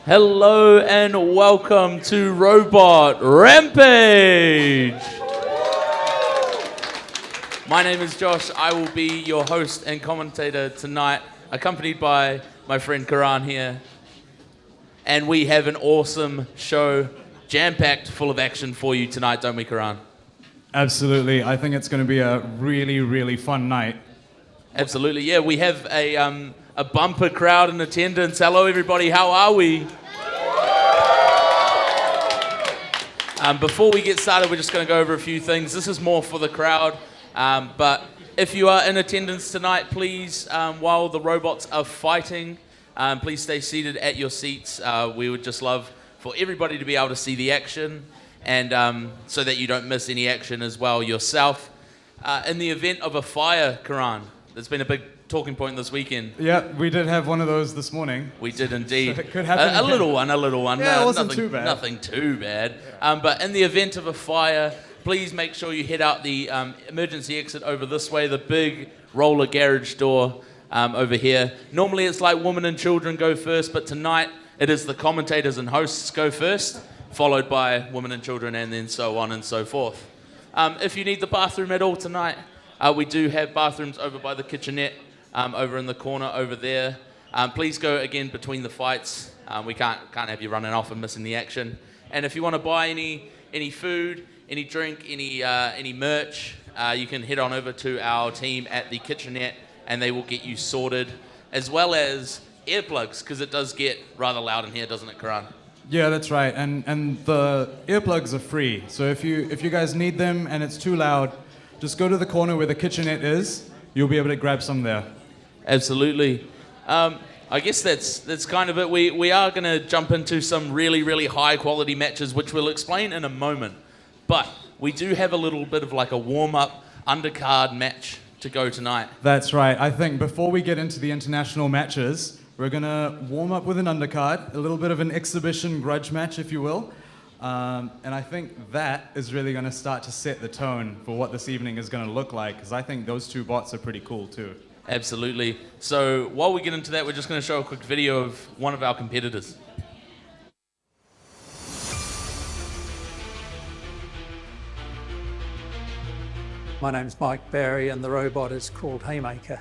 Hello and welcome to Robot Rampage. My name is Josh. I will be your host and commentator tonight, accompanied by my friend Karan here. And we have an awesome show, jam-packed full of action for you tonight, don't we, Karan? Absolutely. I think it's going to be a really, really fun night. Absolutely, yeah. We have a bumper crowd in attendance. Hello, everybody. How are we? Before we get started, we're just going to go over a few things. This is more for the crowd, but if you are in attendance tonight, please, while the robots are fighting, please stay seated at your seats. We would just love for everybody to be able to see the action, and so that you don't miss any action as well yourself. In the event of a fire, Karan, there's been a big talking point this weekend. Yeah, we did have one of those this morning. We did indeed. So it could happen a little one. Yeah, it wasn't too bad. Nothing too bad. But in the event of a fire, please make sure you head out the emergency exit over this way, the big roller garage door over here. Normally it's like women and children go first, but tonight it is the commentators and hosts go first, followed by women and children, and then so on and so forth. If you need the bathroom at all tonight, we do have bathrooms over by the kitchenette, over in the corner over there. Please go again between the fights. We can't have you running off and missing the action. And if you want to buy any food, any drink, any merch, you can head on over to our team at the kitchenette, and they will get you sorted, as well as earplugs, because it does get rather loud in here, doesn't it, Karan? Yeah, that's right. And the earplugs are free. So if you guys need them and it's too loud, just go to the corner where the kitchenette is. You'll be able to grab some there. Absolutely. I guess that's kind of it. We are going to jump into some really, really high quality matches, which we'll explain in a moment. But we do have a little bit of like a warm-up undercard match to go tonight. That's right. I think before we get into the international matches, we're going to warm up with an undercard, a little bit of an exhibition grudge match, if you will. And I think that is really going to start to set the tone for what this evening is going to look like, because I think those two bots are pretty cool too. Absolutely. So while we get into that, we're just going to show a quick video of one of our competitors. My name's Mike Barry, and the robot is called Haymaker.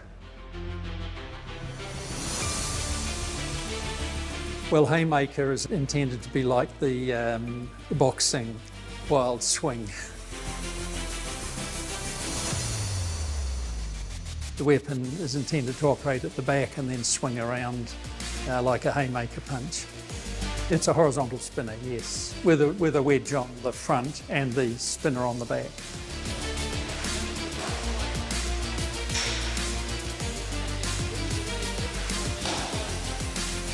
Well, Haymaker is intended to be like the boxing wild swing. The weapon is intended to operate at the back and then swing around like a Haymaker punch. It's a horizontal spinner, yes, with a wedge on the front and the spinner on the back.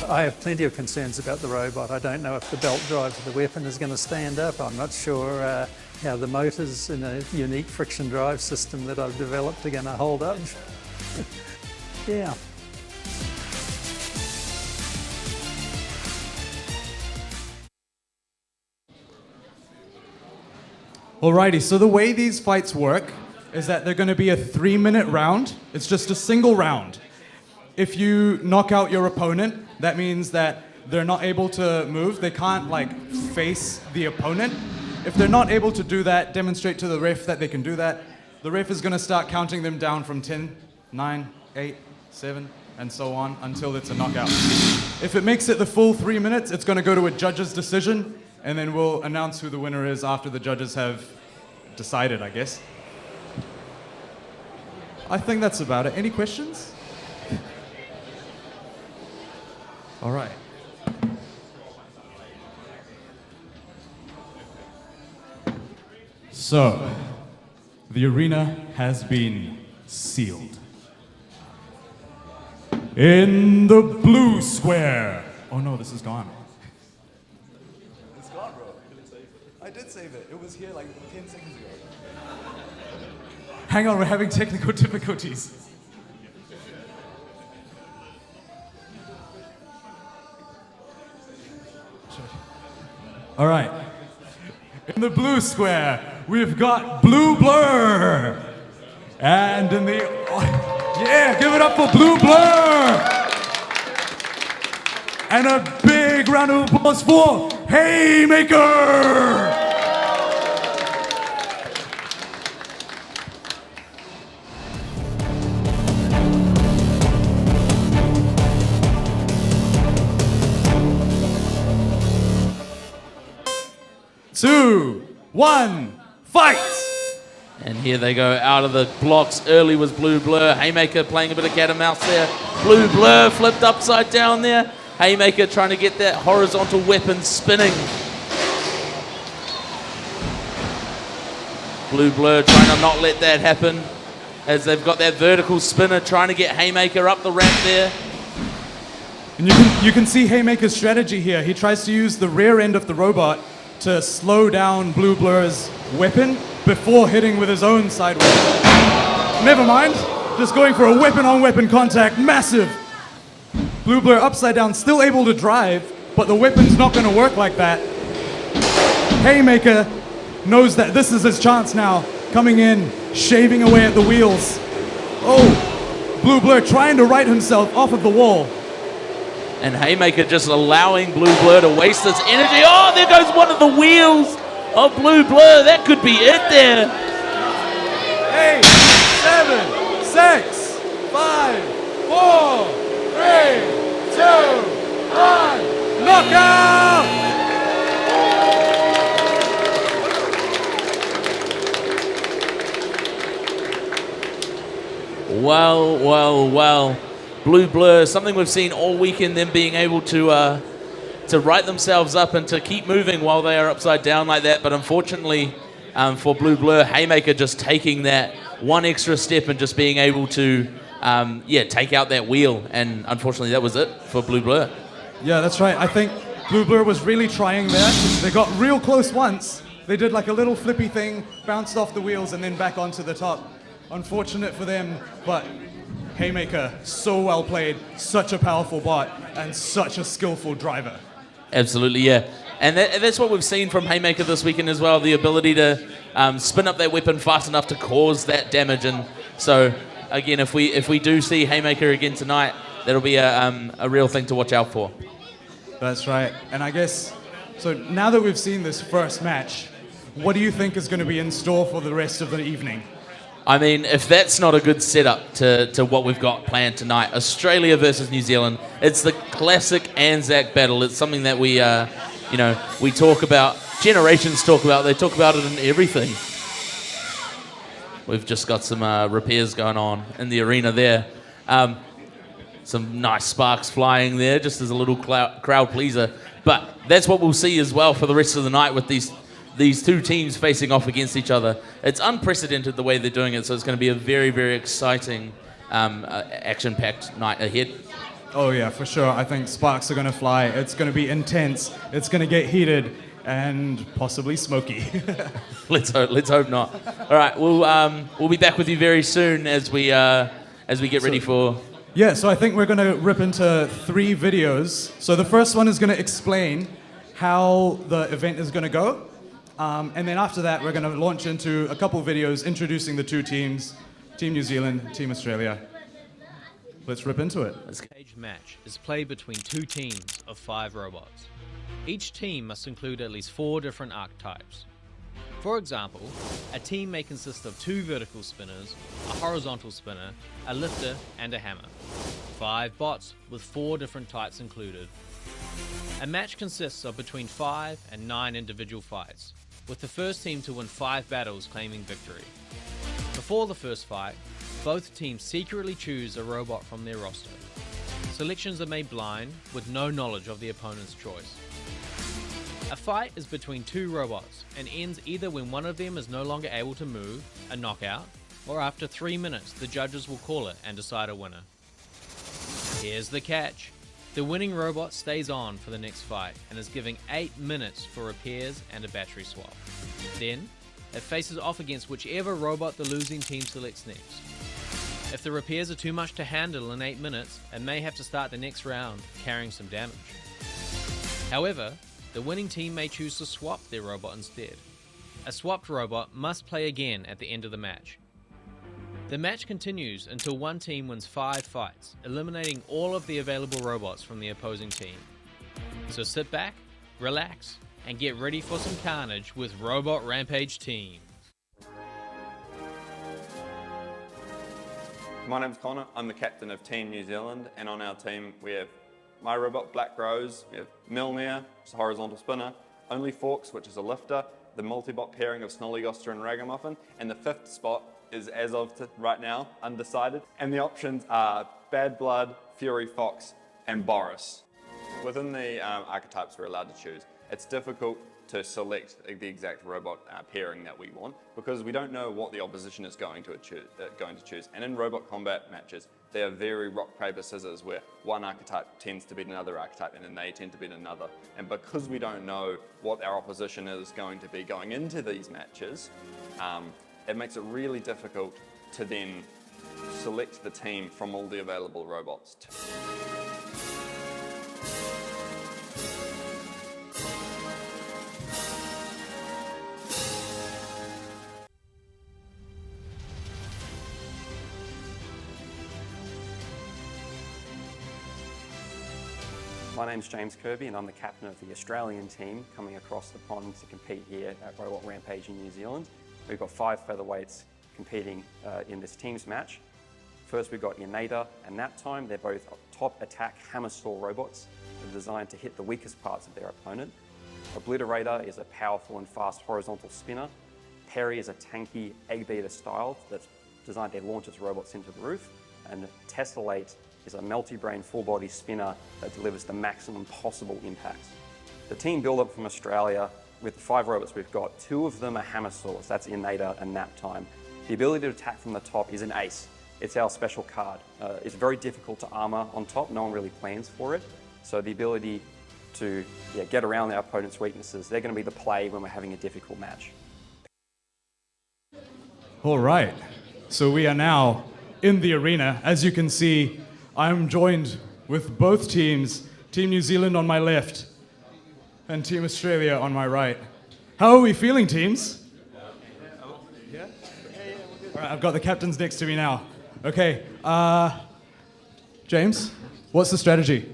I have plenty of concerns about the robot. I don't know if the belt drive of the weapon is going to stand up. I'm not sure how the motors in a unique friction drive system that I've developed are going to hold up. Yeah. Alrighty, so the way these fights work is that they're going to be a 3-minute round. It's just a single round. If you knock out your opponent, that means that they're not able to move. They can't face the opponent. If they're not able to do that, demonstrate to the ref that they can do that. The ref is going to start counting them down from 10, 9, 8, 7, and so on until it's a knockout. If it makes it the full 3 minutes, it's going to go to a judge's decision, and then we'll announce who the winner is after the judges have decided, I guess. I think that's about it. Any questions? All right. So, the arena has been sealed. In the blue square. Oh no, this is gone. It's gone, bro. I did save it. It was here like 10 seconds ago. Hang on, we're having technical difficulties. All right. In the blue square, we've got Blue Blur. And in the... Yeah, give it up for Blue Blur. And a big big round of applause for Haymaker! 2, 1, fight! And here they go out of the blocks. Early was Blue Blur. Haymaker playing a bit of cat and mouse there. Blue Blur flipped upside down there. Haymaker trying to get that horizontal weapon spinning. Blue Blur trying to not let that happen as they've got that vertical spinner trying to get Haymaker up the ramp there. And you can see Haymaker's strategy here. He tries to use the rear end of the robot to slow down Blue Blur's weapon before hitting with his own side weapon. Never mind, just going for a weapon-on-weapon contact, massive. Blue Blur upside down, still able to drive, but the weapon's not gonna work like that. Haymaker knows that this is his chance now, coming in, shaving away at the wheels. Oh, Blue Blur trying to right himself off of the wall. And Haymaker just allowing Blue Blur to waste his energy. Oh, there goes one of the wheels of Blue Blur. That could be it there. 8, 7, 6, 5, 4, 3, 2, 1. Knockout! Well, well, well. Blue Blur, something we've seen all weekend, them being able to right themselves up and to keep moving while they are upside down like that. But unfortunately for Blue Blur, Haymaker just taking that one extra step and just being able to, take out that wheel. And unfortunately, that was it for Blue Blur. Yeah, that's right. I think Blue Blur was really trying there. They got real close once. They did like a little flippy thing, bounced off the wheels, and then back onto the top. Unfortunate for them, but Haymaker, so well played, such a powerful bot, and such a skillful driver. Absolutely, yeah. And that's what we've seen from Haymaker this weekend as well, the ability to spin up that weapon fast enough to cause that damage. And so, again, if we do see Haymaker again tonight, that'll be a real thing to watch out for. That's right. And I guess, so now that we've seen this first match, what do you think is going to be in store for the rest of the evening? I mean, if that's not a good setup to what we've got planned tonight, Australia versus New Zealand, it's the classic Anzac battle. It's something that we talk about, generations talk about, they talk about it in everything. We've just got some repairs going on in the arena there. Some nice sparks flying there, just as a little crowd pleaser. But that's what we'll see as well for the rest of the night with these two teams facing off against each other. It's unprecedented the way they're doing it, so it's going to be a very, very exciting, action-packed night ahead. Oh yeah, for sure. I think sparks are going to fly. It's going to be intense. It's going to get heated and possibly smoky. Let's hope not. All right, we'll be back with you very soon as we get ready for. Yeah, so I think we're going to rip into 3 videos. So the first one is going to explain how the event is going to go. And then after that, we're going to launch into a couple videos introducing the two teams, Team New Zealand, Team Australia. Let's rip into it. This cage match is played between 2 teams of 5 robots. Each team must include at least 4 different archetypes. For example, a team may consist of 2 vertical spinners, a horizontal spinner, a lifter, and a hammer. 5 bots with 4 different types included. A match consists of between 5 and 9 individual fights, with the first team to win 5 battles claiming victory. Before the first fight, both teams secretly choose a robot from their roster. Selections are made blind, with no knowledge of the opponent's choice. A fight is between 2 robots and ends either when one of them is no longer able to move, a knockout, or after 3 minutes the judges will call it and decide a winner. Here's the catch. The winning robot stays on for the next fight and is given 8 minutes for repairs and a battery swap. Then, it faces off against whichever robot the losing team selects next. If the repairs are too much to handle in 8 minutes, it may have to start the next round carrying some damage. However, the winning team may choose to swap their robot instead. A swapped robot must play again at the end of the match. The match continues until one team wins 5 fights, eliminating all of the available robots from the opposing team. So sit back, relax, and get ready for some carnage with Robot Rampage Team. My name's Connor, I'm the captain of Team New Zealand, and on our team we have my robot Black Rose, we have Mjolnir, which is a horizontal spinner, Only Forks, which is a lifter, the multi-bot pairing of Goster and Ragamuffin, and the fifth spot is, as of right now, undecided. And the options are Bad Blood, Fury Fox, and Boris. Within the archetypes we're allowed to choose, it's difficult to select the exact robot pairing that we want because we don't know what the opposition is going to choose. And in robot combat matches, they are very rock, paper, scissors, where one archetype tends to beat another archetype and then they tend to beat another. And because we don't know what our opposition is going to be going into these matches, it makes it really difficult to then select the team from all the available robots. My name's James Kirby and I'm the captain of the Australian team coming across the pond to compete here at Robot Rampage in New Zealand. We've got 5 featherweights competing in this team's match. First we've got Inator and Naptime. They're both top attack hammer saw robots. They're designed to hit the weakest parts of their opponent. Obliterator is a powerful and fast horizontal spinner. Perry is a tanky egg beater style that's designed to launch its robots into the roof. And Tessellate is a multi-brain full-body spinner that delivers the maximum possible impact. The team build-up from Australia, with the 5 robots we've got, 2 of them are hammer saws, that's Inator and Naptime. The ability to attack from the top is an ace. It's our special card. It's very difficult to armor on top, no one really plans for it. So the ability to get around our opponent's weaknesses, they're going to be the play when we're having a difficult match. All right, so we are now in the arena. As you can see, I'm joined with both teams, Team New Zealand on my left and Team Australia on my right. How are we feeling, teams? Yeah? All right, I've got the captains next to me now. Okay, James, what's the strategy?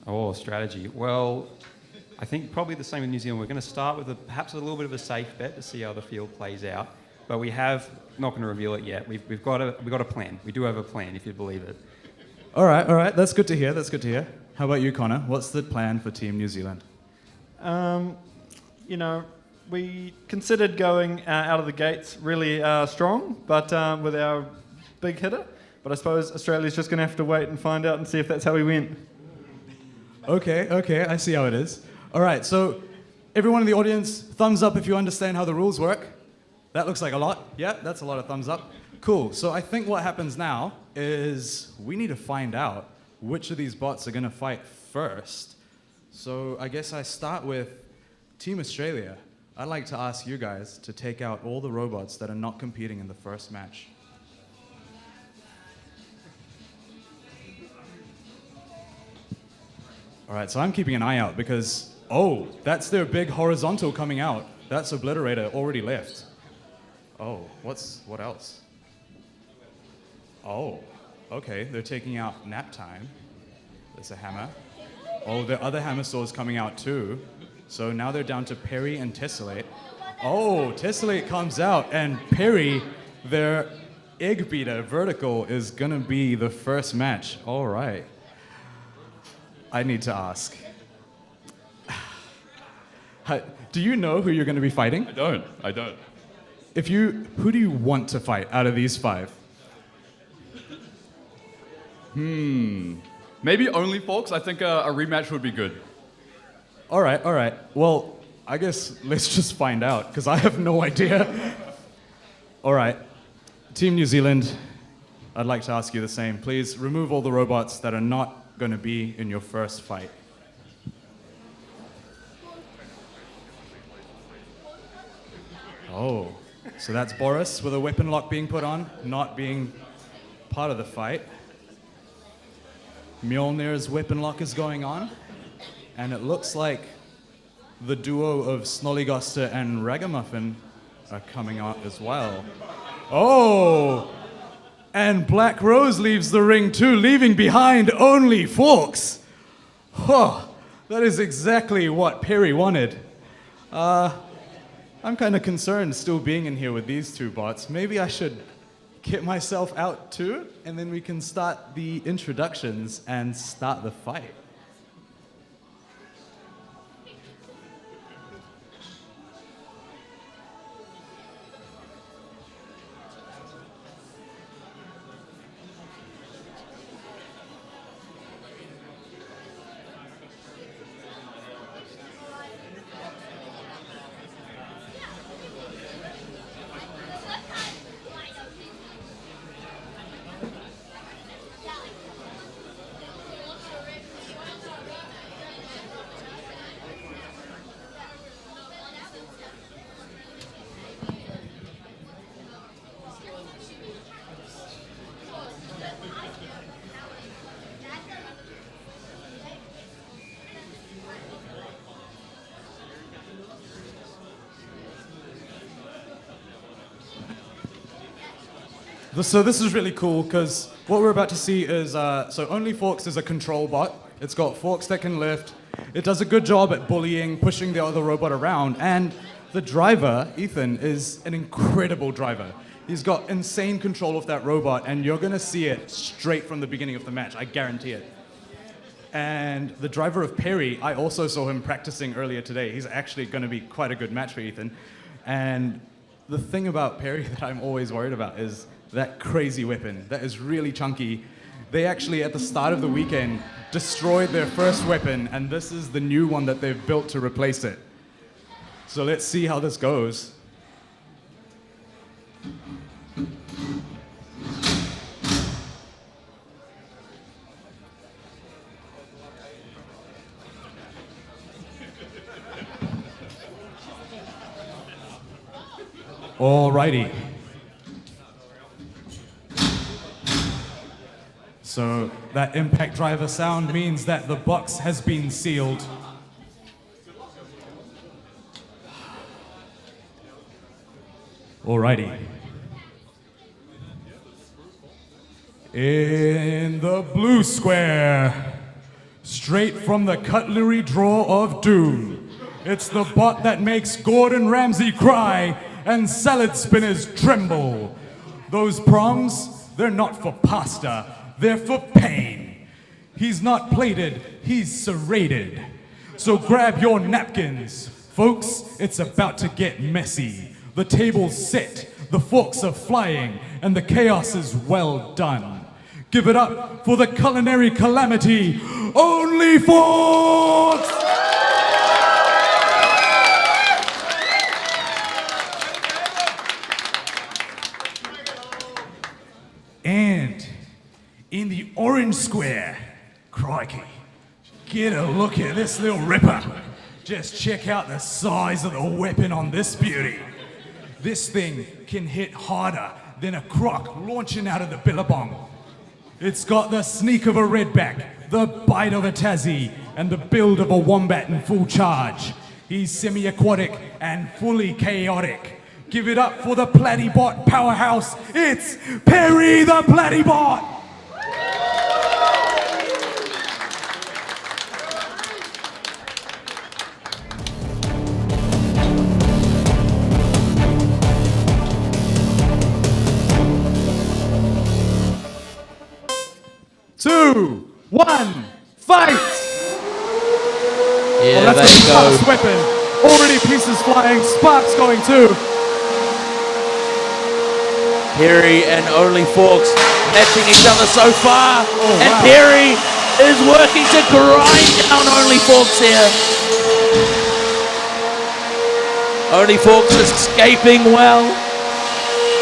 Oh, strategy. Well, I think probably the same with New Zealand. We're going to start with perhaps a little bit of a safe bet to see how the field plays out. But we have, not going to reveal it yet, we've got a plan. We do have a plan, if you believe it. All right, that's good to hear, How about you, Connor? What's the plan for Team New Zealand? We considered going out of the gates really strong, but with our big hitter. But I suppose Australia's just going to have to wait and find out and see if that's how we win. Okay, I see how it is. All right, so everyone in the audience, thumbs up if you understand how the rules work. That looks like a lot. Yeah, that's a lot of thumbs up. Cool, so I think what happens now is we need to find out which of these bots are going to fight first. So I guess I start with Team Australia. I'd like to ask you guys to take out all the robots that are not competing in the first match. All right, so I'm keeping an eye out because, that's their big horizontal coming out. That's Obliterator already left. Oh, what else? Oh, okay, they're taking out Naptime. There's a hammer. Oh, the other hammer saws coming out too. So now they're down to Perry and Tessellate. Oh, Tessellate comes out, and Perry, their egg beater vertical, is gonna be the first match. All right. I need to ask. Do you know who you're gonna be fighting? I don't. Who do you want to fight out of these 5? Maybe Only Forks. I think a rematch would be good. All right. Well, I guess let's just find out, because I have no idea. All right. Team New Zealand, I'd like to ask you the same. Please remove all the robots that are not going to be in your first fight. Oh, so that's Boris with a weapon lock being put on, not being part of the fight. Mjolnir's weapon lock is going on, and it looks like the duo of Goster and Ragamuffin are coming out as well. Oh! And Black Rose leaves the ring too, leaving behind Only Forks. Oh, That is exactly what Perry wanted. I'm kind of concerned still being in here with these two bots. Maybe I should kit myself out too, and then we can start the introductions and start the fight. So this is really cool because what we're about to see is, so Only Forks is a control bot. It's got forks that can lift. It does a good job at bullying, pushing the other robot around. And the driver, Ethan, is an incredible driver. He's got insane control of that robot, and you're going to see it straight from the beginning of the match. I guarantee it. And the driver of Perry, I also saw him practicing earlier today. He's actually going to be quite a good match for Ethan. And the thing about Perry that I'm always worried about is that crazy weapon. That is really chunky. They actually, at the start of the weekend, destroyed their first weapon, and this is the new one that they've built to replace it. So let's see how this goes. Alrighty. So that impact driver sound means that the box has been sealed. Alrighty. In the blue square, straight from the cutlery drawer of doom, it's the bot that makes Gordon Ramsay cry and salad spinners tremble. Those prongs, they're not for pasta, they're for pain. He's not plated, he's serrated. So grab your napkins. Folks, it's about to get messy. The table's set, the forks are flying, and the chaos is well done. Give it up for the culinary calamity, Only Forks! And in the orange square, crikey, get a look at this little ripper. Just check out the size of the weapon on this beauty. This thing can hit harder than a croc launching out of the billabong. It's got the sneak of a redback, the bite of a Tassie, and the build of a wombat in full charge. He's semi-aquatic and fully chaotic. Give it up for the Plattybot powerhouse. It's Perry the Plattybot! Two, one, fight! Yeah, well, that's there a you fast weapon. Already pieces flying, sparks going too. Perry and Only Forks matching each other so far. Oh, and wow. Perry is working to grind down Only Forks here. Only Forks escaping well.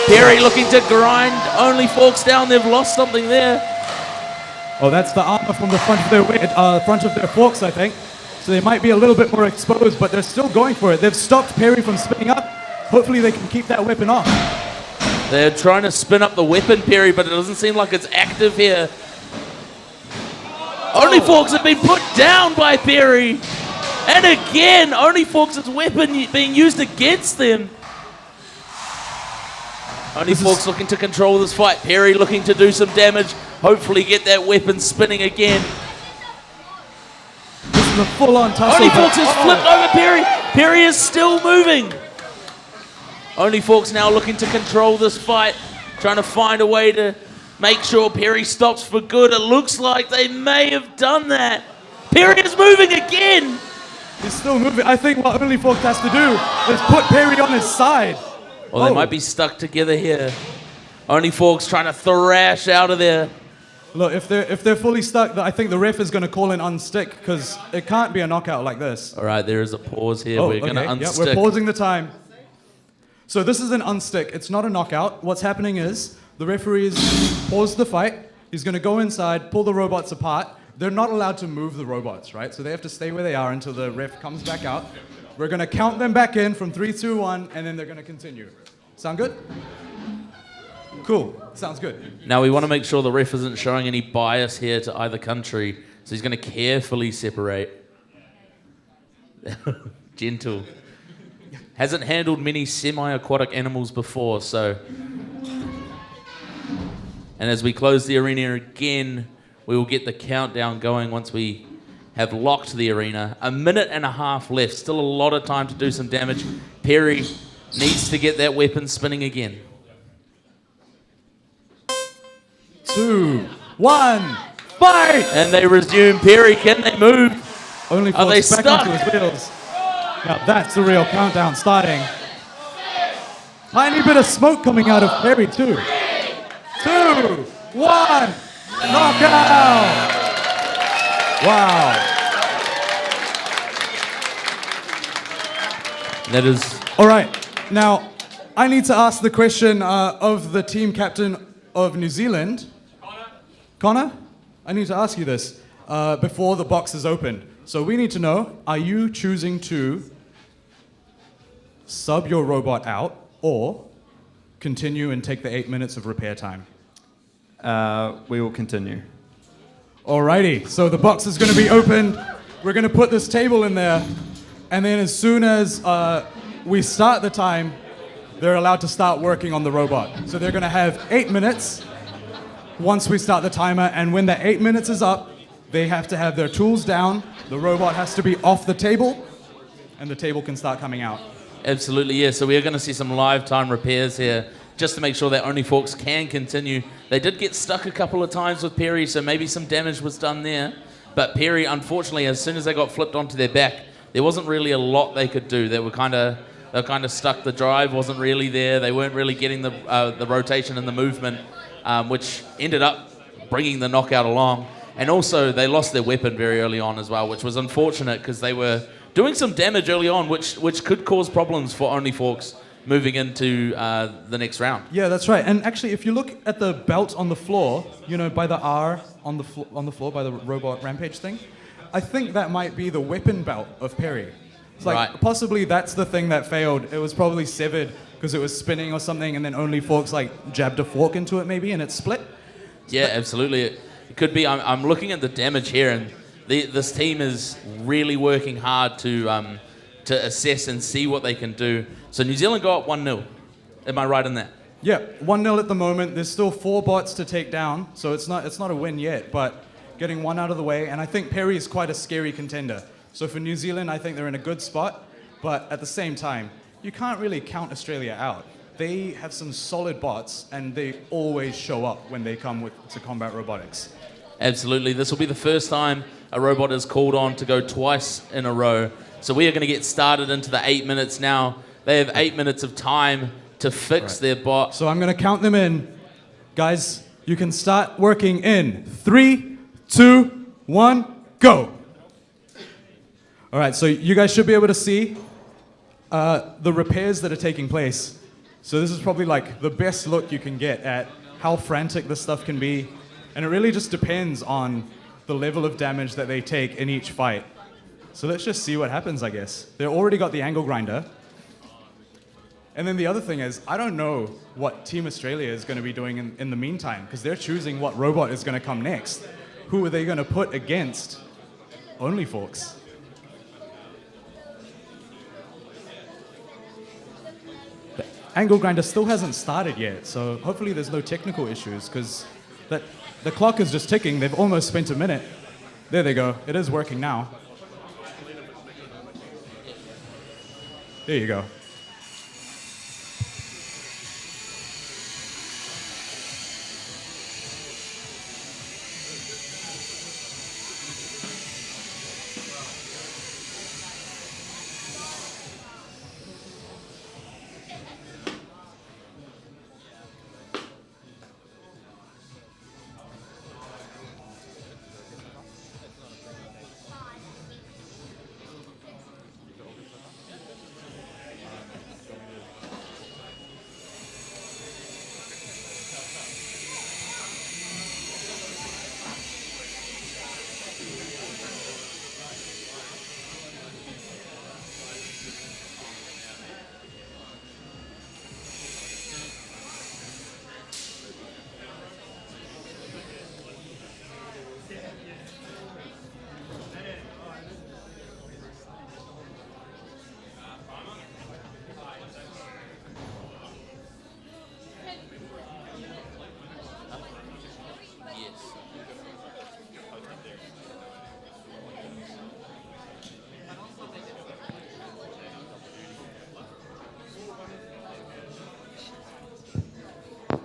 Perry looking to grind Only Forks down. They've lost something there. Oh, that's the armor from the front of their forks, I think. So they might be a little bit more exposed, but they're still going for it. They've stopped Perry from spinning up. Hopefully they can keep that weapon off. They're trying to spin up the weapon, Perry, but it doesn't seem like it's active here. Only Forks have been put down by Perry. And again, Only Forks' weapon being used against them. Only Forks looking to control this fight. Perry looking to do some damage. Hopefully get that weapon spinning again. This is a full-on tussle. Only Forks has flipped over Perry. Perry is still moving. Only Forks now looking to control this fight, trying to find a way to make sure Perry stops for good. It looks like they may have done that. Perry is moving again. He's still moving. I think what Only Forks has to do is put Perry on his side. Well, they might be stuck together here. Only Forks trying to thrash out of there. Look, if they're fully stuck, I think the ref is going to call an unstick because it can't be a knockout like this. All right, there is a pause here. We're going to unstick. We're pausing the time. So this is an unstick. It's not a knockout. What's happening is the referee's paused the fight. He's going to go inside, pull the robots apart. They're not allowed to move the robots, right? So they have to stay where they are until the ref comes back out. We're going to count them back in from 3, 2, 1, and then they're going to continue. Sound good? Cool. Sounds good. Now we want to make sure the ref isn't showing any bias here to either country, so he's going to carefully separate. Gentle. Hasn't handled many semi-aquatic animals before, so... And as we close the arena again, we will get the countdown going once we have locked the arena. 1.5 minutes left. Still a lot of time to do some damage. Perry needs to get that weapon spinning again. 2, 1, fight! And they resume. Perry, can they move? Only Are they Forks back stuck? onto his wheels. Now that's the real countdown starting. Tiny bit of smoke coming out of Perry too. 2, 1, knockout! Wow. That is... All right, now I need to ask the question of the team captain of New Zealand. Connor, I need to ask you this before the box is opened. So we need to know, are you choosing to sub your robot out or continue and take the 8 minutes of repair time? We will continue. Alrighty, so the box is going to be opened. We're going to put this table in there, and then as soon as we start the time, they're allowed to start working on the robot. So they're going to have 8 minutes once we start the timer, and when that 8 minutes is up, they have to have their tools down, the robot has to be off the table, and the table can start coming out. Absolutely, yeah. So we are going to see some live time repairs here, just to make sure that Only Forks can continue. They did get stuck a couple of times with Perry, so maybe some damage was done there. But Perry, unfortunately, as soon as they got flipped onto their back, there wasn't really a lot they could do. They were kind of stuck. The drive wasn't really there. They weren't really getting the rotation and the movement, which ended up bringing the knockout along. And also, they lost their weapon very early on as well, which was unfortunate because they were doing some damage early on, which could cause problems for Only Forks moving into the next round. Yeah, that's right. And actually, if you look at the belt on the floor, you know, by the R on the floor by the Robot Rampage thing, I think that might be the weapon belt of Perry. It's like, Right. possibly that's the thing that failed. It was probably severed because it was spinning or something, and then Only Forks like jabbed a fork into it maybe, and it split. Yeah, absolutely. It could be. I'm looking at the damage here, and this team is really working hard to assess and see what they can do. So New Zealand go up 1-0. Am I right in that? Yeah, 1-0 at the moment. There's still 4 bots to take down, so it's not a win yet, but getting one out of the way, and I think Perry is quite a scary contender. So for New Zealand, I think they're in a good spot, but at the same time, you can't really count Australia out. They have some solid bots, and they always show up when they come to combat robotics. Absolutely. This will be the first time a robot is called on to go twice in a row. So we are going to get started into the 8 minutes now. They have 8 minutes of time to fix their bot. So I'm going to count them in. Guys, you can start working in 3, 2, 1, go. All right, so you guys should be able to see the repairs that are taking place. So this is probably like the best look you can get at how frantic this stuff can be. And it really just depends on the level of damage that they take in each fight. So let's just see what happens, I guess. They've already got the angle grinder. And then the other thing is, I don't know what Team Australia is going to be doing in the meantime, because they're choosing what robot is going to come next. Who are they going to put against Only Forks? The angle grinder still hasn't started yet, so hopefully there's no technical issues, because the clock is just ticking. They've almost spent a minute. There they go. It is working now. There you go.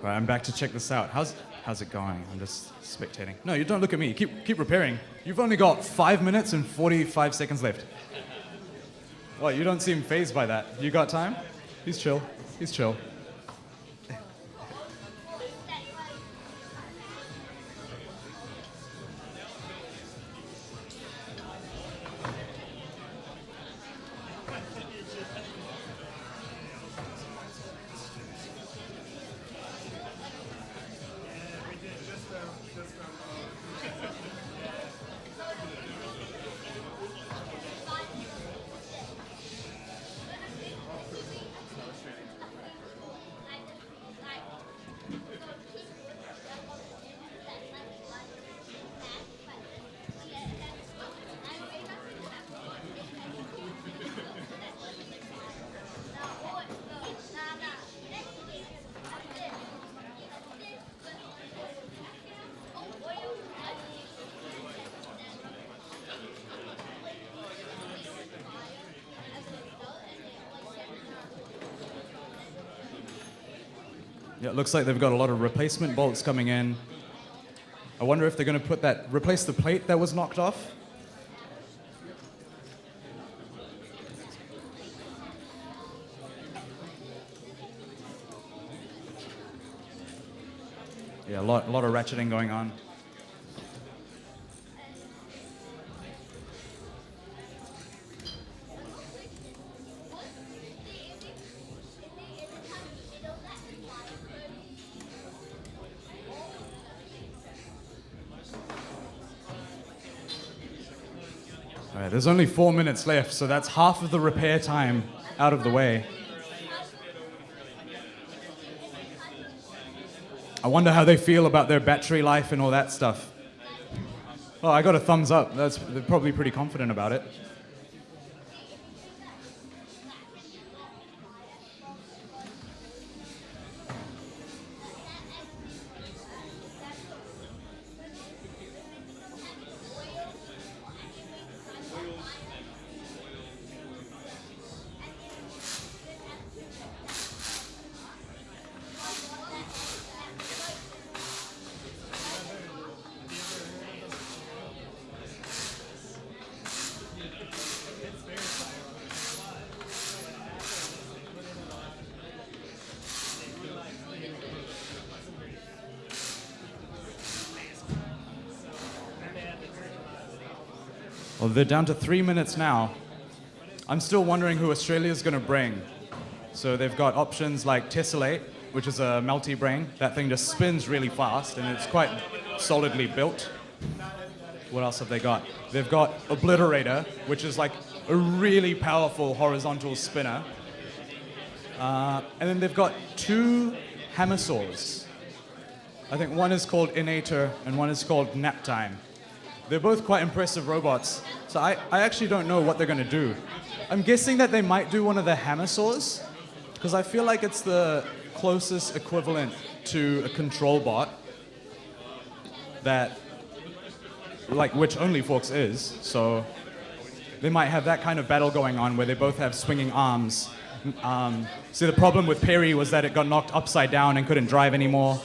All right, I'm back to check this out. How's it going? I'm just spectating. No, you don't look at me. Keep repairing. You've only got 5 minutes and 45 seconds left. Well, you don't seem fazed by that. You got time? He's chill. He's chill. Yeah, it looks like they've got a lot of replacement bolts coming in. I wonder if they're going to replace the plate that was knocked off. Yeah, a lot of ratcheting going on. All right, there's only 4 minutes left, so that's half of the repair time out of the way. I wonder how they feel about their battery life and all that stuff. Oh, I got a thumbs up. They're probably pretty confident about it. Well, they're down to 3 minutes now. I'm still wondering who Australia's going to bring. So they've got options like Tessellate, which is a multi-brain. That thing just spins really fast, and it's quite solidly built. What else have they got? They've got Obliterator, which is like a really powerful horizontal spinner. And then they've got 2 hammer saws. I think one is called Inator, and one is called Nap Time. They're both quite impressive robots, so I actually don't know what they're going to do. I'm guessing that they might do one of the hammer saws, because I feel like it's the closest equivalent to a control bot that, like, which Only Forks is. So they might have that kind of battle going on where they both have swinging arms. See, the problem with Perry was that it got knocked upside down and couldn't drive anymore.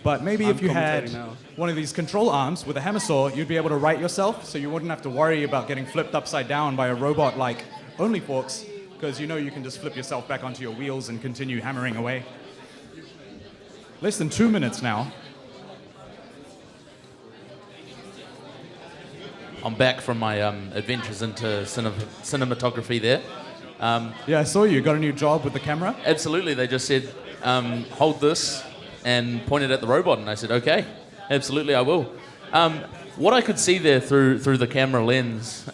But maybe if you had one of these control arms with a hammer saw, you'd be able to right yourself, so you wouldn't have to worry about getting flipped upside down by a robot like Only Forks, because you know you can just flip yourself back onto your wheels and continue hammering away. Less than 2 minutes now. I'm back from my adventures into cinematography there. Yeah, I saw you. Got a new job with the camera? Absolutely. They just said, hold this, and pointed at the robot, and I said, okay, absolutely, I will. What I could see there through the camera lens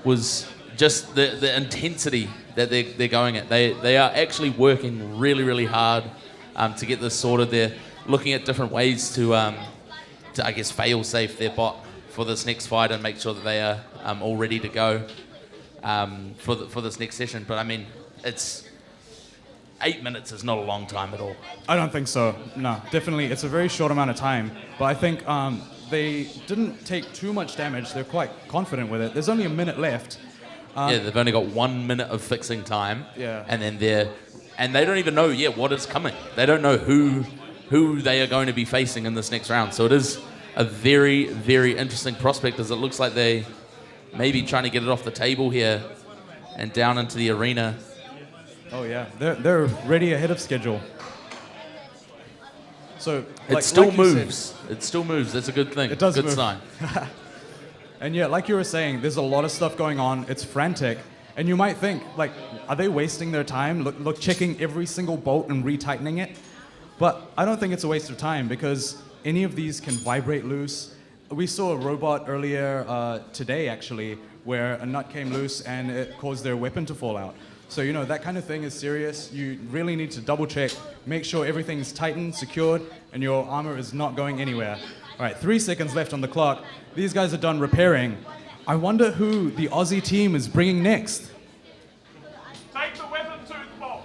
was just the intensity that they're going at. They are actually working really, really hard to get this sorted. They're looking at different ways to I guess, fail-safe their bot for this next fight and make sure that they are all ready to go for this next session. But I mean, it's 8 minutes is not a long time at all. I don't think so. No, definitely. It's a very short amount of time. But I think they didn't take too much damage. They're quite confident with it. There's only a minute left. Yeah, they've only got 1 minute of fixing time. Yeah. And then they don't even know yet what is coming. They don't know who they are going to be facing in this next round. So it is a very, very interesting prospect, as it looks like they may be trying to get it off the table here and down into the arena. Oh yeah, they're ready ahead of schedule. So It still moves. It still moves. That's a good thing. It does good move. sign. And yeah, like you were saying, there's a lot of stuff going on. It's frantic. And you might think, like, are they wasting their time look checking every single bolt and retightening it? But I don't think it's a waste of time, because any of these can vibrate loose. We saw a robot earlier today, actually, where a nut came loose and it caused their weapon to fall out. So, you know, that kind of thing is serious. You really need to double check, make sure everything's tightened, secured, and your armor is not going anywhere. All right, 3 seconds left on the clock. These guys are done repairing. I wonder who the Aussie team is bringing next. Take the weapon to the bolt.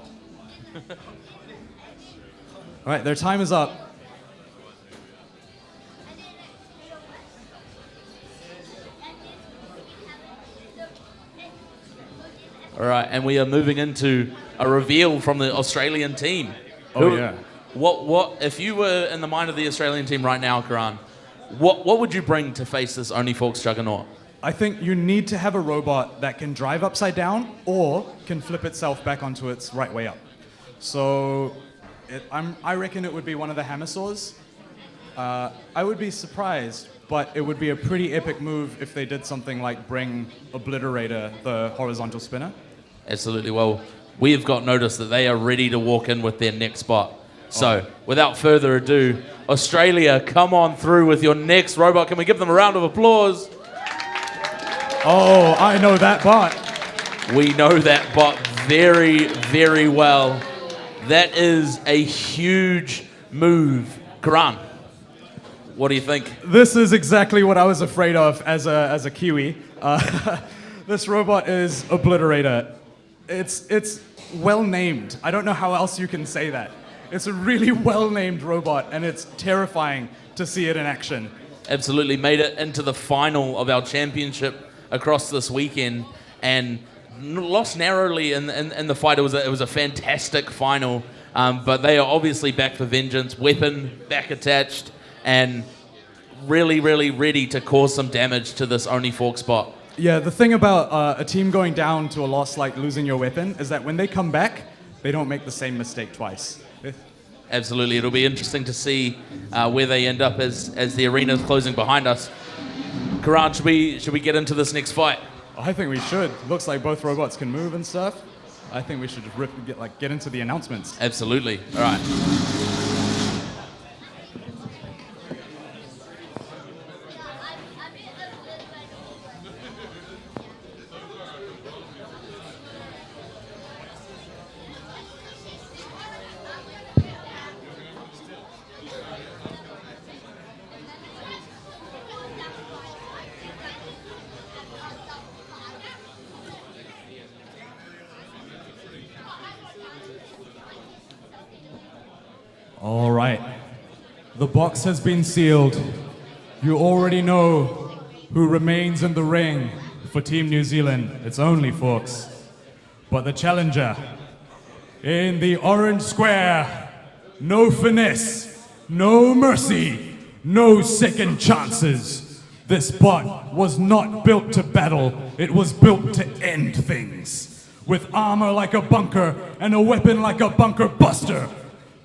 All right, their time is up. All right, and we are moving into a reveal from the Australian team. Oh, yeah. What if you were in the mind of the Australian team right now, Karan, what would you bring to face this Only Forks juggernaut? I think you need to have a robot that can drive upside down or can flip itself back onto its right way up. So I reckon it would be one of the hammer saws. I would be surprised, but it would be a pretty epic move if they did something like bring Obliterator, the horizontal spinner. Absolutely. Well, we have got notice that they are ready to walk in with their next spot. So, without further ado, Australia, come on through with your next robot. Can we give them a round of applause? Oh, I know that bot. We know that bot very, very well. That is a huge move. Karan, what do you think? This is exactly what I was afraid of as a Kiwi. This robot is Obliterator. It's well named. I don't know how else you can say that. It's a really well named robot, and it's terrifying to see it in action. Absolutely made it into the final of our championship across this weekend, and lost narrowly in the fight. It was a fantastic final, but they are obviously back for vengeance. Weapon back attached, and really, really ready to cause some damage to this Only Forks bot. Yeah, the thing about a team going down to a loss like losing your weapon is that when they come back, they don't make the same mistake twice. Absolutely, it'll be interesting to see where they end up as the arena is closing behind us. Karan, should we get into this next fight? I think we should. Looks like both robots can move and stuff. I think we should get into the announcements. Absolutely. All right. All right. The box has been sealed. You already know who remains in the ring for Team New Zealand, it's only Forks. But the challenger in the orange square, no finesse, no mercy, no second chances. This bot was not built to battle, it was built to end things. With armor like a bunker and a weapon like a bunker buster.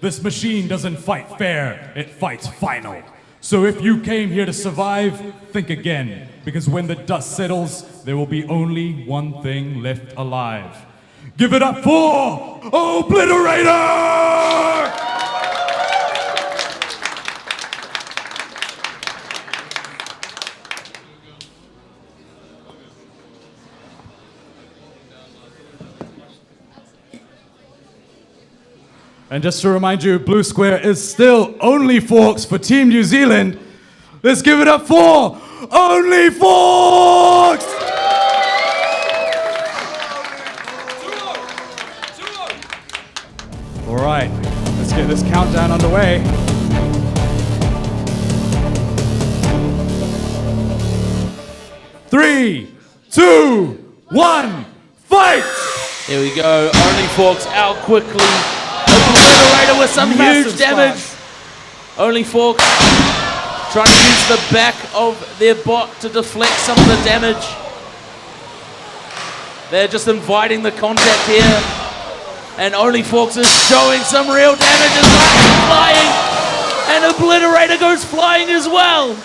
This machine doesn't fight fair, it fights final. So if you came here to survive, think again. Because when the dust settles, there will be only one thing left alive. Give it up for Obliterator! And just to remind you, blue square is still only Forks for Team New Zealand. Let's give it up for only Forks! All right, let's get this countdown underway. 3, 2, 1, fight! Here we go. Only Forks out quickly. Obliterator with some huge damage. Only Forks trying to use the back of their bot to deflect some of the damage. They're just inviting the contact here. And Only Forks is showing some real damage as well, flying. And Obliterator goes flying as well.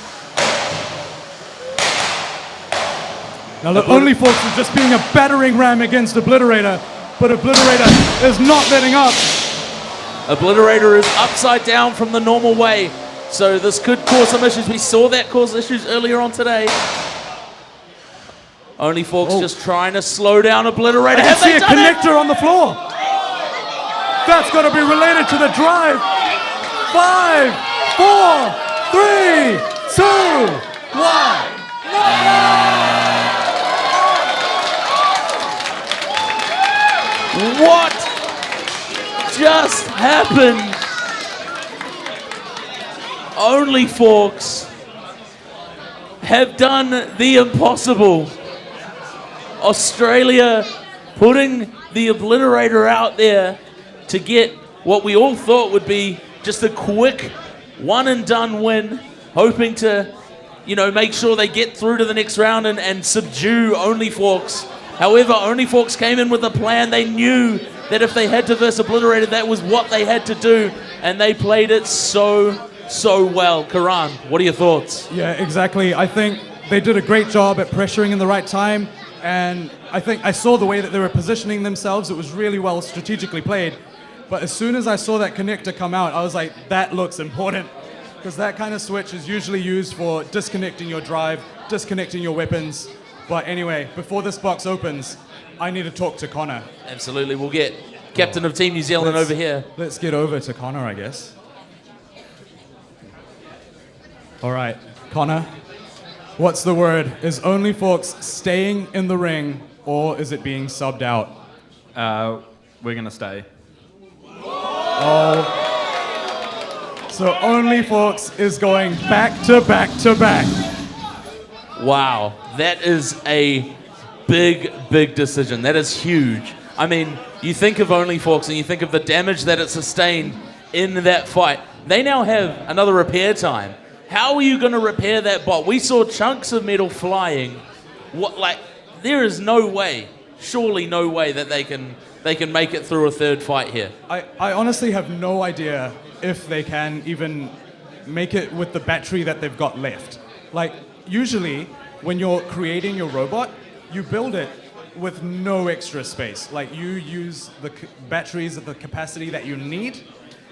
Now look, Only Forks is just being a battering ram against Obliterator, but Obliterator is not letting up. Obliterator is upside down from the normal way, so this could cause some issues. We saw that cause issues earlier on today. Only Forks just trying to slow down Obliterator. I can see a connector on the floor. That's got to be related to the drive. 5, 4, 3, 2, 1. What just happened? Only Forks have done the impossible. Australia putting the Obliterator out there to get what we all thought would be just a quick one and done win, hoping to, make sure they get through to the next round and subdue Only Forks. However, Only Forks came in with a plan. They knew that if they had to verse Obliterator, that was what they had to do, and they played it so well. Karan, what are your thoughts? Yeah, exactly. I think they did a great job at pressuring in the right time, and I think I saw the way that they were positioning themselves. It was really well strategically played, but as soon as I saw that connector come out, I was like, that looks important, because that kind of switch is usually used for disconnecting your drive, disconnecting your weapons. But anyway, before this box opens, I need to talk to Connor. Absolutely. We'll get captain of Team New Zealand over here. Let's get over to Connor, I guess. All right, Connor, what's the word? Is Only Forks staying in the ring, or is it being subbed out? We're going to stay. Oh. So Only Forks is going back to back to back. Wow, that is a big decision. That is huge. I mean, you think of Only Forks and you think of the damage that it sustained in that fight. They now have another repair time. How are you going to repair that bot? We saw chunks of metal flying. There is no way, surely no way that they can make it through a third fight here. I honestly have no idea if they can even make it with the battery that they've got left. Usually, when you're creating your robot, you build it with no extra space. You use the batteries at the capacity that you need.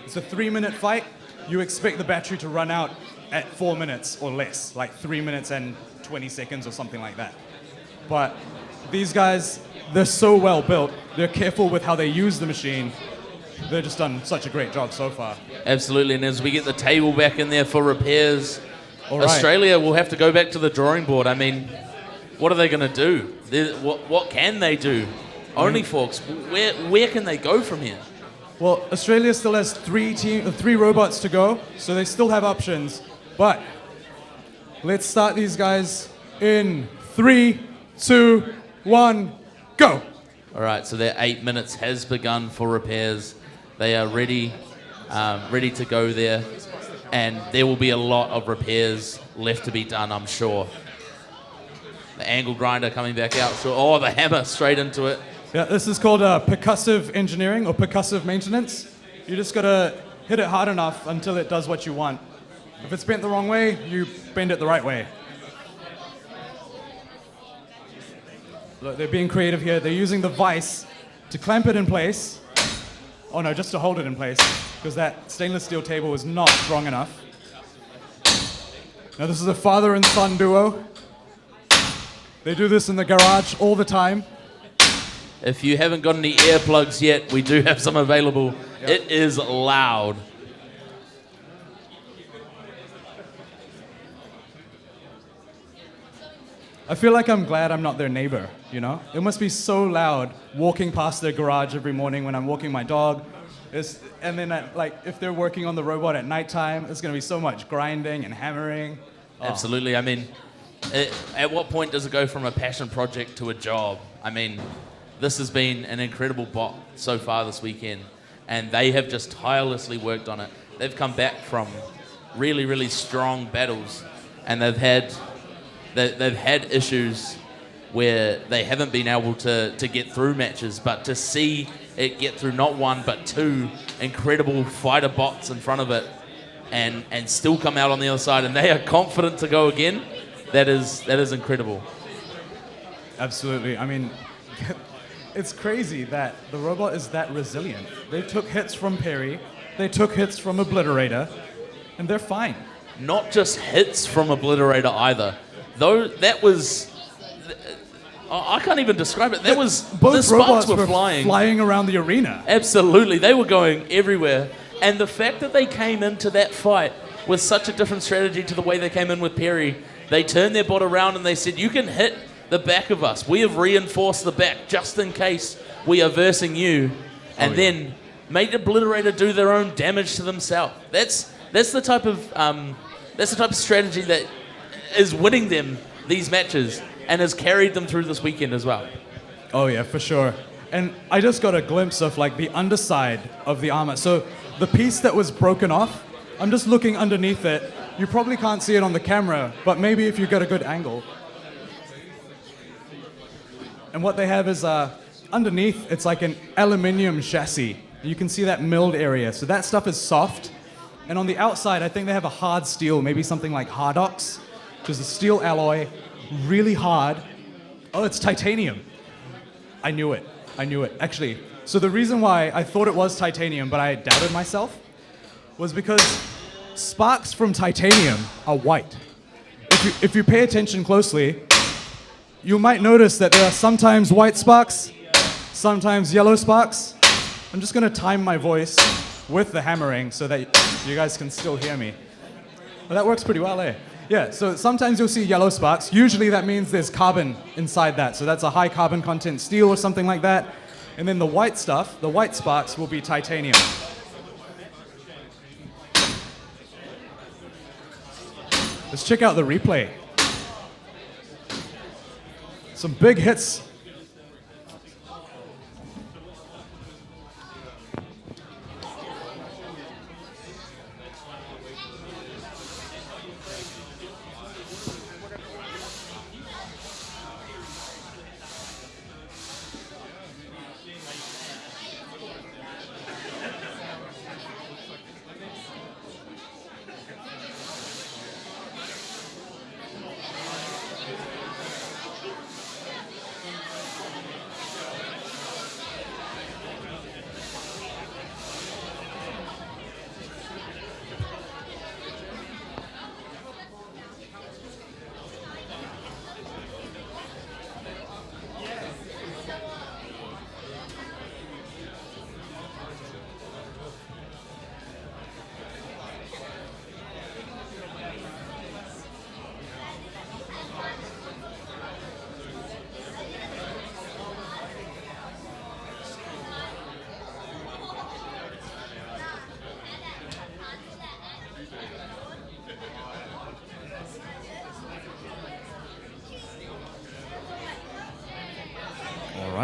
It's a 3-minute fight. You expect the battery to run out at 4 minutes or less, 3 minutes and 20 seconds or something like that. But these guys, they're so well built. They're careful with how they use the machine. They've just done such a great job so far. Absolutely, and as we get the table back in there for repairs, all right. Australia will have to go back to the drawing board. I mean, what are they going to do? What can they do? Only Forks, where can they go from here? Well, Australia still has 3 robots to go, so they still have options. But let's start these guys in 3, 2, 1, go. All right, so their 8 minutes has begun for repairs. They are ready to go there, and there will be a lot of repairs left to be done, I'm sure. The angle grinder coming back out. Sure. Oh, the hammer straight into it. Yeah, this is called percussive engineering or percussive maintenance. You just gotta hit it hard enough until it does what you want. If it's bent the wrong way, you bend it the right way. Look, they're being creative here. They're using the vise to clamp it in place. Oh no, just to hold it in place, because that stainless steel table is not strong enough. Now this is a father and son duo. They do this in the garage all the time. If you haven't got any earplugs yet, we do have some available. Yep. It is loud. I feel like I'm glad I'm not their neighbor, you know? It must be so loud walking past their garage every morning when I'm walking my dog. And then if they're working on the robot at nighttime, it's gonna be so much grinding and hammering. Oh. Absolutely, I mean, at what point does it go from a passion project to a job? I mean, this has been an incredible bot so far this weekend, and they have just tirelessly worked on it. They've come back from really, really strong battles, and they've had issues where they haven't been able to get through matches, but to see it get through not one but two incredible fighter bots in front of it and still come out on the other side, and they are confident to go again, that is incredible. Absolutely. I mean, it's crazy that the robot is that resilient. They took hits from parry, they took hits from Obliterator, and they're fine. Not just hits from Obliterator either. Though that was, I can't even describe it. Both the sparks robots were flying around the arena. Absolutely, they were going everywhere. And the fact that they came into that fight with such a different strategy to the way they came in with Perry, they turned their bot around and they said, you can hit the back of us. We have reinforced the back just in case we are versing you. And then made Obliterator do their own damage to themselves. That's the type of strategy that is winning them these matches and has carried them through this weekend as well. Oh yeah, for sure. And I just got a glimpse of like the underside of the armor. So the piece that was broken off, I'm just looking underneath it. You probably can't see it on the camera, but maybe if you get a good angle. And what they have is underneath, it's like an aluminium chassis. You can see that milled area. So that stuff is soft. And on the outside, I think they have a hard steel, maybe something like Hardox, which is a steel alloy, really hard. Oh, it's titanium. I knew it. Actually, so the reason why I thought it was titanium, but I doubted myself, was because sparks from titanium are white. If you pay attention closely, you might notice that there are sometimes white sparks, sometimes yellow sparks. I'm just gonna time my voice with the hammering so that you guys can still hear me. Well, that works pretty well, eh? Yeah, so sometimes you'll see yellow sparks. Usually that means there's carbon inside that. So that's a high carbon content steel or something like that. And then the white stuff, the white sparks, will be titanium. Let's check out the replay. Some big hits.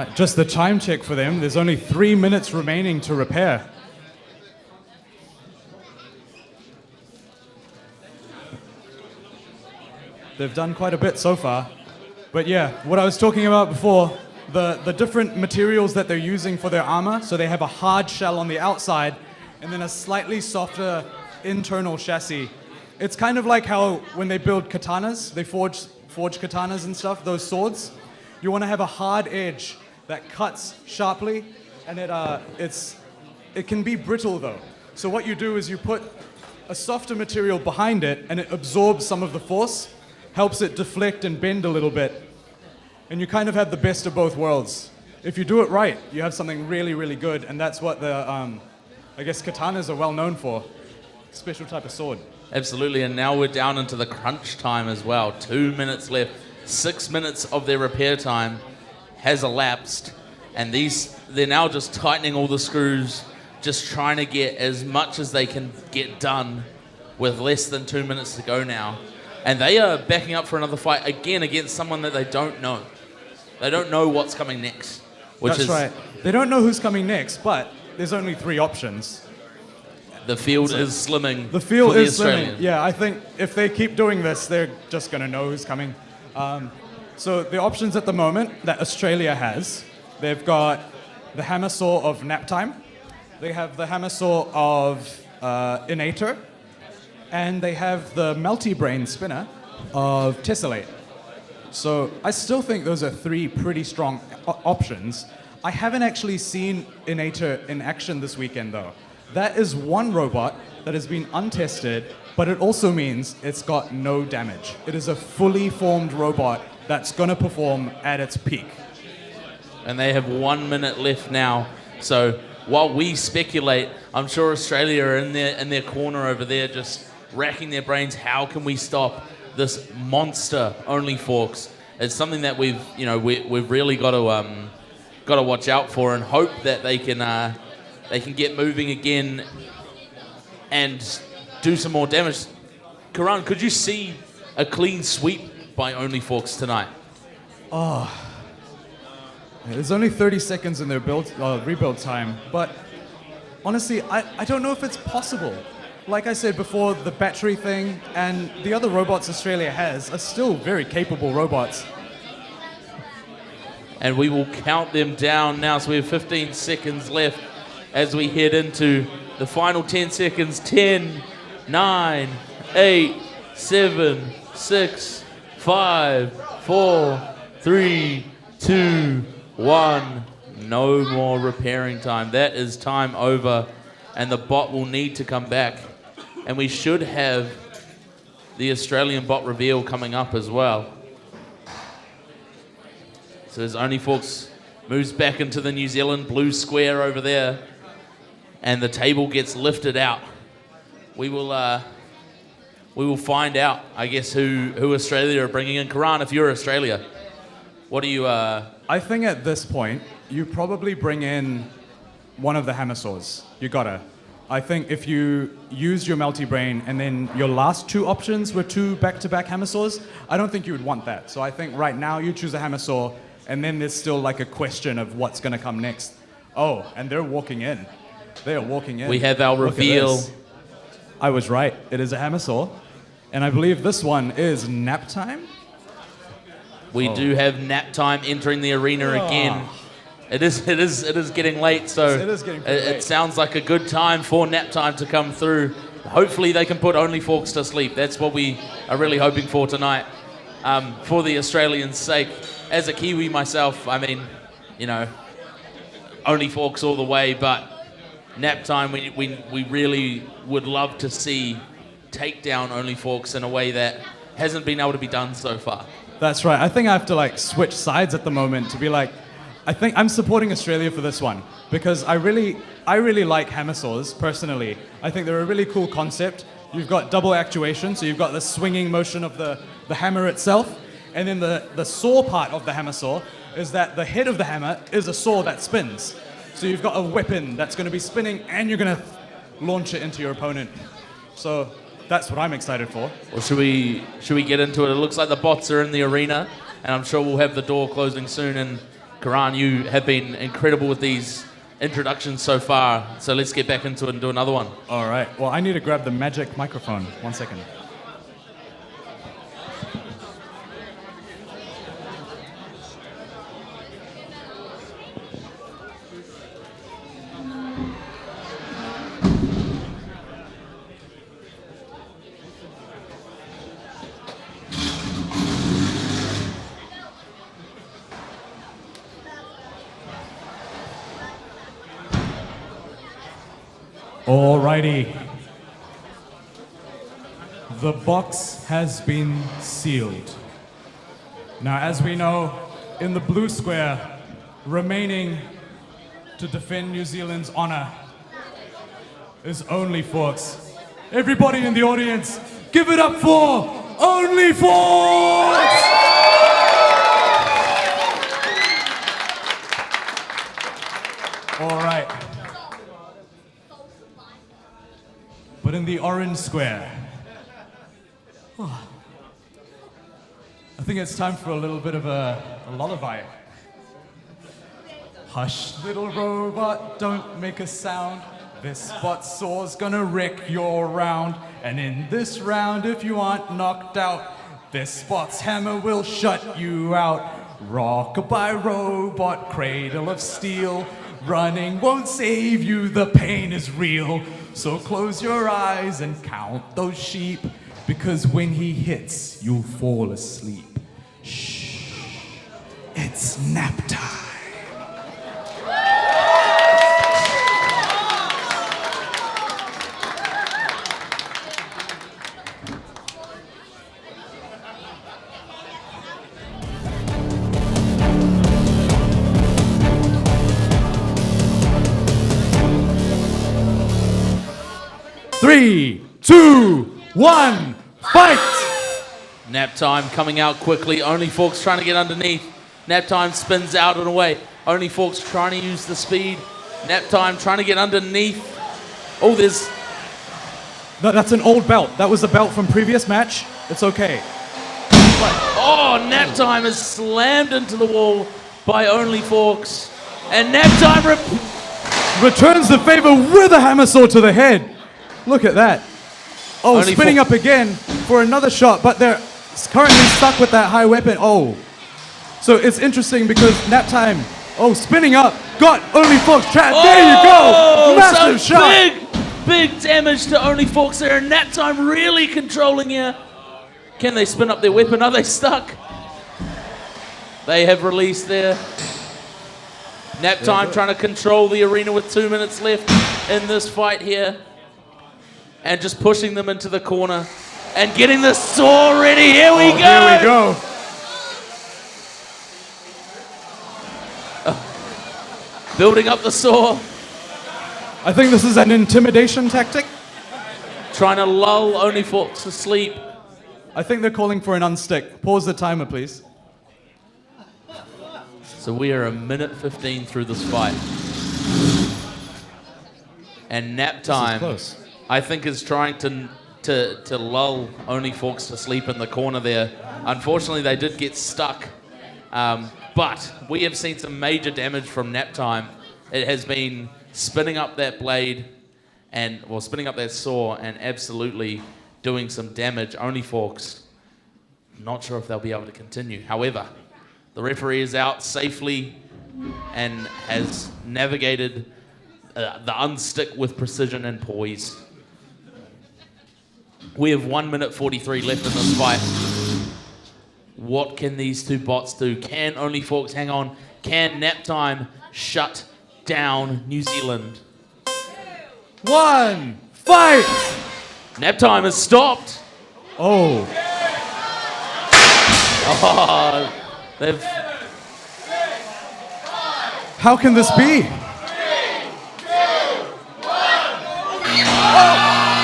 right, just the time check for them. There's only 3 minutes remaining to repair. They've done quite a bit so far. But yeah, what I was talking about before, the different materials that they're using for their armor, so they have a hard shell on the outside and then a slightly softer internal chassis. It's kind of like how when they build katanas, they forge katanas and stuff, those swords. You want to have a hard edge that cuts sharply, and it can be brittle though. So what you do is you put a softer material behind it, and it absorbs some of the force, helps it deflect and bend a little bit, and you kind of have the best of both worlds. If you do it right, you have something really, really good, and that's what the, I guess, katanas are well known for. Special type of sword. Absolutely, and now we're down into the crunch time as well. 2 minutes left. 6 minutes of their repair time has elapsed, and they're now just tightening all the screws, just trying to get as much as they can get done with less than 2 minutes to go now. And they are backing up for another fight again against someone that they don't know. They don't know what's coming next. That's right. They don't know who's coming next, but there's only 3 options. The field is slimming. The field for the is Australians. slimming. Yeah, I think if they keep doing this, they're just going to know who's coming. So the options at the moment that Australia has, they've got the hammer saw of Naptime, they have the hammer saw of Inator, and they have the multi-brain spinner of Tessellate. So I still think those are 3 pretty strong options. I haven't actually seen Inator in action this weekend though. That is one robot that has been untested, but it also means it's got no damage. It is a fully formed robot that's going to perform at its peak. And they have 1 minute left now. So while we speculate, I'm sure Australia are in their corner over there just racking their brains. How can we stop this monster Only Forks? It's something that we've really got to watch out for and hope that they can get moving again and do some more damage. Karan, could you see a clean sweep by Only Forks tonight? There's only 30 seconds in their rebuild time, but honestly, I don't know if it's possible. Like I said before, the battery thing and the other robots Australia has are still very capable robots. And we will count them down now, so we have 15 seconds left as we head into the final 10 seconds. 10, 9, 8, 7, 6, 5, 4, 3, 2, 1. No more repairing time. That is time over, and the bot will need to come back. And we should have the Australian bot reveal coming up as well. So as Only Forks moves back into the New Zealand blue square over there, and the table gets lifted out, we will find out, I guess, who Australia are bringing in. Karan, if you're Australia, what do you... I think at this point, you probably bring in one of the hammer saws. You gotta. I think if you use your multi-brain and then your last 2 options were 2 back-to-back hammer saws, I don't think you would want that. So I think right now you choose a hammer saw, and then there's still like a question of what's gonna come next. Oh, and they're walking in. They are walking in. We have our reveal. I was right. It is a hammer saw. And I believe this one is Naptime. We do have Naptime entering the arena again. It is getting late, so it is getting pretty late. It sounds like a good time for Naptime to come through. Hopefully they can put Only Forks to sleep. That's what we are really hoping for tonight, for the Australians' sake. As a Kiwi myself, I mean, Only Forks all the way, but Naptime, we really would love to see take down Only Forks in a way that hasn't been able to be done so far. That's right. I think I have to switch sides at the moment to be I think I'm supporting Australia for this one because I really like hammer saws personally. I think they're a really cool concept. You've got double actuation, so you've got the swinging motion of the hammer itself, and then the saw part of the hammer saw is that the head of the hammer is a saw that spins. So you've got a weapon that's going to be spinning, and you're going to launch it into your opponent. So that's what I'm excited for. Well, should we get into it? It looks like the bots are in the arena, and I'm sure we'll have the door closing soon. And Karan, you have been incredible with these introductions so far, so let's get back into it and do another one. All right. Well, I need to grab the magic microphone. 1 second. Alrighty. The box has been sealed. Now, as we know, in the blue square, remaining to defend New Zealand's honor is Only Forks. Everybody in the audience, give it up for Only Forks! All right. But in the orange square, I think it's time for a little bit of a lullaby. Hush, little robot, don't make a sound. This spot saw's gonna wreck your round. And in this round, if you aren't knocked out, this spot's hammer will shut you out. Rockabye robot, cradle of steel. Running won't save you, the pain is real. So close your eyes and count those sheep, because when he hits, you'll fall asleep. Shh, it's nap time. Three, two, one, fight! Nap time coming out quickly. Only Forks trying to get underneath. Nap time spins out and away. Only Forks trying to use the speed. Nap time trying to get underneath. Oh, there's... No, that's an old belt. That was the belt from previous match. It's okay. Oh, Nap time is slammed into the wall by Only Forks. And Nap time returns the favor with a hammer saw to the head. Look at that. Oh, Only spinning up again for another shot, but they're currently stuck with that high weapon. Oh. So it's interesting because Nap time, spinning up, got Only Forks trapped. There you go. Massive shot. Big damage to Only Forks there, and Nap time really controlling here. Can they spin up their weapon? Are they stuck? They have released there. Nap time trying to control the arena with 2 minutes left in this fight here. And just pushing them into the corner and getting the saw ready. Here we go. Here we go. Building up the saw. I think this is an intimidation tactic. Trying to lull Only Forks to sleep. I think they're calling for an unstick. Pause the timer, please. So we are 1:15 through this fight. And Nap time, close. I think, is trying to lull Only Forks to sleep in the corner there. Unfortunately, they did get stuck. But we have seen some major damage from Nap time. It has been spinning up that blade spinning up that saw and absolutely doing some damage. Only Forks, not sure if they'll be able to continue. However, the referee is out safely and has navigated the unstick with precision and poise. We have 1:43 left in this fight. What can these two bots do? Can Only Forks hang on? Can Nap time shut down New Zealand? 1, fight! Nap time has stopped. Oh. They've... How can this be?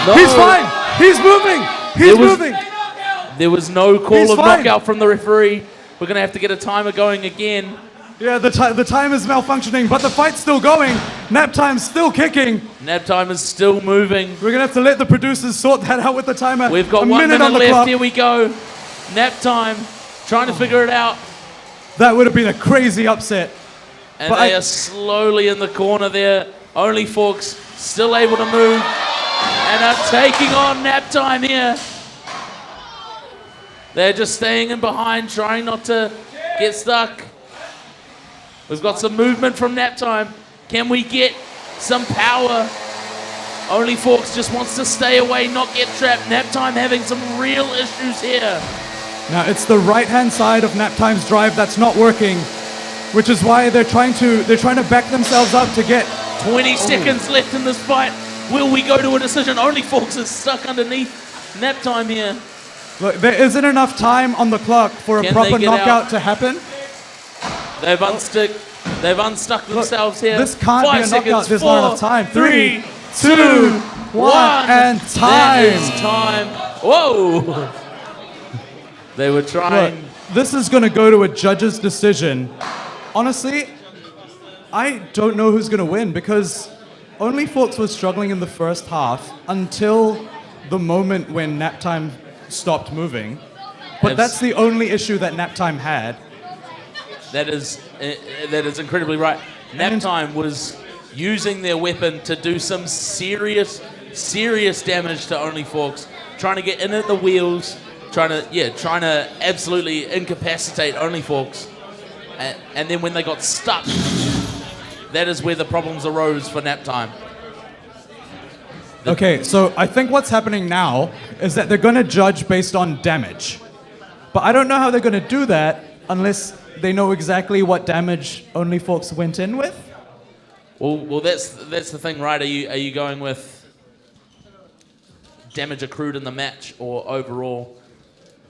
No. He's fine. He's moving. He's moving. There was no call He's of fine. knockout from the referee. We're going to have to get a timer going again. Yeah, the time is malfunctioning, but the fight's still going. Nap time's still kicking. Nap time is still moving. We're gonna have to let the producers sort that out with the timer. We've got 1 minute on the left. clock. Here we go. Nap time, trying to figure it out. That would have been a crazy upset. And they are slowly in the corner there. Only Forks still able to move and are taking on Nap Time here. They're just staying in behind, trying not to get stuck. We've got some movement from Nap Time. Can we get some power? Only Forks just wants to stay away, not get trapped. Nap Time having some real issues here. Now it's the right-hand side of Nap Time's drive that's not working, which is why they're trying to back themselves up to get 20 seconds left in this fight. Will we go to a decision? Only Forks is stuck underneath Nap Time here. Look, there isn't enough time on the clock for a proper knockout to happen. They've unstuck themselves here. This can't 5 be a seconds. knockout. There's 4, not enough time. 3, 2, 1, and time. That is time. Whoa! They were trying. Look, this is going to go to a judge's decision. Honestly, I don't know who's going to win because Only Forks was struggling in the first half until the moment when Nap Time stopped moving. But that's the only issue that Nap Time had. That is incredibly right. Nap Time was using their weapon to do some serious damage to Only Forks, trying to get in at the wheels, trying to absolutely incapacitate Only Forks. And then when they got stuck, that is where the problems arose for Nap Time. Okay, so I think what's happening now is that they're going to judge based on damage. But I don't know how they're going to do that unless they know exactly what damage Only Forks went in with. Well, that's the thing, right? Are you going with damage accrued in the match or overall?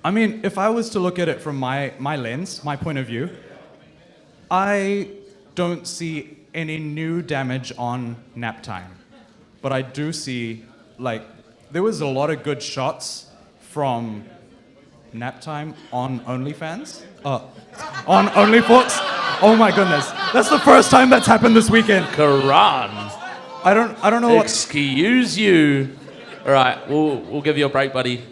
I mean, if I was to look at it from my lens, my point of view, I don't see any new damage on Nap Time. But I do see, there was a lot of good shots from Nap Time on OnlyFans. On Only Forks. Oh my goodness. That's the first time that's happened this weekend. Karan. I don't know what... Excuse you. All right, we'll give you a break, buddy.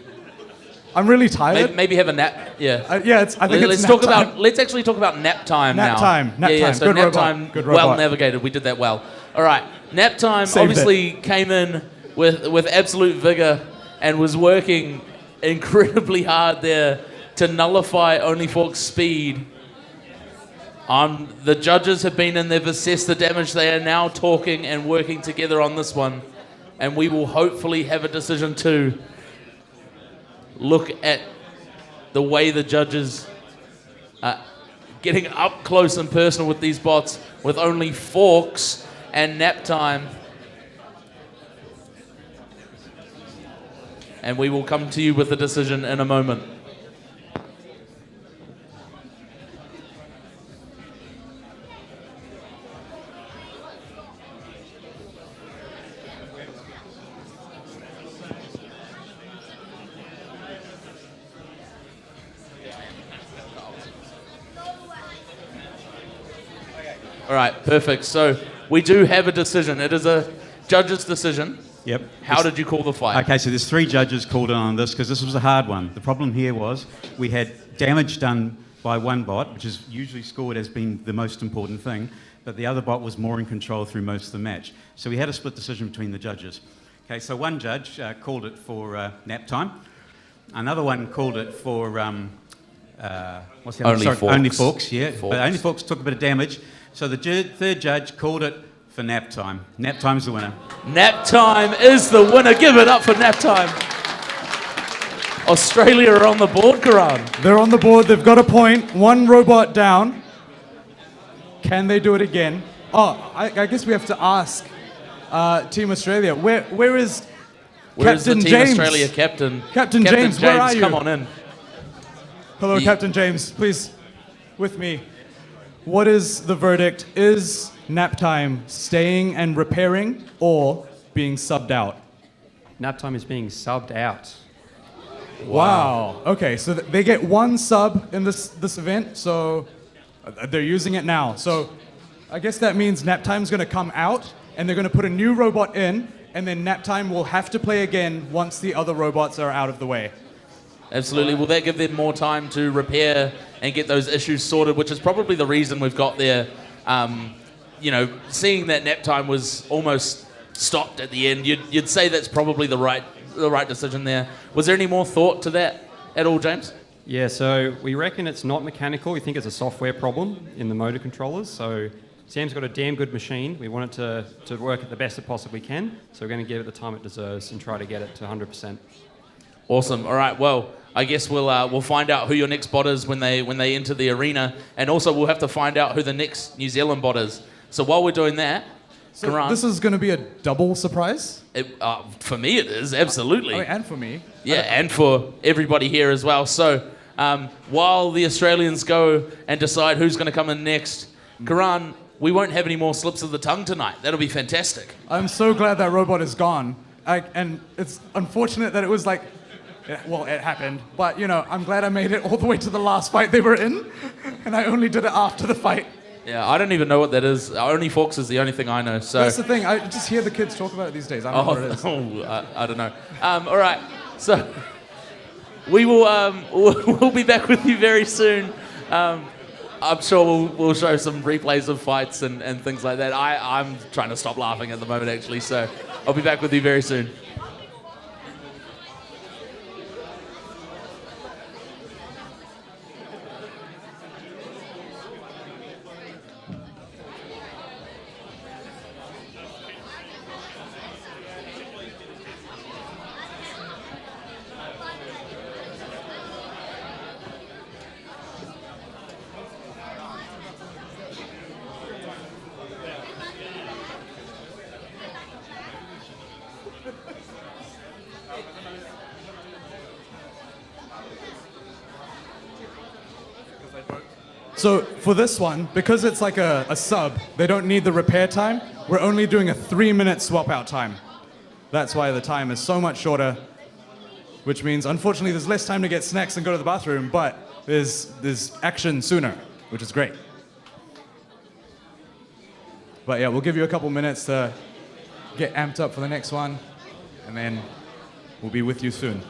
I'm really tired. Maybe have a nap. Yeah. I think it's nap time. Let's actually talk about Nap Time now. Nap Time. So Good Nap robot. Time, Good well robot. navigated. We did that well. All right. Nap Time Saved obviously came in with absolute vigor and was working incredibly hard there to nullify Only Forks' speed. The judges have been in, they've assessed the damage. They are now talking and working together on this one. And we will hopefully have a decision to look at the way the judges are getting up close and personal with these bots, with Only Forks and Nap Time. And we will come to you with a decision in a moment. All right, perfect. So we do have a decision. It is a judge's decision. Yep. How did you call the fight? Okay, so there's 3 judges called in on this because this was a hard one. The problem here was we had damage done by one bot, which is usually scored as being the most important thing, but the other bot was more in control through most of the match. So we had a split decision between the judges. Okay, so one judge called it for Nap Time. Another one called it for what's the other? Forks. Only Forks, yeah. Forks. But Only Forks took a bit of damage. So the third judge called it for Nap Time. Nap Time's the winner. Nap Time is the winner. Give it up for Nap Time. Australia are on the board, Karan. They're on the board. They've got a point. One robot down. Can they do it again? Oh, I guess we have to ask Team Australia. Where is Captain the Team James? Australia captain? Captain James, where are you? Come on in. Hello, Captain James. Please, with me. What is the verdict? Is Nap Time staying and repairing or being subbed out? Nap Time is being subbed out. Wow. Okay, so they get one sub in this event, so they're using it now. So I guess that means Nap Time's going to come out, and they're going to put a new robot in, and then Nap Time will have to play again once the other robots are out of the way. Absolutely. Will that give them more time to repair and get those issues sorted, which is probably the reason we've got their seeing that nap time was almost stopped at the end, you'd say that's probably the right decision there. Was there any more thought to that at all, James? Yeah, so we reckon it's not mechanical. We think it's a software problem in the motor controllers. So Sam's got a damn good machine. We want it to work at the best it possibly can. So we're going to give it the time it deserves and try to get it to 100%. Awesome. All right. Well, I guess we'll find out who your next bot is when they enter the arena, and also we'll have to find out who the next New Zealand bot is. So while we're doing that, So Grant, this is going to be a double surprise? for me it is absolutely. Oh, and for me. Yeah, and for everybody here as well. So while the Australians go and decide who's going to come in next, Karan, we won't have any more slips of the tongue tonight. That'll be fantastic. I'm so glad that robot is gone. And it's unfortunate that it was like, well, it happened. But, I'm glad I made it all the way to the last fight they were in. And I only did it after the fight. Yeah, I don't even know what that is. Only Forks is the only thing I know. So that's the thing. I just hear the kids talk about it these days. I don't know what it is. I don't know. All right. So we will we'll be back with you very soon. I'm sure we'll show some replays of fights and things like that. I'm trying to stop laughing at the moment, actually. So I'll be back with you very soon. So for this one, because it's like a sub, they don't need the repair time. We're only doing a 3-minute swap out time. That's why the time is so much shorter, which means unfortunately there's less time to get snacks and go to the bathroom, but there's action sooner, which is great. But yeah, we'll give you a couple minutes to get amped up for the next one, and then we'll be with you soon.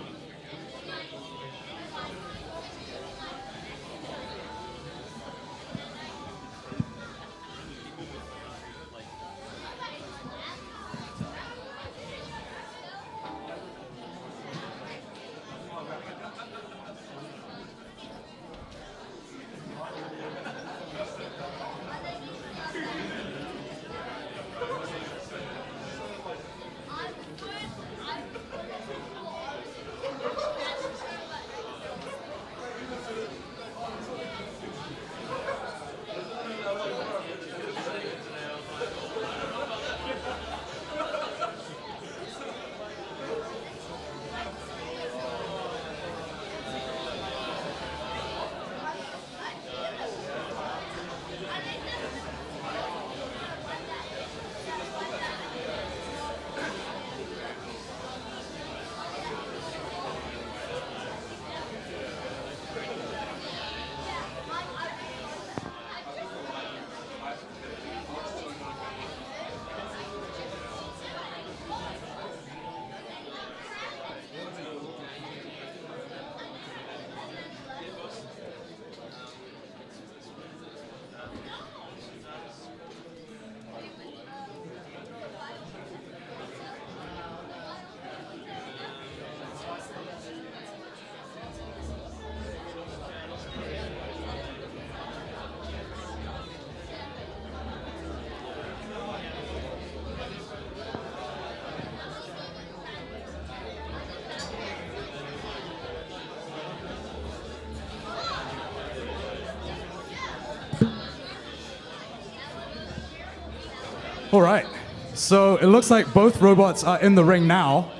All right, so it looks like both robots are in the ring now.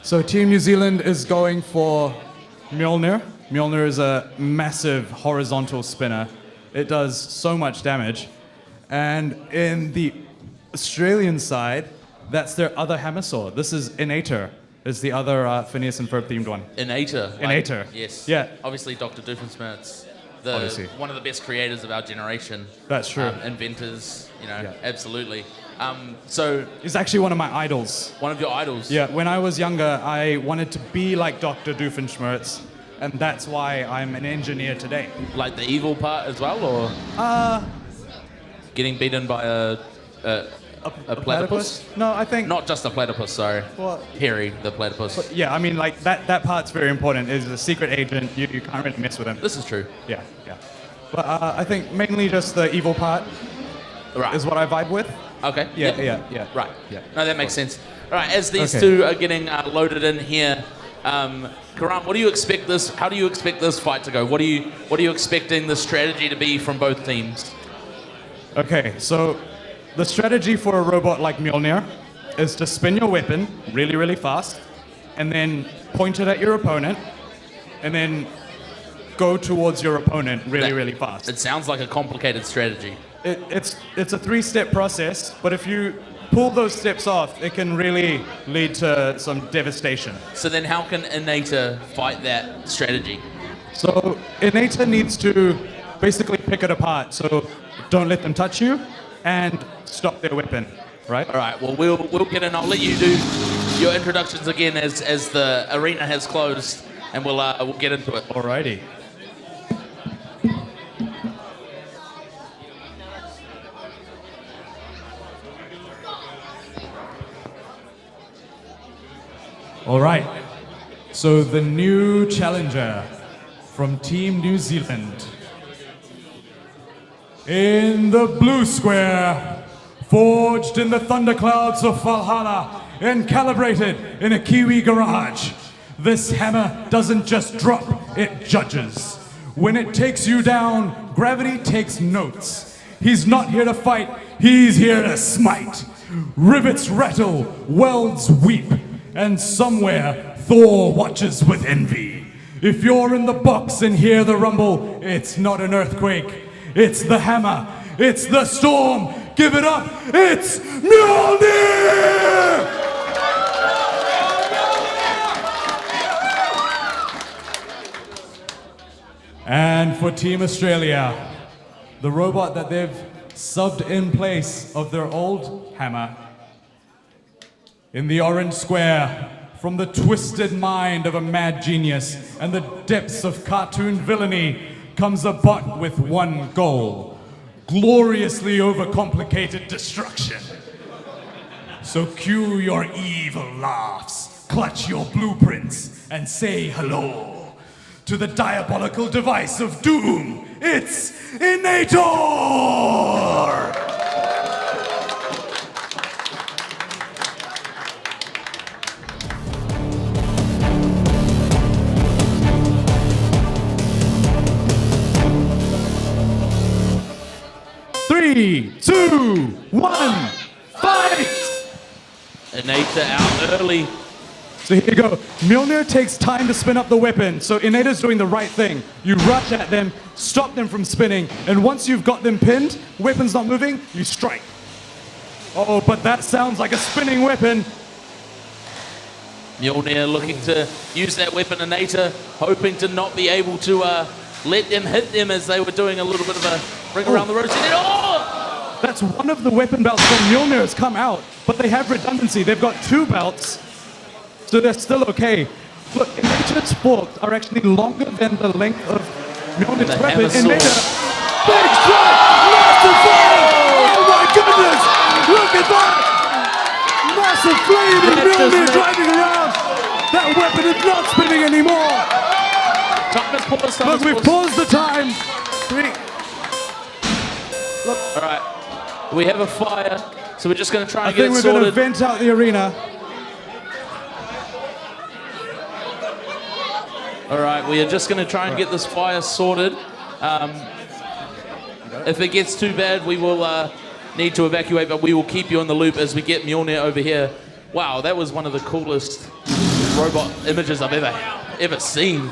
So Team New Zealand is going for Mjolnir. Mjolnir is a massive horizontal spinner. It does so much damage. And in the Australian side, that's their other hammer sword. This is Inator, is the other Phineas and Ferb themed one. Inator. Inator. Yes. Yeah. Obviously, Dr. Doofenshmirtz, Obviously. one of the best creators of our generation. That's true. Inventors, Yeah. absolutely. So He's actually one of my idols. one of your idols. Yeah, when I was younger, I wanted to be like Dr. Doofenshmirtz, and that's why I'm an engineer today. Like the evil part as well, or? getting beaten by a platypus? No, I think... Not just a platypus, sorry. Well, Harry, the platypus. yeah, I mean, like, that part's very important. Is a secret agent, you can't really mess with him. This is true. Yeah. But I think mainly just the evil part is what I vibe with. Okay. Yeah. Right. Yeah. No, that makes sense. All right, as these Okay. two are getting loaded in here, Karan, what do you expect this? How do you expect this fight to go? What are you expecting the strategy to be from both teams? Okay, so the strategy for a robot like Mjolnir is to spin your weapon really, really fast, and then point it at your opponent, and then go towards your opponent really, really fast. It sounds like a complicated strategy. It's a 3-step process, but if you pull those steps off, it can really lead to some devastation. So then how can Inator fight that strategy? So Inator needs to basically pick it apart. So don't let them touch you and stop their weapon, right? All right, well, we'll get in. I'll let you do your introductions again as the arena has closed, and we'll get into it. Alrighty. All right. So the new challenger from Team New Zealand. In the blue square, forged in the thunderclouds of Valhalla and calibrated in a Kiwi garage, this hammer doesn't just drop, it judges. When it takes you down, gravity takes notes. He's not here to fight, he's here to smite. Rivets rattle, welds weep, and somewhere Thor watches with envy. If you're in the box and hear the rumble, it's not an earthquake, it's the hammer, it's the storm. Give it up, it's Mjolnir! And for Team Australia, the robot that they've subbed in place of their old hammer. In the orange square, from the twisted mind of a mad genius and the depths of cartoon villainy, comes a bot with one goal: gloriously overcomplicated destruction. So cue your evil laughs, clutch your blueprints, and say hello to the diabolical device of doom. It's Inator! 3, 2, 1, fight! Inator out early. So here you go. Mjolnir takes time to spin up the weapon, so Inator's doing the right thing. You rush at them, stop them from spinning, and once you've got them pinned, weapon's not moving, you strike. Oh, but that sounds like a spinning weapon. Mjolnir looking to use that weapon, Inator hoping to not be able to let them hit them as they were doing a little bit of a ring around the ropes. Oh! That's one of the weapon belts from Mjolnir has come out, but they have redundancy. They've got 2 belts, so they're still okay. Look, Inator's forks are actually longer than the length of Mjolnir's weapon. Inator, big strike, massive flame! Oh my goodness! Look at that! Massive flame and Mjolnir driving around! That weapon is not spinning anymore! Look, we've paused the time. Look. All right, we have a fire, so we're just going to try and get it I think sorted. we're going to vent out the arena. All right, we are just going to try and get this fire sorted. If it gets too bad, we will need to evacuate, but we will keep you in the loop as we get Mjolnir over here. Wow, that was one of the coolest robot images I've ever seen.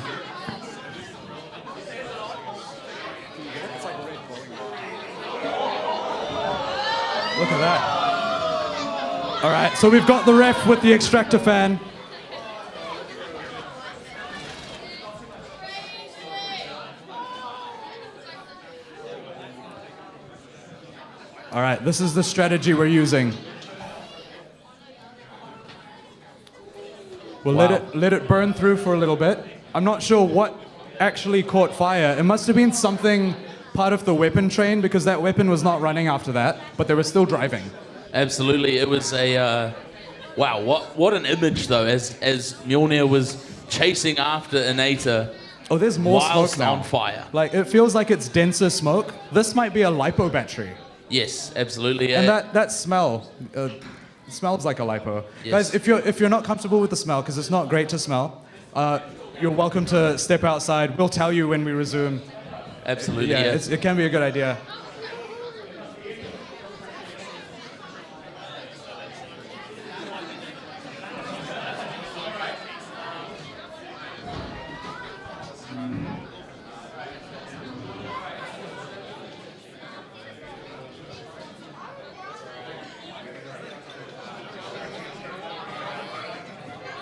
Look at that. All right, so we've got the ref with the extractor fan. All right, this is the strategy we're using. We'll let it burn through for a little bit. I'm not sure what actually caught fire. It must have been something part of the weapon train because that weapon was not running after that, but they were still driving. Absolutely, it was a wow. What an image though, as Mjolnir was chasing after Inator. Oh, there's more whilst smoke now. on fire. Like it feels like it's denser smoke. This might be a lipo battery. Yes, absolutely. And that smell smells like a lipo. Yes. Guys, if you're not comfortable with the smell, because it's not great to smell, you're welcome to step outside. We'll tell you when we resume. Absolutely. Yeah, Yeah. it can be a good idea.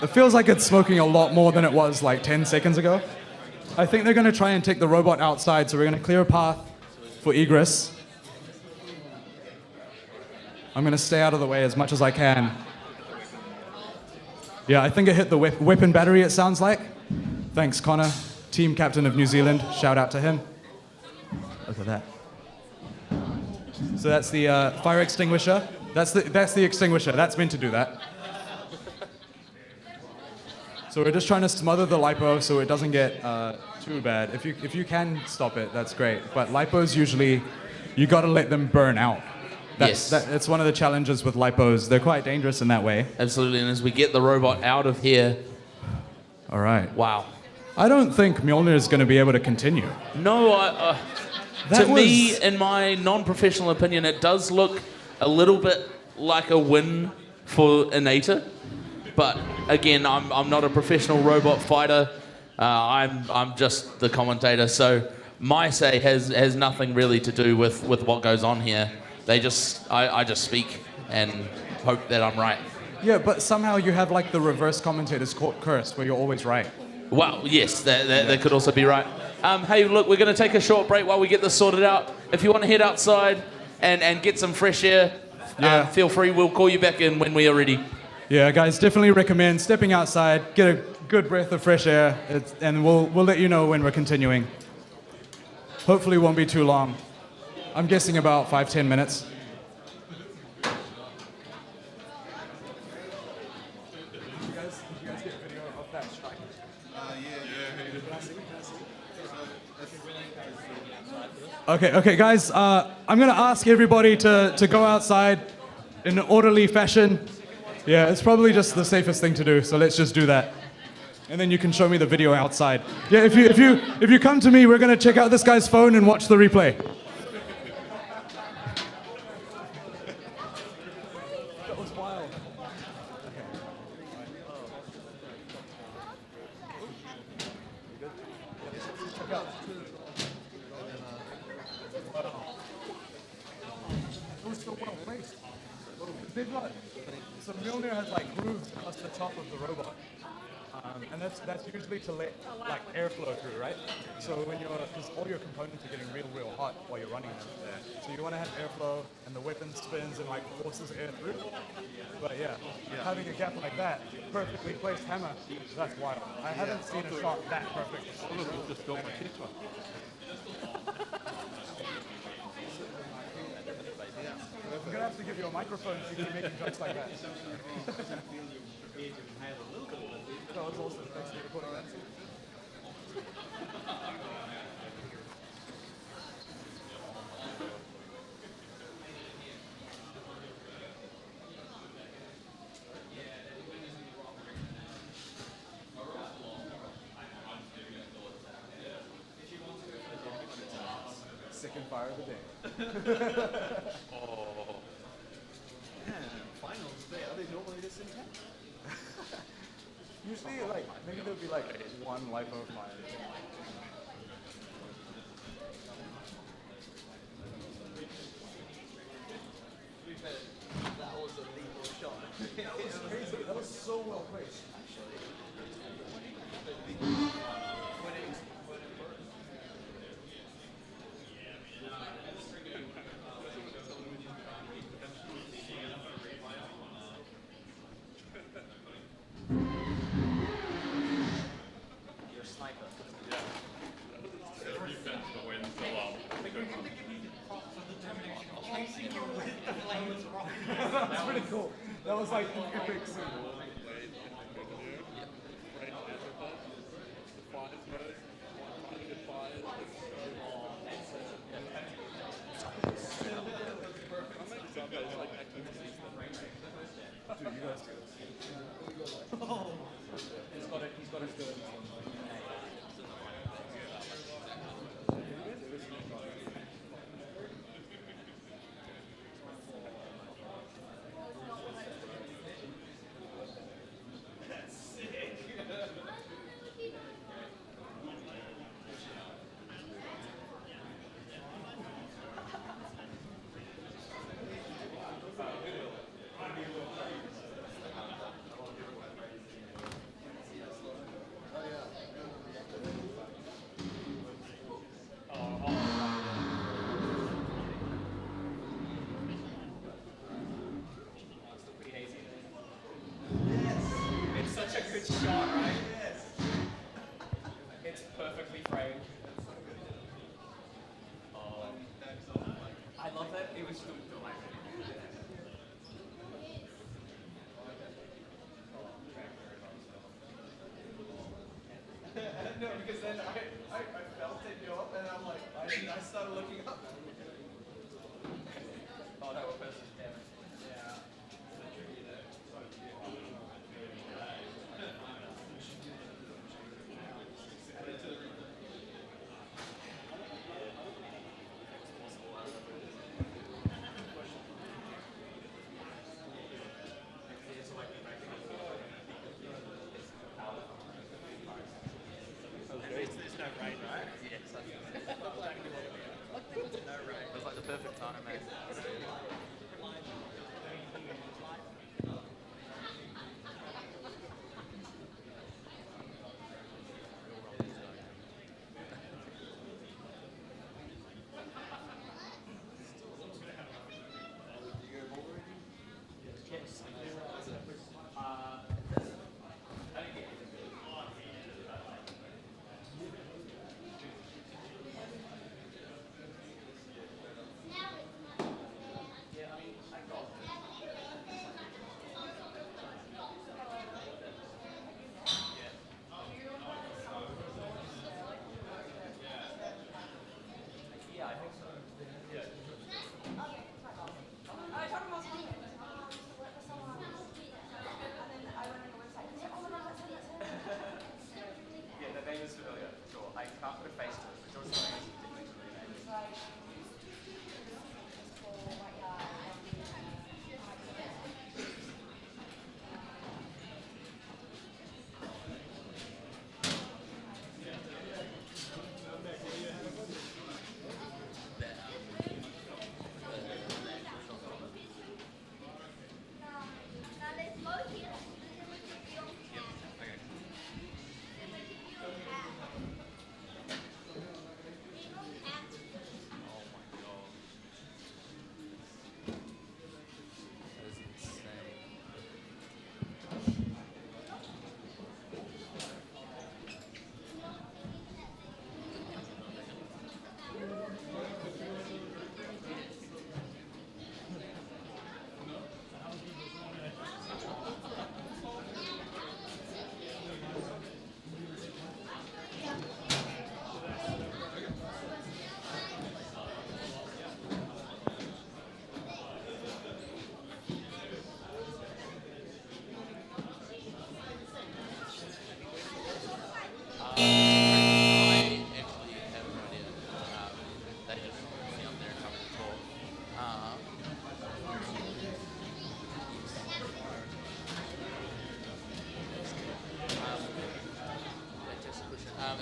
It feels like it's smoking a lot more than it was like 10 seconds ago. I think they're going to try and take the robot outside, so we're going to clear a path for egress. I'm going to stay out of the way as much as I can. Yeah, I think it hit the weapon battery, it sounds like. Thanks, Connor, team captain of New Zealand. Shout out to him. Look at that. So that's the fire extinguisher. That's the extinguisher. That's meant to do that. So we're just trying to smother the lipo so it doesn't get too bad. If you can stop it, that's great. But lipos usually, you got to let them burn out. That's one of the challenges with lipos. They're quite dangerous in that way. Absolutely. And as we get the robot out of here, all right. Wow. I don't think Mjolnir is going to be able to continue. No, me, in my non-professional opinion, it does look a little bit like a win for Inator. But again, I'm not a professional robot fighter. I'm just the commentator. So my say has nothing really to do with what goes on here. I just speak and hope that I'm right. Yeah, but somehow you have like the reverse commentator's cursed, where you're always right. Well, yes, that could also be right. Hey, look, we're going to take a short break while we get this sorted out. If you want to head outside and get some fresh air, feel free. We'll call you back in when we are ready. Yeah, guys, definitely recommend stepping outside, get a good breath of fresh air, and we'll let you know when we're continuing. Hopefully it won't be too long. I'm guessing about 5-10 minutes. Okay, guys, I'm going to ask everybody to go outside in an orderly fashion. Yeah, it's probably just the safest thing to do, so let's just do that. And then you can show me the video outside. Yeah, if you come to me, we're going to check out this guy's phone and watch the replay. That was wild. It was so well placed. They've got... So Mjolnir has like grooves across the top of the robot, and that's usually to let like airflow through, right? So because all your components are getting real hot while you're running them, so you want to have airflow, and the weapon spins and like forces air through. But yeah, having a gap like that, perfectly placed hammer, that's wild. I haven't seen a shot that perfect. Just got my chest one. I'm going to have to give you a microphone if you keep making jokes like that. That was awesome. Thanks for recording that. Second fire of the day. Finals day. Are they normally this intense? Usually, like, maybe there'll be like one lipo fire. That was a lethal shot. That was crazy. That was so well placed. was wrong. That was pretty cool. That was like an epic scene. Dude, you guys do this. Oh. He's got it good. Good shot, right? Yes. It's perfectly framed. Oh. I love that it was still delayed. No, because then I felt it go up and I'm like, I started looking up. Oh, that was perfect. Damn it. Yeah. There's no rain, right? Yes. No rain. It's like the perfect time, man. Yeah, the name is familiar. Sure, I can't put a face to it, but George Lane is definitely familiar.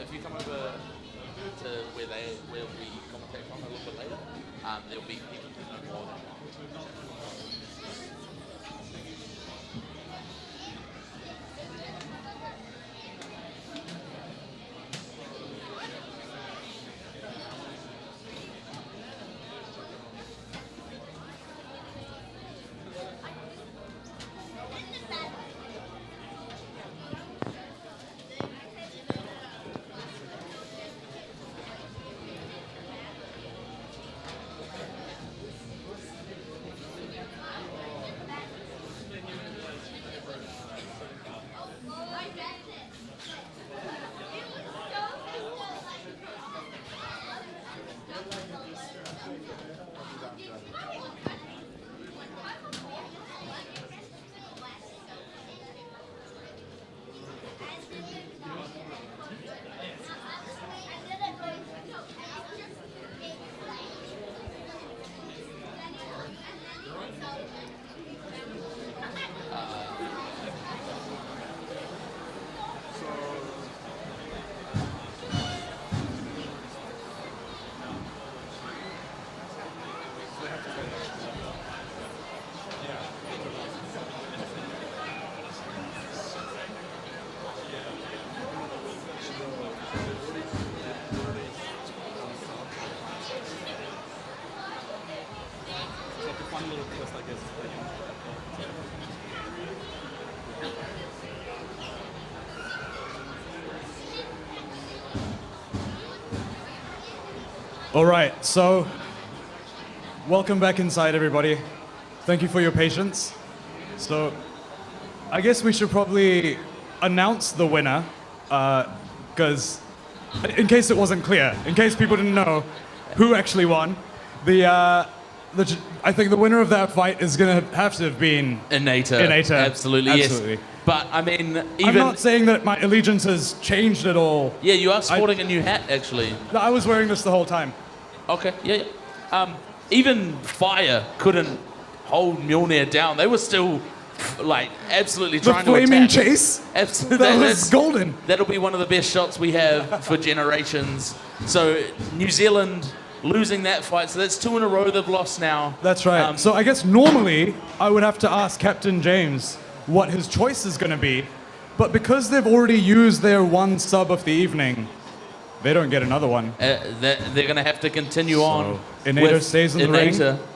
If you come over to where we commentate from a little bit later, there'll be people who know more than All right, so welcome back inside, everybody. Thank you for your patience. So I guess we should probably announce the winner, because in case it wasn't clear, in case people didn't know who actually won, I think the winner of that fight is going to have to have been Inator. Absolutely, Absolutely. yes. But I mean, even I'm not saying that my allegiance has changed at all. yeah, you are sporting a new hat actually. No, I was wearing this the whole time. Okay, yeah. Even Fire couldn't hold Mjolnir down. They were still like absolutely The trying to flaming attack. chase? Absolutely, That was golden. That'll be one of the best shots we have for generations. So New Zealand losing that fight. So that's 2 in a row they've lost now. That's right. So I guess normally I would have to ask Captain James what his choice is going to be, but because they've already used their one sub of the evening, they don't get another one. They're going to have to continue on. Inator with stays in the Inator. ring.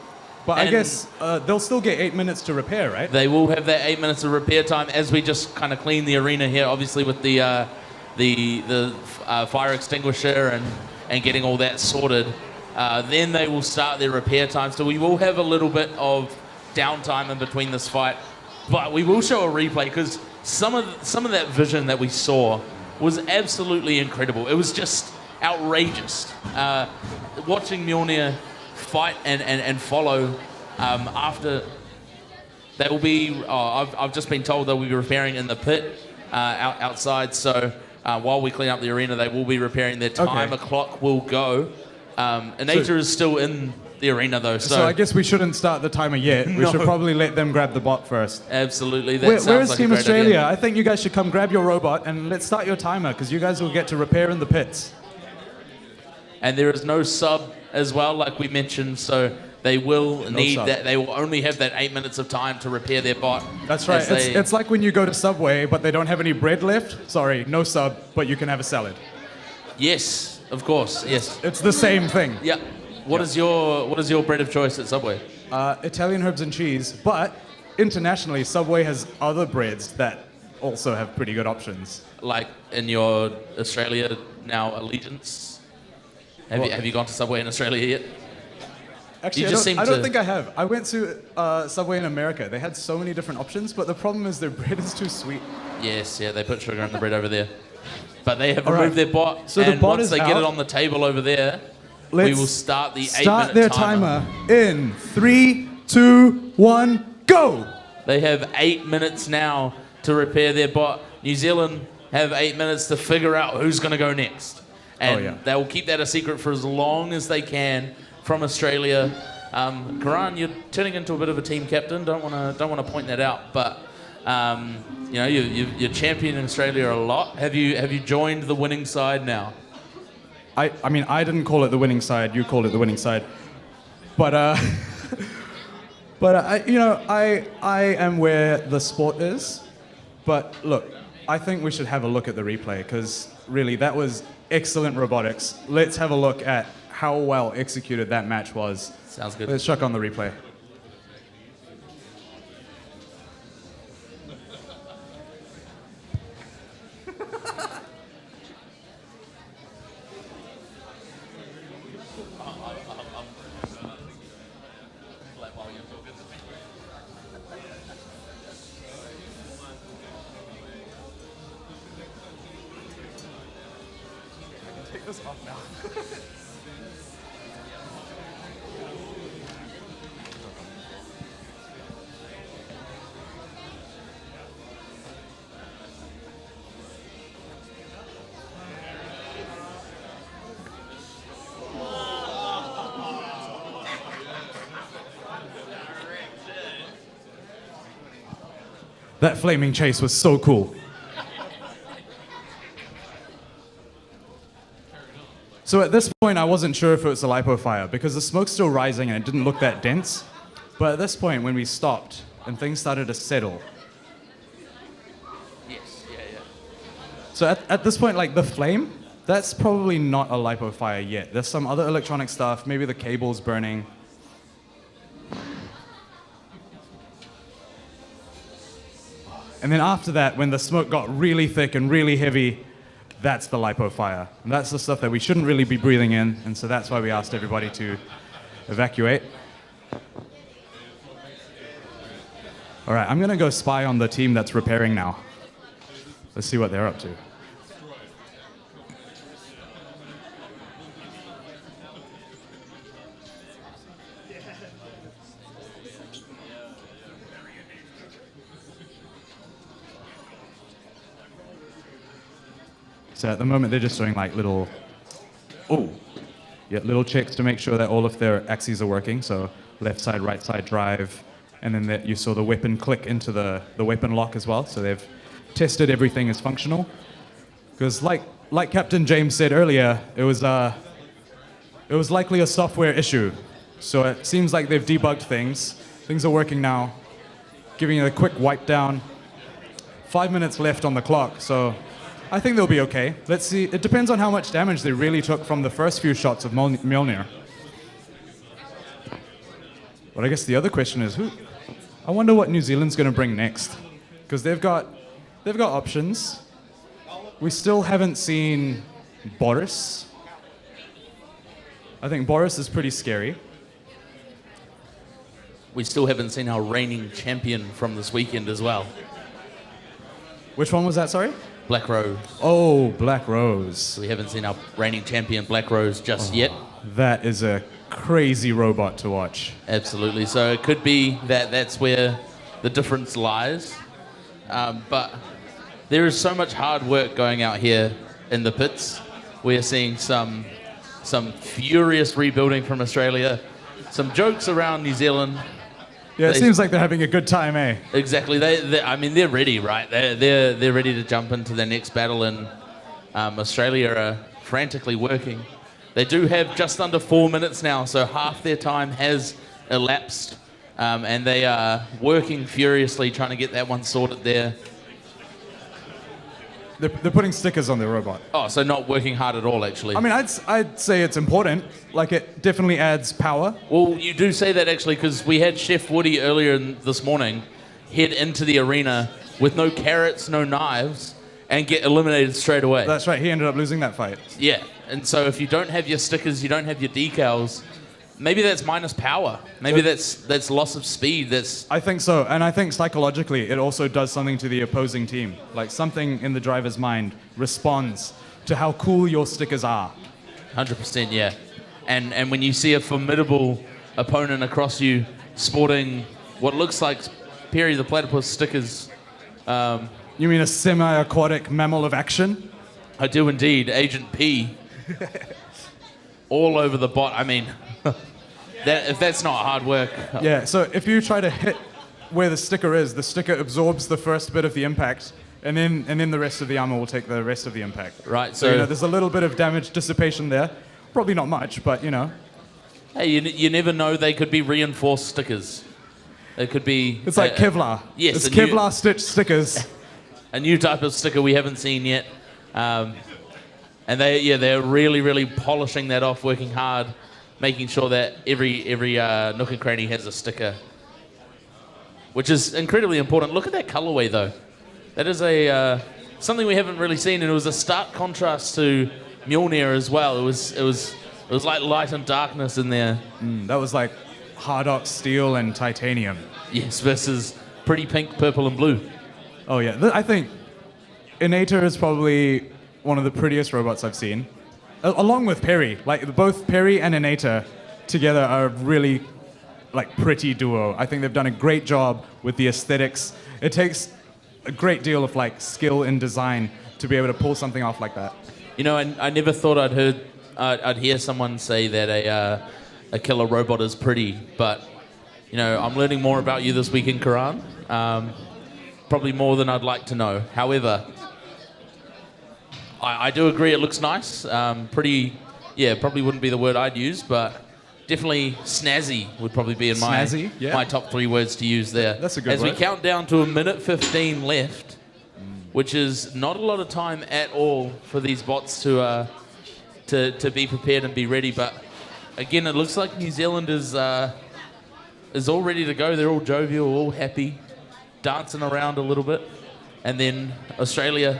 But I guess they'll still get 8 minutes to repair, right? They will have that 8 minutes of repair time as we just kind of clean the arena here, obviously with the fire extinguisher and getting all that sorted. Then they will start their repair time. So we will have a little bit of downtime in between this fight, but we will show a replay because some of that vision that we saw was absolutely incredible. It was just outrageous. Watching Mjolnir fight and follow after they will be. I've just been told they'll be repairing in the pit outside. So while we clean up the arena, they will be repairing. Their timer clock will go. Inator is still in the arena though. So I guess we shouldn't start the timer yet. We should probably let them grab the bot first. Absolutely. Where That sounds is like Team a great Australia? idea. I think you guys should come grab your robot and let's start your timer because you guys will get to repair in the pits. And there is no sub as well, like we mentioned, so they will need sub. that. They will only have that 8 minutes of time to repair their bot. That's right. It's like when you go to Subway, but they don't have any bread left. Sorry, no sub, but you can have a salad. Yes, of course. Yes. It's the same thing. Yeah. What is your bread of choice at Subway? Italian herbs and cheese, but internationally, Subway has other breads that also have pretty good options. Like in your Australia now allegiance? Have you gone to Subway in Australia yet? Actually, I don't think I have. I went to Subway in America. They had so many different options, but the problem is their bread is too sweet. Yes, yeah, they put sugar in the bread over there. But they have All removed right. their bot, So the and bot once is they get out. it on the table over there, we will start the 8 Start minute their timer. in 3, 2, 1, go! They have 8 minutes now to repair their bot. New Zealand have 8 minutes to figure out who's going to go next. And they will keep that a secret for as long as they can from Australia. Karan, you're turning into a bit of a team captain. Don't want to point that out, but you know you're championing Australia a lot. Have you joined the winning side now? I mean, I didn't call it the winning side. You called it the winning side. But I am where the sport is. But look, I think we should have a look at the replay because really that was excellent robotics. Let's have a look at how well executed that match was. Sounds good. Let's chuck on the replay. Take this off now. That flaming chase was so cool. So at this point, I wasn't sure if it was a lipo fire because the smoke's still rising and it didn't look that dense. But at this point, when we stopped and things started to settle. Yes, yeah. So at this point, like the flame, that's probably not a lipo fire yet. There's some other electronic stuff, maybe the cable's burning. And then after that, when the smoke got really thick and really heavy, that's the lipo fire. And that's the stuff that we shouldn't really be breathing in, and so that's why we asked everybody to evacuate. All right, I'm gonna go spy on the team that's repairing now. Let's see what they're up to. So at the moment, they're just doing like little checks to make sure that all of their axes are working. So left side, right side drive, and then you saw the weapon click into the weapon lock as well. So they've tested everything is functional. Because like Captain James said earlier, it was likely a software issue. So it seems like they've debugged things. Things are working now. Giving it a quick wipe down. 5 minutes left on the clock, so I think they'll be okay. Let's see. It depends on how much damage they really took from the first few shots of Mjolnir. But I guess the other question is who? I wonder what New Zealand's going to bring next, because they've got options. We still haven't seen Boris. I think Boris is pretty scary. We still haven't seen our reigning champion from this weekend as well. Which one was that? Sorry. Black Rose. Oh, Black Rose. We haven't seen our reigning champion, Black Rose, just yet. That is a crazy robot to watch. Absolutely. So it could be that that's where the difference lies. But there is so much hard work going out here in the pits. We're seeing some furious rebuilding from Australia, some jokes around New Zealand. Yeah, it seems like they're having a good time, eh? Exactly. I mean, they're ready, right? They're ready to jump into their next battle, and Australia are frantically working. They do have just under 4 minutes now, so half their time has elapsed, and they are working furiously trying to get that one sorted there. They're putting stickers on their robot. Oh, so not working hard at all, actually. I mean, I'd say it's important. Like, it definitely adds power. Well, you do say that, actually, because we had Chef Woody earlier this morning head into the arena with no carrots, no knives, and get eliminated straight away. That's right. He ended up losing that fight. Yeah, and so if you don't have your stickers, you don't have your decals, maybe that's minus power. Maybe that's loss of speed. I think so, and I think psychologically it also does something to the opposing team. Like, something in the driver's mind responds to how cool your stickers are. 100%, yeah. And when you see a formidable opponent across you sporting what looks like Perry the Platypus stickers. You mean a semi-aquatic mammal of action? I do indeed. Agent P. All over the bot. I mean, if that's not hard work. Yeah, so if you try to hit where the sticker is, the sticker absorbs the first bit of the impact, and then the rest of the armor will take the rest of the impact. Right, so there's a little bit of damage dissipation there. Probably not much, but Hey, you never know. They could be reinforced stickers. It could be... It's like Kevlar. Yes. It's Kevlar stitch stickers. A new type of sticker we haven't seen yet. And they're really, really polishing that off, working hard, making sure that every nook and cranny has a sticker, which is incredibly important. Look at that colorway, though. That is something we haven't really seen, and it was a stark contrast to Mjolnir as well. It was like light and darkness in there. That was like Hardock steel and titanium. Yes, versus pretty pink, purple, and blue. Oh yeah, I think Inator is probably one of the prettiest robots I've seen, along with Perry. Like, both Perry and Inator together are a really pretty duo. I think they've done a great job with the aesthetics. It takes a great deal of skill in design to be able to pull something off like that. I never thought I'd hear someone say that a killer robot is pretty, but I'm learning more about you this week in Quran. Probably more than I'd like to know. However, I do agree it looks nice. Pretty, probably wouldn't be the word I'd use, but definitely snazzy would probably be in my top 3 words to use there. That's a good word. As we count down to 1:15 left, which is not a lot of time at all for these bots to be prepared and be ready. But again, it looks like New Zealand is all ready to go. They're all jovial, all happy, dancing around a little bit, and then Australia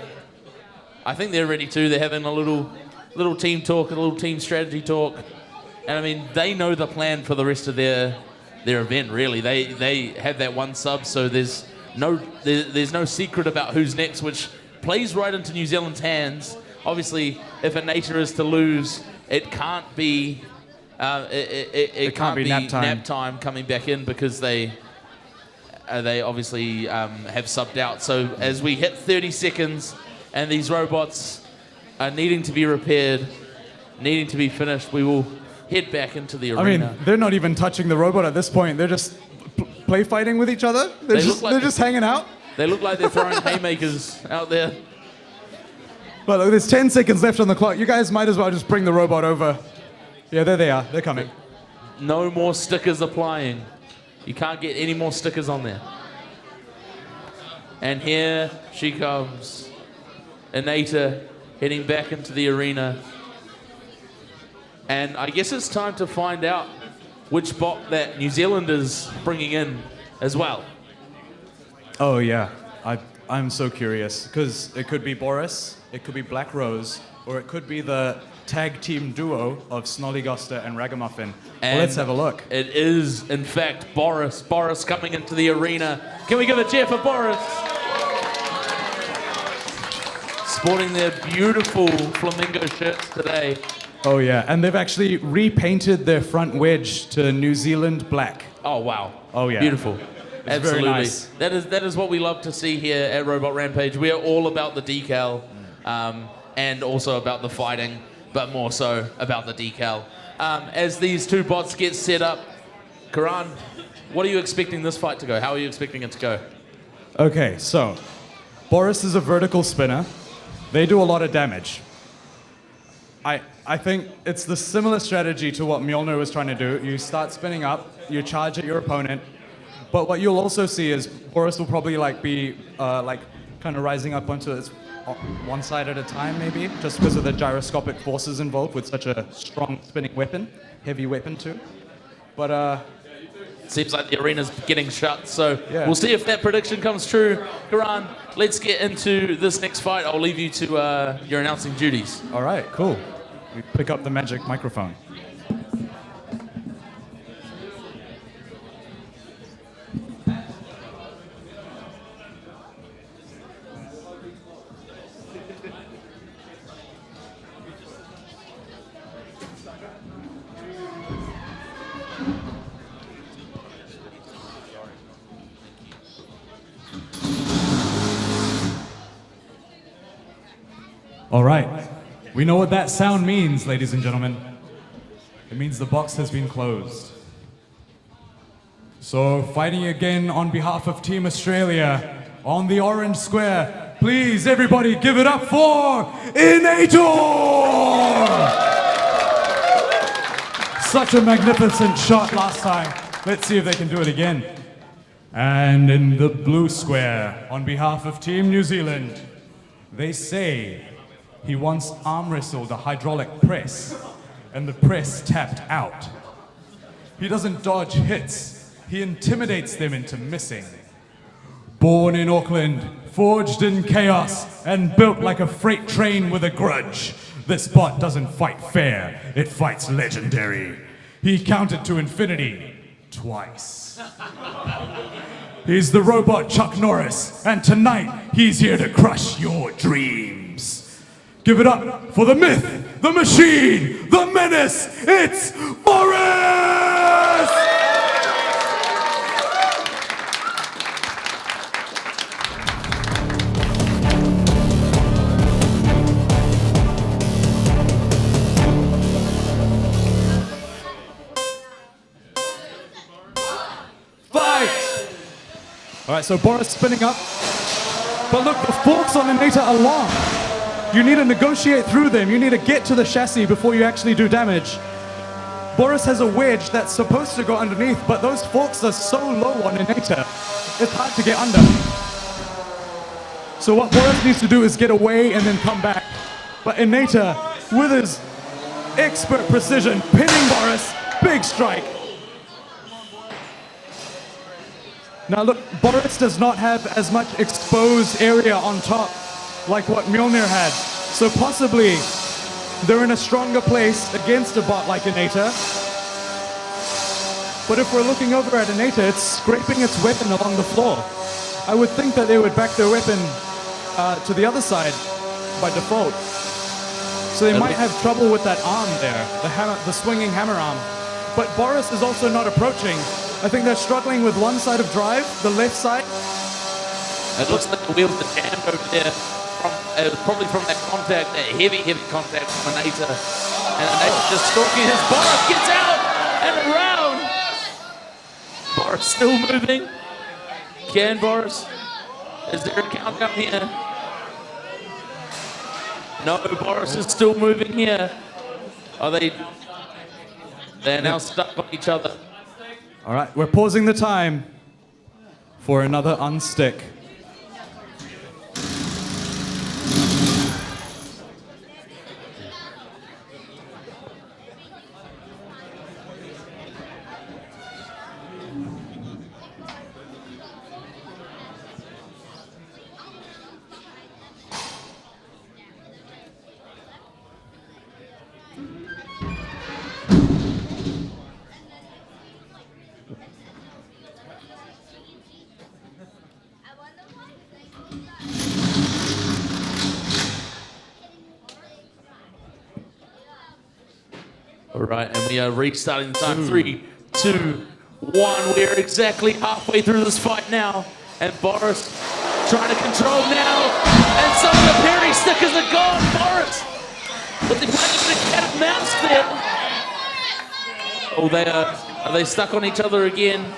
I think they're ready too. They're having a little team talk, a little team strategy talk. And I mean, they know the plan for the rest of their event, really. They have that one sub, so there's no secret about who's next, which plays right into New Zealand's hands. Obviously, if Inator is to lose, it can't be it can't be nap time coming back in, because they obviously have subbed out. So as we hit 30 seconds and these robots are needing to be repaired, needing to be finished, we will head back into the arena. I mean, they're not even touching the robot at this point. They're just play fighting with each other. They're just hanging out. They look like they're throwing haymakers out there. But look, there's 10 seconds left on the clock. You guys might as well just bring the robot over. Yeah, there they are. They're coming. No more stickers applying. You can't get any more stickers on there. And here she comes. Inator heading back into the arena. And I guess it's time to find out which bot that New Zealand is bringing in as well. Oh, yeah. I'm so curious, because it could be Boris, it could be Black Rose, or it could be the tag team duo of Goster and Ragamuffin. Well, let's have a look. It is, in fact, Boris. Boris coming into the arena. Can we give a cheer for Boris? Sporting their beautiful flamingo shirts today. Oh, yeah. And they've actually repainted their front wedge to New Zealand black. Oh, wow. Oh, yeah. Beautiful. It's Absolutely. very nice. That is what we love to see here at Robot Rampage. We are all about the decal and also about the fighting, but more so about the decal. As these two bots get set up, Karan, what are you expecting this fight to go? How are you expecting it to go? Okay, so Boris is a vertical spinner. They do a lot of damage. I think it's the similar strategy to what Mjolnir was trying to do. You start spinning up, you charge at your opponent, but what you'll also see is Boris will probably be kind of rising up onto its one side at a time, maybe, just because of the gyroscopic forces involved with such a strong spinning weapon, heavy weapon too. But seems like the arena's getting shut, so yeah. We'll see if that prediction comes true. Karan, let's get into this next fight. I'll leave you to your announcing duties. All right, cool. We pick up the magic microphone. All right. We know what that sound means, ladies and gentlemen. It means the box has been closed. So, fighting again on behalf of Team Australia on the orange square, please, everybody, give it up for Inator! Such a magnificent shot last time. Let's see if they can do it again. And in the blue square, on behalf of Team New Zealand, they say he once arm wrestled a hydraulic press, and the press tapped out. He doesn't dodge hits, he intimidates them into missing. Born in Auckland, forged in chaos, and built like a freight train with a grudge, this bot doesn't fight fair, it fights legendary. He counted to infinity twice. He's the robot Chuck Norris, and tonight he's here to crush your dreams. Give it up for the myth, the machine, the menace, it's Boris! Fight! All right, so Boris spinning up. But look, the forks on Inator are long. You need to negotiate through them. You need to get to the chassis before you actually do damage. Boris has a wedge that's supposed to go underneath, but those forks are so low on Inator, it's hard to get under. So what Boris needs to do is get away and then come back. But Inator, with his expert precision, pinning Boris, big strike. Now look, Boris does not have as much exposed area on top like what Mjolnir had. So possibly they're in a stronger place against a bot like Inator. But if we're looking over at Inator, it's scraping its weapon along the floor. I would think that they would back their weapon to the other side by default. So they might have trouble with that arm there, the swinging hammer arm. But Boris is also not approaching. I think they're struggling with one side of drive, the left side. It looks like the wheels are jammed over there. Probably from that contact, that heavy contact from Inator. And Inator just stalking his Boris gets out and around. Boris still moving. Can Boris? Is there a countdown here? No, Boris is still moving here. Are they? They're now stuck on each other. All right, we're pausing the time for another unstick. All right, and we are restarting the time. 3, 2, 1. We're exactly halfway through this fight now. And Boris trying to control now. And some of the parry stickers are gone. Boris with the cat and mouse there. Oh, are they stuck on each other again?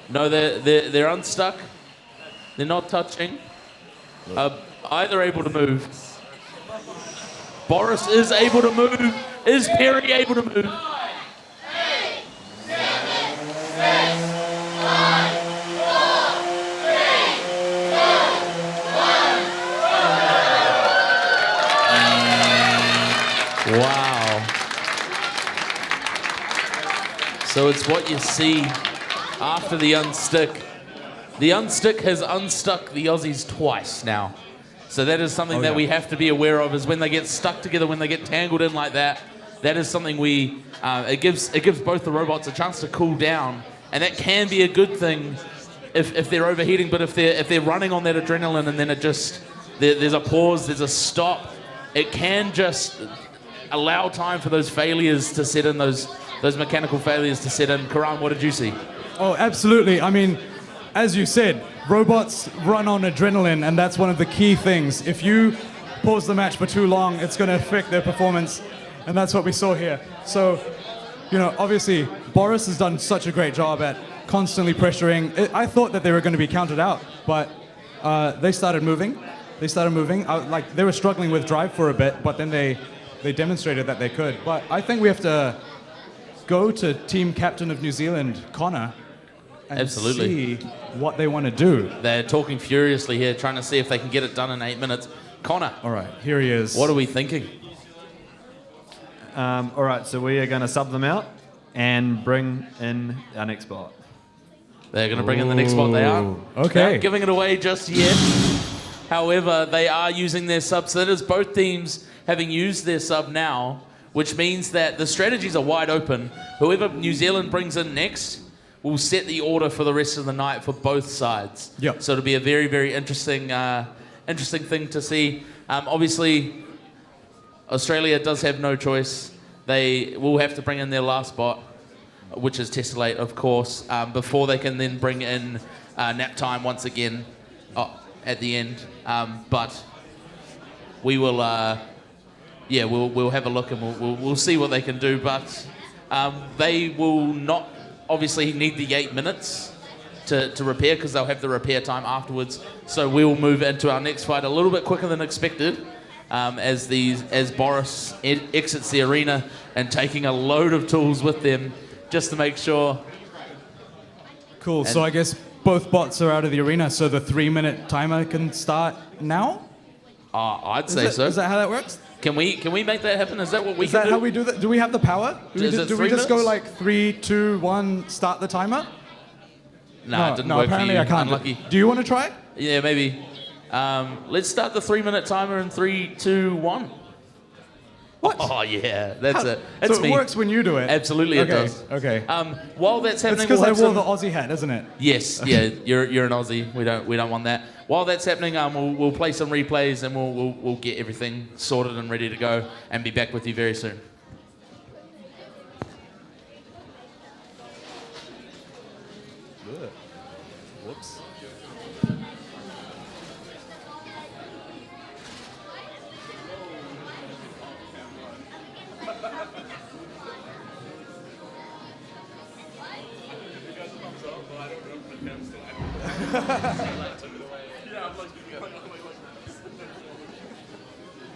No, they're unstuck. They're not touching. Either able to move. Boris is able to move. Is Perry able to move? 9, 8, 7, 6, 5, 4, 3, 2, 1. Wow. So it's what you see after the unstick. The unstick has unstuck the Aussies twice now. So that is something that we have to be aware of, is when they get stuck together, when they get tangled in like that, that is something it gives both the robots a chance to cool down. And that can be a good thing if they're overheating, but if they're running on that adrenaline and then there's a pause, there's a stop, it can just allow time for those failures to set in, those mechanical failures to set in. Karan, what did you see? Oh, absolutely. I mean, as you said, robots run on adrenaline, and that's one of the key things. If you pause the match for too long, it's going to affect their performance, and that's what we saw here. So, obviously, Boris has done such a great job at constantly pressuring. I thought that they were going to be counted out, but they started moving. They were struggling with drive for a bit, but then they demonstrated that they could. But I think we have to go to team captain of New Zealand, Connor, and see what they want to do. They're talking furiously here, trying to see if they can get it done in 8 minutes. Connor. All right, here he is. What are we thinking? All right, so we are going to sub them out and bring in our next bot. They're going to bring in the next bot. They are. Okay. They're not giving it away just yet. However, they are using their sub. So that is both teams having used their sub now, which means that the strategies are wide open. Whoever New Zealand brings in next will set the order for the rest of the night for both sides. Yep. So it'll be a very, very interesting thing to see. Obviously, Australia does have no choice. They will have to bring in their last bot, which is Tessellate, of course, before they can then bring in nap time once again at the end. But we will, we'll have a look and we'll see what they can do. But they will not obviously need the 8 minutes to repair, because they'll have the repair time afterwards. So we'll move into our next fight a little bit quicker than expected, as Boris exits the arena and taking a load of tools with them just to make sure. Cool. So I guess both bots are out of the arena, so the 3-minute timer can start now? I'd say so. Is that how that works? Can we make that happen? Is that what we Is can that do? how we do that? Do we have the power? Do we just 3 go minutes? like 3, 2, 1, start the timer? No, it didn't work apparently for you. I can't. Unlucky. Do you want to try it? Yeah, maybe. Let's start the 3-minute timer in 3, 2, 1. What? Oh yeah, that's it. It's So me. it works when you do it? Absolutely, it Okay, does. okay. While that's happening, It's because we'll I have wore some- the Aussie hat, isn't it? Yes, yeah, you're an Aussie. We don't want that. While that's happening, we'll play some replays and we'll get everything sorted and ready to go and be back with you very soon. Whoops.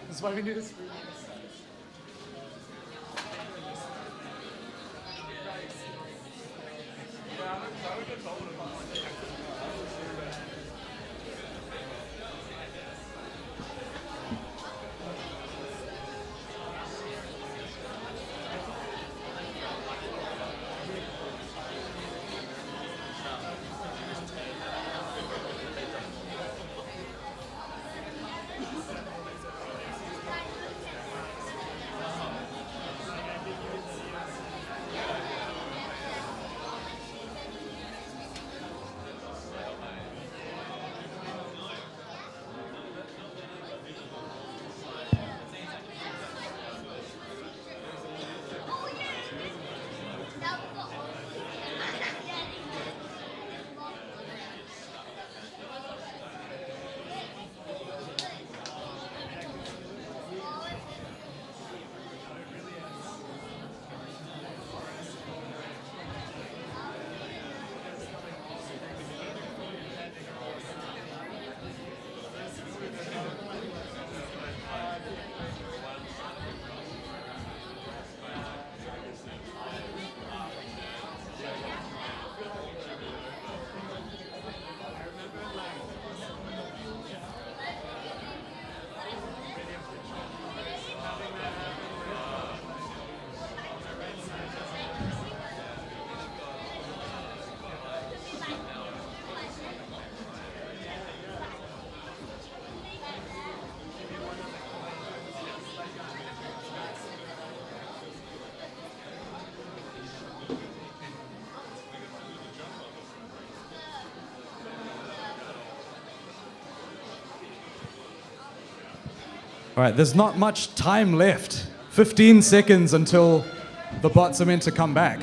That's why we need a screen. All right, there's not much time left. 15 seconds until the bots are meant to come back.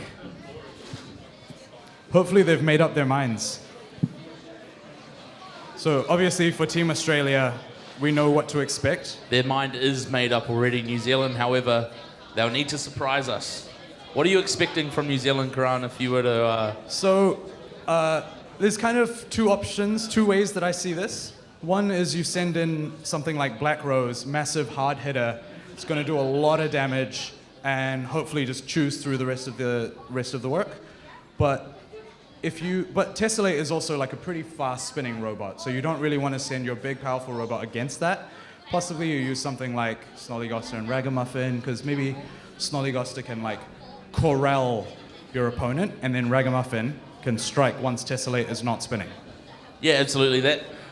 Hopefully they've made up their minds. So obviously for Team Australia, we know what to expect. Their mind is made up already. New Zealand, however, they'll need to surprise us. What are you expecting from New Zealand, Karan, if you were to... There's kind of two options, two ways that I see this. One is you send in something like Black Rose, massive hard hitter. It's going to do a lot of damage and hopefully just choose through the rest of the work. But Tessellate is also like a pretty fast spinning robot, so you don't really want to send your big powerful robot against that. Possibly you use something like Goster and Ragamuffin, because maybe Goster can like corral your opponent, and then Ragamuffin can strike once Tessellate is not spinning. Yeah, absolutely.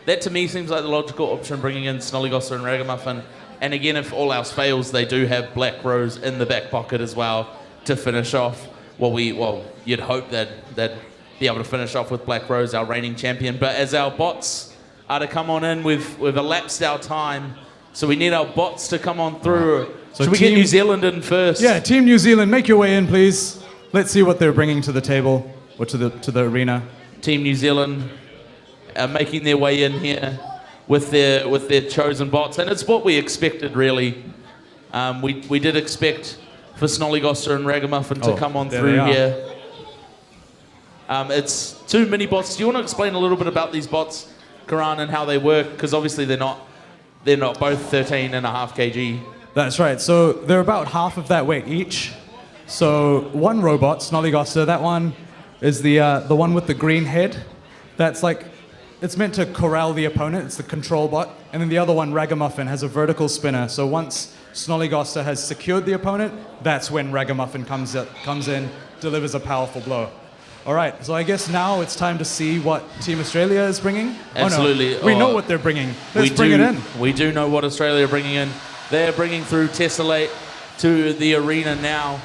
That to me seems like the logical option, bringing in Goster and Ragamuffin. And again, if all else fails, they do have Black Rose in the back pocket as well to finish off. You'd hope that they'd be able to finish off with Black Rose, our reigning champion. But as our bots are to come on in, we've elapsed our time, so we need our bots to come on through. So Should we get New Zealand in first? Yeah, Team New Zealand, make your way in, please. Let's see what they're bringing to the table or to the arena. Team New Zealand are making their way in here with their chosen bots, and it's what we expected, really. We did expect for Goster and Ragamuffin to come on through here. It's two mini bots. Do you want to explain a little bit about these bots, Karan, and how they work? Because obviously they're not both 13.5 kg. That's right. So they're about half of that weight each. So one robot, Goster, that one is the one with the green head. That's like, it's meant to corral the opponent. It's the control bot. And then the other one, Ragamuffin, has a vertical spinner. So once Goster has secured the opponent, that's when Ragamuffin comes in, delivers a powerful blow. All right, so I guess now it's time to see what Team Australia is bringing. Absolutely. Oh, no. We know what they're bringing. Let's bring it in. We do know what Australia are bringing in. They're bringing through Tessellate to the arena now.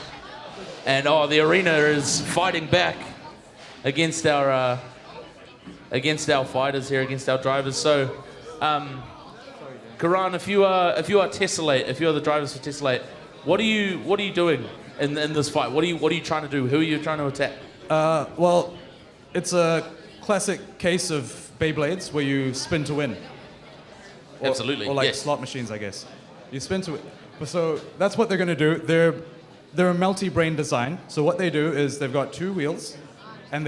And the arena is fighting back against our fighters here, against our drivers. So, Karan, if you are Tessellate, if you're the drivers for Tessellate, what are you doing in this fight? What are you trying to do? Who are you trying to attack? Well, it's a classic case of Beyblades where you spin to win. Absolutely. Or like yes. slot machines, I guess. You spin to win. So that's what they're going to do. They're a multi-brain design. So what they do is they've got two wheels, and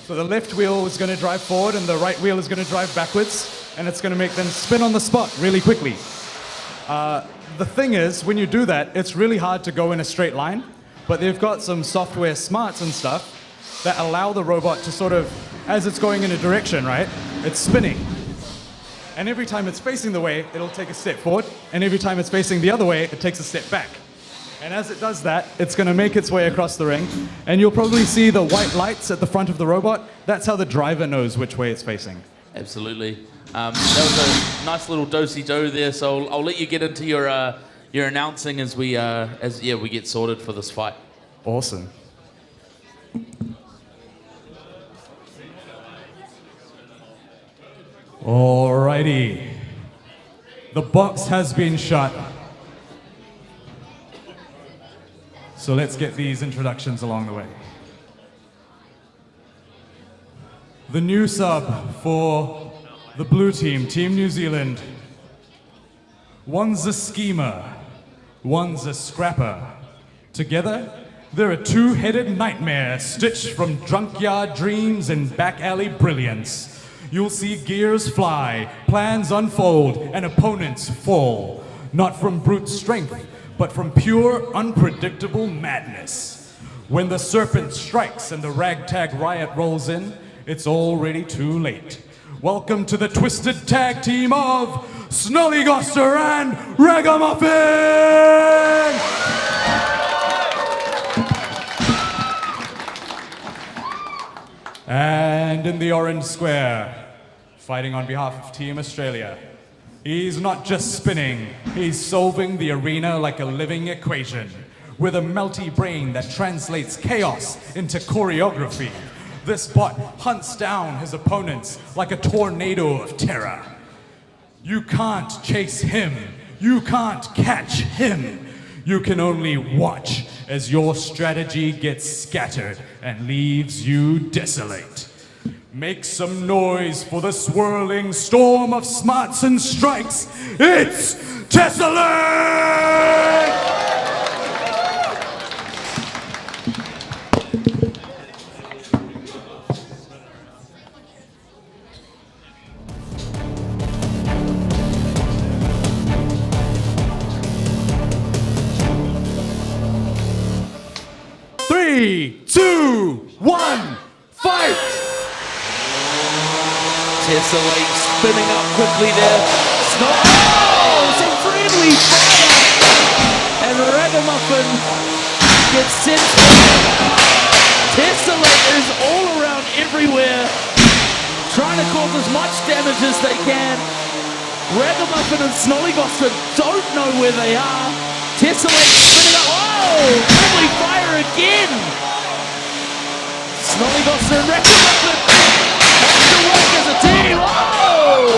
so the left wheel is going to drive forward, and the right wheel is going to drive backwards, and it's going to make them spin on the spot really quickly. The thing is, when you do that, it's really hard to go in a straight line. But they've got some software smarts and stuff that allow the robot to sort of, as it's going in a direction, right, it's spinning. And every time it's facing the way, it'll take a step forward. And every time it's facing the other way, it takes a step back. And as it does that, it's going to make its way across the ring. And you'll probably see the white lights at the front of the robot. That's how the driver knows which way it's facing. Absolutely. That was a nice little do-si-do there. So I'll let you get into your announcing as we get sorted for this fight. Awesome. Alrighty. The box has been shut. So let's get these introductions along the way. The new sub for the blue team, Team New Zealand. One's a schemer, one's a scrapper. Together, they're a two-headed nightmare stitched from drunk-yard dreams and back-alley brilliance. You'll see gears fly, plans unfold, and opponents fall. Not from brute strength, but from pure, unpredictable madness. When the serpent strikes and the ragtag riot rolls in, it's already too late. Welcome to the twisted tag team of Goster and Ragamuffin! And in the orange square, fighting on behalf of Team Australia, he's not just spinning, he's solving the arena like a living equation. With a melty brain that translates chaos into choreography, this bot hunts down his opponents like a tornado of terror. You can't chase him, you can't catch him. You can only watch as your strategy gets scattered and leaves you desolate. Make some noise for the swirling storm of smarts and strikes. It's Tessellate! 3, 2, 1, fight! Tessellate spinning up quickly there. Some friendly fire! And Ragamuffin gets sent. Tessellate is all around everywhere, trying to cause as much damage as they can. Ragamuffin and Goster don't know where they are. Tessellate spinning up. Oh! Friendly fire again! Goster and Ragamuffin have to work as a team. Oh!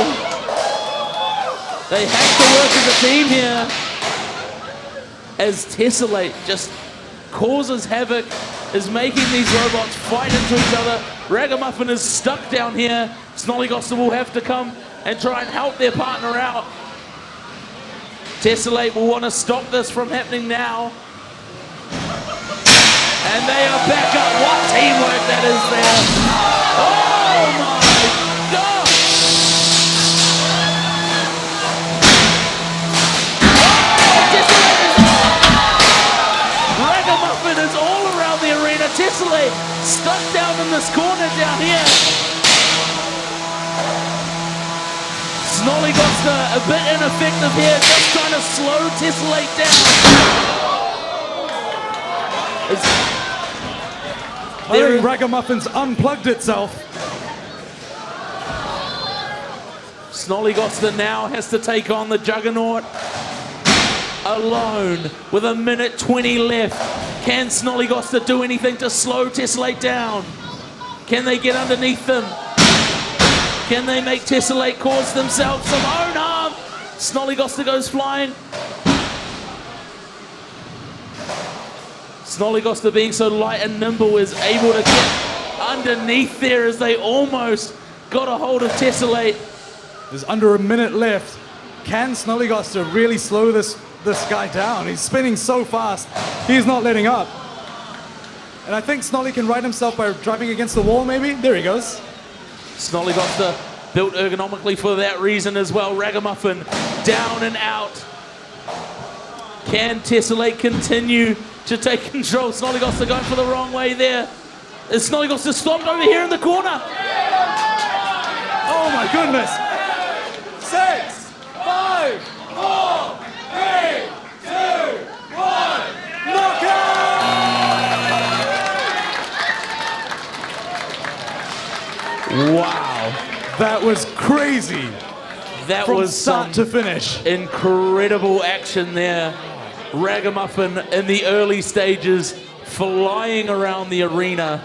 They have to work as a team here as Tessellate just causes havoc, is making these robots fight into each other. Ragamuffin is stuck down here. Goster will have to come and try and help their partner out. Tessellate will want to stop this from happening now. And they are back up. What teamwork that is there. Oh my gosh! Oh, Ragamuffin is all around the arena. Tessellate stuck down in this corner down here. Goster a bit ineffective here, just trying to slow Tessellate down. I think Ragamuffin's unplugged itself. Snollygoster now has to take on the Juggernaut alone with 1:20 left. Can Snollygoster do anything to slow Tessellate down? Can they get underneath them? Can they make Tessellate cause themselves some own harm? Snollygoster goes flying. Snollygoster, being so light and nimble, is able to get underneath there as they almost got a hold of Tessellate. There's under a minute left. Can Snollygoster really slow this guy down? He's spinning so fast. He's not letting up. And I think Snolly can right himself by driving against the wall, maybe? There he goes. Snollygoster built ergonomically for that reason as well. Ragamuffin down and out. Can Tessellate continue to take control? Snollygoster going for the wrong way there. Is Snollygoster stopped over here in the corner? Oh my goodness. 6, 5, 4, 3, 2, 1. Knockout! Wow. That was crazy. That From was start to finish. Incredible action there. Ragamuffin in the early stages flying around the arena,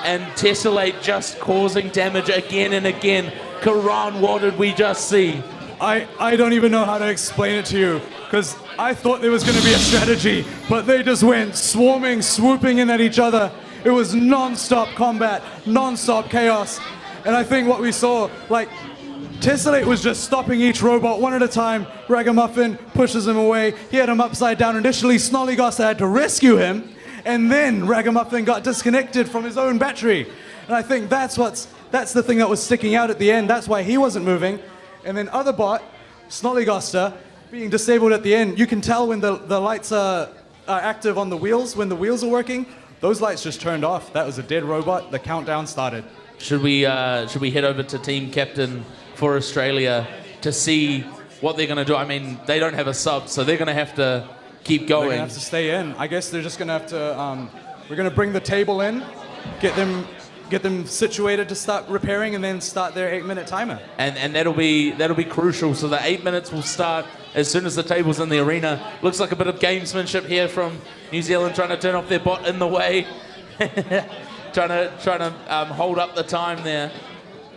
and Tessellate just causing damage again and again. Karan, what did we just see? I don't even know how to explain it to you, because I thought there was going to be a strategy, but they just went swarming, swooping in at each other. It was non-stop combat, non-stop chaos. And I think what we saw, like, Tessellate was just stopping each robot one at a time. Ragamuffin pushes him away. He had him upside down. Initially, Snollygoster had to rescue him, and then Ragamuffin got disconnected from his own battery. And I think that's the thing that was sticking out at the end. That's why he wasn't moving. And then other bot, Snollygoster, being disabled at the end. You can tell when the lights are active on the wheels, when the wheels are working. Those lights just turned off. That was a dead robot. The countdown started. Should we head over to team captain for Australia to see what they're going to do? I mean, they don't have a sub, so they're going to have to keep going. They're going to have to stay in. I guess they're just going to have to... we're going to bring the table in, get them situated to start repairing, and then start their 8-minute timer. And that'll be crucial. So the 8 minutes will start as soon as the table's in the arena. Looks like a bit of gamesmanship here from New Zealand, trying to turn off their bot in the way. trying to hold up the time there,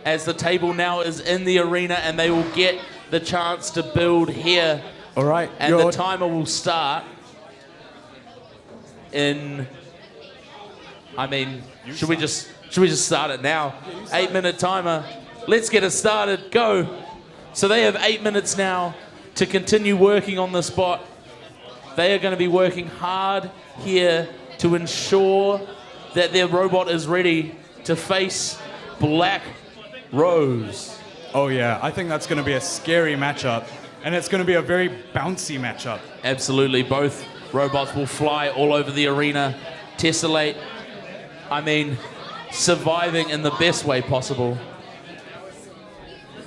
as the table now is in the arena, and they will get the chance to build here. All right. And the timer will start in... I mean, should we just start it now? 8-minute timer. Let's get it started. Go. So they have 8 minutes now to continue working on this bot. They are going to be working hard here to ensure that their robot is ready to face Black Rose. Oh yeah, I think that's going to be a scary matchup, and it's going to be a very bouncy matchup. Absolutely, both robots will fly all over the arena. Tessellate, I mean, surviving in the best way possible.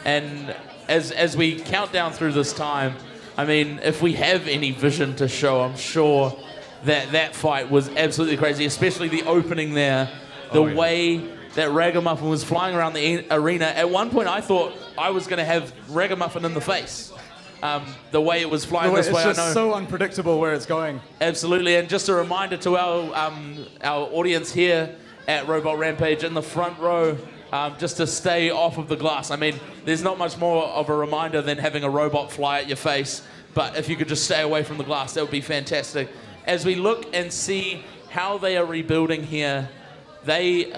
And as we count down through this time, I mean, if we have any vision to show, I'm sure that fight was absolutely crazy, especially the opening there, the way that Ragamuffin was flying around the arena. At one point, I thought I was going to have Ragamuffin in the face. The way it was flying this way, I know. It's just so unpredictable where it's going. Absolutely, and just a reminder to our audience here at Robot Rampage in the front row, just to stay off of the glass. I mean, there's not much more of a reminder than having a robot fly at your face, but if you could just stay away from the glass, that would be fantastic. As we look and see how they are rebuilding here, they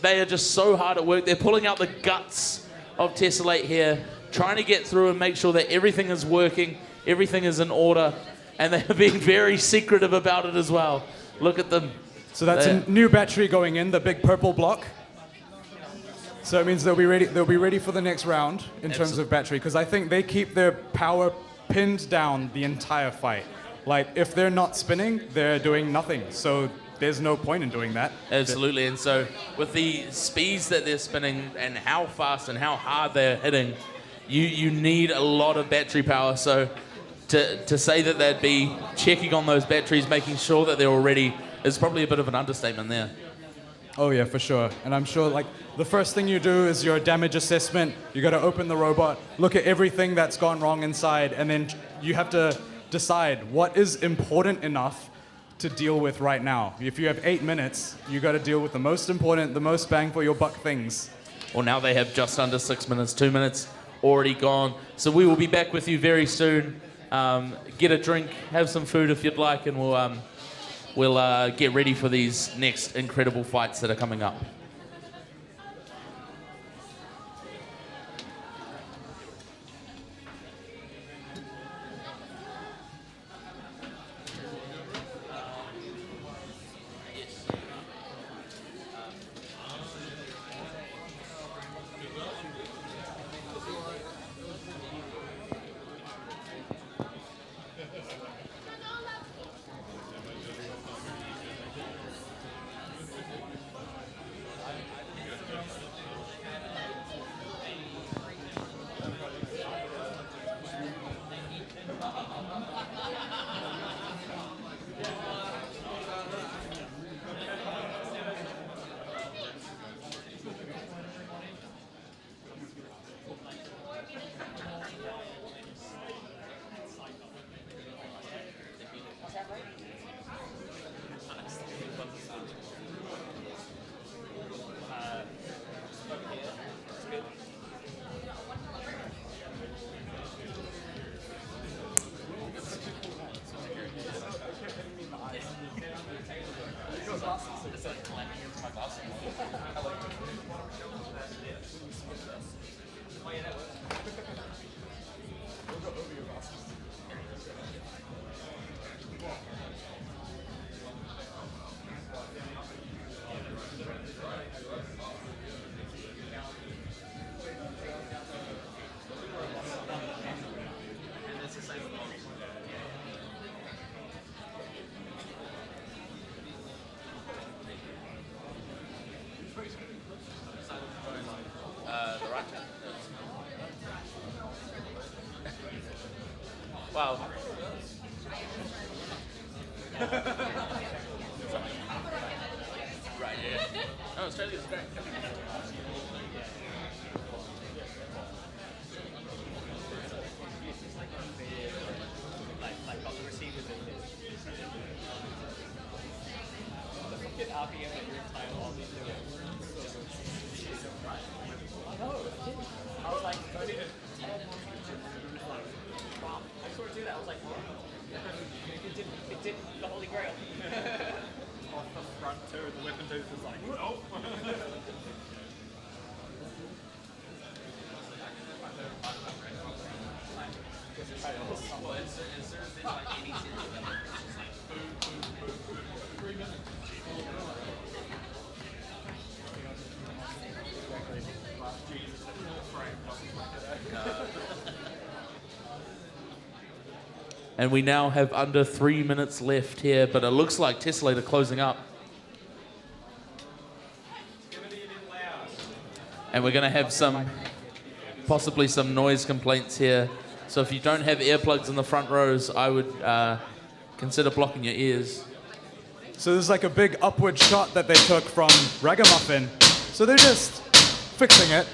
are just so hard at work. They're pulling out the guts of Tessellate here, trying to get through and make sure that everything is working, everything is in order, and they are being very secretive about it as well. Look at them. So that's a new battery going in, the big purple block. So it means they'll be ready for the next round in terms of battery, because I think they keep their power pinned down the entire fight. Like, if they're not spinning, they're doing nothing. So there's no point in doing that. Absolutely, and so with the speeds that they're spinning and how fast and how hard they're hitting, you need a lot of battery power. So to say that they'd be checking on those batteries, making sure that they're all ready, is probably a bit of an understatement there. Oh yeah, for sure. And I'm sure like the first thing you do is your damage assessment. You got to open the robot, look at everything that's gone wrong inside, and then you have to decide what is important enough to deal with right now. If you have 8 minutes, you got to deal with the most important, the most bang for your buck things. Well, now they have just under 6 minutes, 2 minutes already gone. So we will be back with you very soon. Get a drink, have some food if you'd like, and we'll get ready for these next incredible fights that are coming up. Wow. Right, yeah. Oh, Australia's great. Like on the receivers in this. The fucking RPM that your entire lobby doing. I know, I didn't. I was like, I didn't. Wow, I sort of do that. I was like, it did the Holy Grail. Off the front two, the weapon tooth was like, oh. And we now have under 3 minutes left here, but it looks like Tessellate are closing up. And we're going to have possibly some noise complaints here. So if you don't have earplugs in the front rows, I would consider blocking your ears. So there's like a big upward shot that they took from Ragamuffin. So they're just fixing it.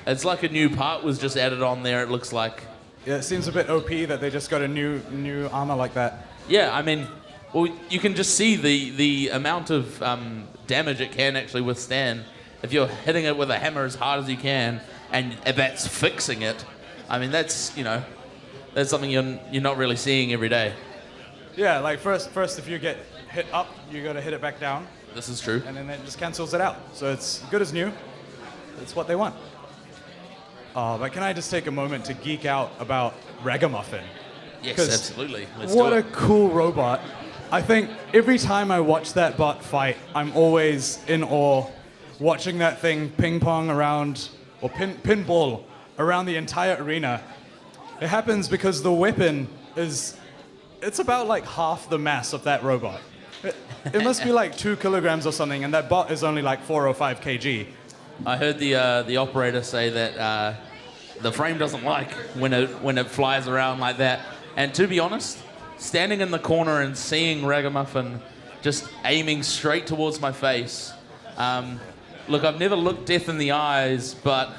It's like a new part was just added on there, it looks like. Yeah, it seems a bit OP that they just got a new armor like that. Yeah, I mean, well, you can just see the amount of damage it can actually withstand. If you're hitting it with a hammer as hard as you can, and that's fixing it, I mean, that's something you're not really seeing every day. Yeah, like first if you get hit up, you got to hit it back down. This is true. And then it just cancels it out. So it's good as new. It's what they want. But can I just take a moment to geek out about Ragamuffin? Yes, absolutely. Let's what do a it. cool robot. I think every time I watch that bot fight, I'm always in awe watching that thing ping pong around, or pinball around the entire arena. It happens because the weapon it's about like half the mass of that robot. It must be like 2 kilograms or something, and that bot is only like 4 or 5 kg. I heard the operator say that the frame doesn't like when it flies around like that. And to be honest, standing in the corner and seeing Ragamuffin just aiming straight towards my face. Look, I've never looked death in the eyes, but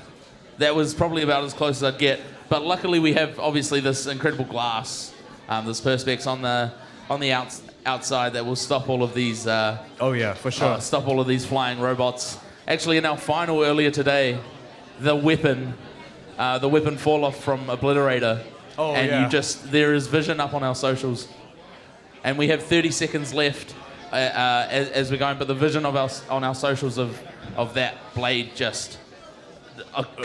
that was probably about as close as I'd get. But luckily we have obviously this incredible glass, this perspex on the outside that will stop all of these. Oh yeah, for sure. Stop all of these flying robots. Actually, in our final earlier today, the weapon fall off from Obliterator. Oh, and yeah. there is vision up on our socials, and we have 30 seconds left as we're going. But the vision on our socials of that blade just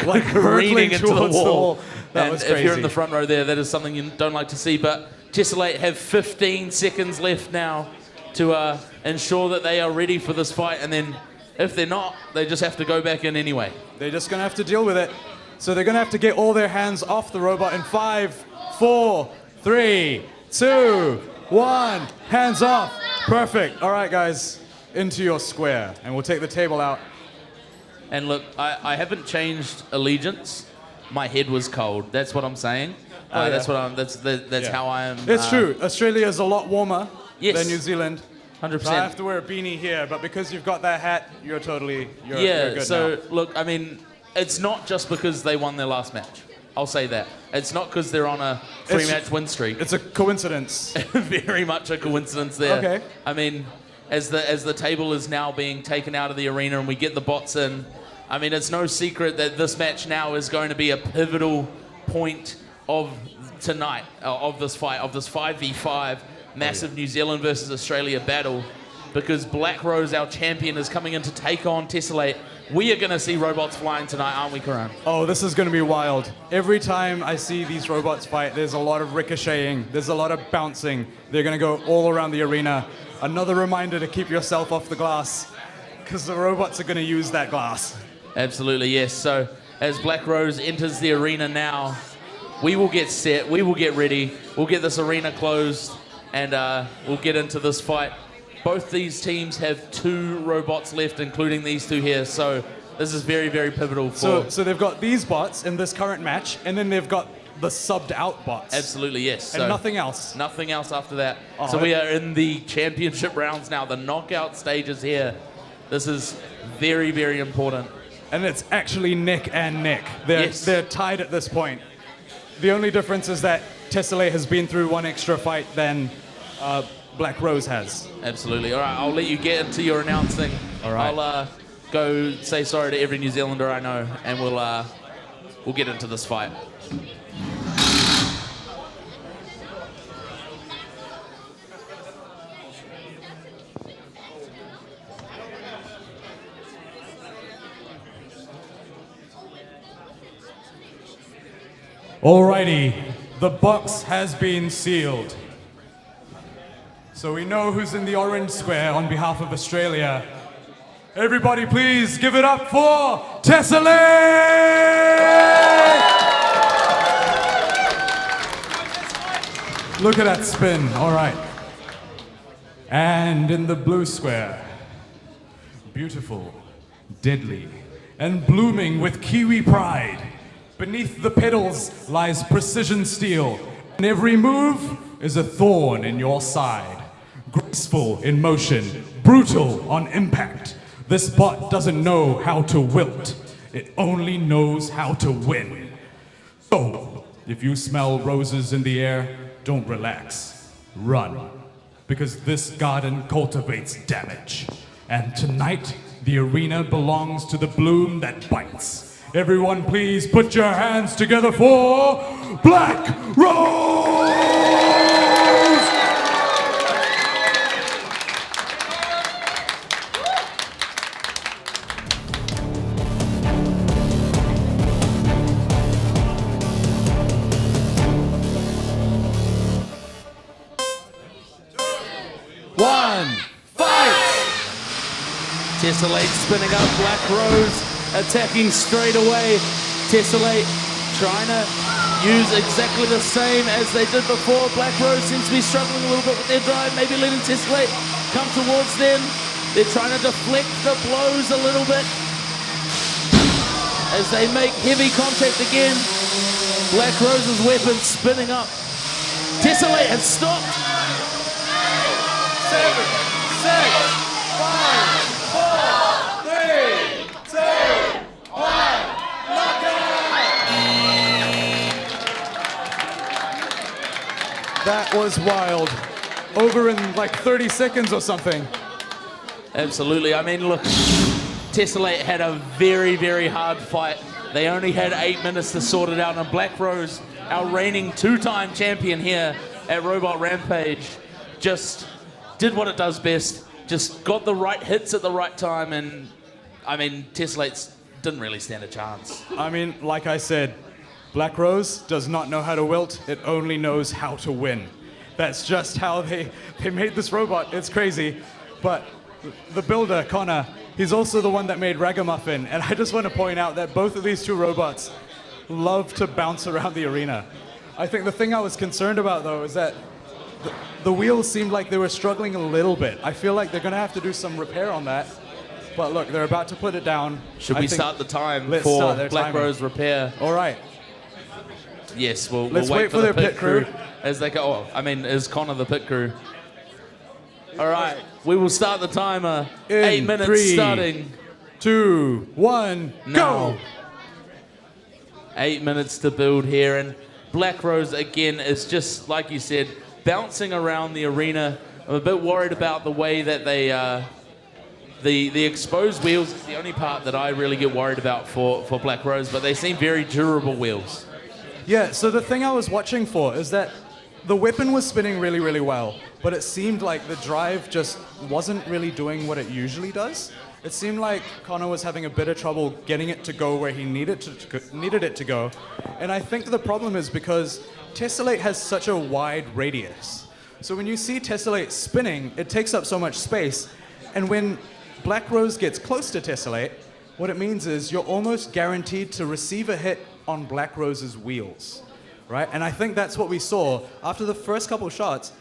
Like careening into the towards the wall. wall. That And was if you're in crazy. the front row there, that is something you don't like to see. But Tessellate have 15 seconds left now to ensure that they are ready for this fight, and then if they're not, they just have to go back in anyway. They're just gonna have to deal with it. So they're gonna have to get all their hands off the robot in 5, 4, 3, 2, 1. Hands off. Perfect. All right, guys, into your square, and we'll take the table out. And look, I haven't changed allegiance. My head was cold. That's what I'm saying. Oh, yeah. That's how I am. It's true. Australia is a lot warmer Yes. than New Zealand. 100%. So I have to wear a beanie here, but because you've got that hat, you're Yeah, good so now. look, I mean, it's not just because they won their last match. I'll say that. It's not because they're on a 3-match win streak. It's a coincidence. Very much a coincidence there. Okay. I mean, as the table is now being taken out of the arena and we get the bots in, I mean, it's no secret that this match now is going to be a pivotal point of tonight, of this fight, of this 5v5 massive New Zealand versus Australia battle, because Black Rose, our champion, is coming in to take on Tessellate. We are going to see robots flying tonight, aren't we, Karan? Oh, this is going to be wild. Every time I see these robots fight, there's a lot of ricocheting. There's a lot of bouncing. They're going to go all around the arena. Another reminder to keep yourself off the glass, because the robots are going to use that glass. Absolutely, yes. So as Black Rose enters the arena now, we will get set, we will get ready, we'll get this arena closed, and we'll get into this fight. Both these teams have 2 robots left, including these 2 here, so this is very, very pivotal for... So they've got these bots in this current match, and then they've got the subbed out bots. Absolutely, yes. And So nothing else. Nothing else after that. Oh, So we are in the championship rounds now, the knockout stages here. This is very, very important. And it's actually neck and neck. They're tied at this point. The only difference is that Tessellate has been through 1 extra fight than Black Rose has. Absolutely. All right, I'll let you get into your announcing. All right. I'll go say sorry to every New Zealander I know, and we'll get into this fight. Alrighty, the box has been sealed. So we know who's in the orange square on behalf of Australia. Everybody please give it up for Tessellate! Look at that spin, all right. And in the blue square, beautiful, deadly, and blooming with Kiwi pride. Beneath the pedals lies precision steel, and every move is a thorn in your side. Graceful in motion, brutal on impact. This bot doesn't know how to wilt. It only knows how to win. So, if you smell roses in the air, don't relax. Run. Because this garden cultivates damage. And tonight, the arena belongs to the bloom that bites. Everyone please put your hands together for Black Rose! Tessellate spinning up, Black Rose attacking straight away. Tessellate trying to use exactly the same as they did before. Black Rose seems to be struggling a little bit with their drive, maybe letting Tessellate come towards them. They're trying to deflect the blows a little bit as they make heavy contact again. Black Rose's weapon spinning up. Tessellate has stopped. 7, 6, 5, 4, 3, 2, 1. That was wild. Over in like 30 seconds or something. Absolutely. I mean, look, Tessellate had a very, very hard fight. They only had 8 minutes to sort it out, and Black Rose, our reigning 2-time champion here at Robot Rampage, just did what it does best. Just got the right hits at the right time, and I mean, Tessellate didn't really stand a chance. I mean, like I said, Black Rose does not know how to wilt, it only knows how to win. That's just how they made this robot. It's crazy. But the builder, Connor, he's also the one that made Ragamuffin. And I just want to point out that both of these two robots love to bounce around the arena. I think the thing I was concerned about, though, is that the wheels seemed like they were struggling a little bit. I feel like they're going to have to do some repair on that. But look, they're about to put it down. Should we start the time Let's for start their Black timer. Rose repair? All right. Yes, we'll Let's wait for the their pit crew as they go. Oh, I mean, is Connor the pit crew? All right, we will start the timer. In 8 minutes 3, starting. 2, 1, go! 8 minutes to build here, and Black Rose again is just like you said, bouncing around the arena. I'm a bit worried about the way that they, the exposed wheels is the only part that I really get worried about for Black Rose, but they seem very durable wheels. Yeah, so the thing I was watching for is that the weapon was spinning really, really well, but it seemed like the drive just wasn't really doing what it usually does. It seemed like Connor was having a bit of trouble getting it to go where he needed it to go. And I think the problem is because Tessellate has such a wide radius. So when you see Tessellate spinning, it takes up so much space. And when Black Rose gets close to Tessellate, what it means is you're almost guaranteed to receive a hit on Black Rose's wheels, right? And I think that's what we saw. After the first couple shots,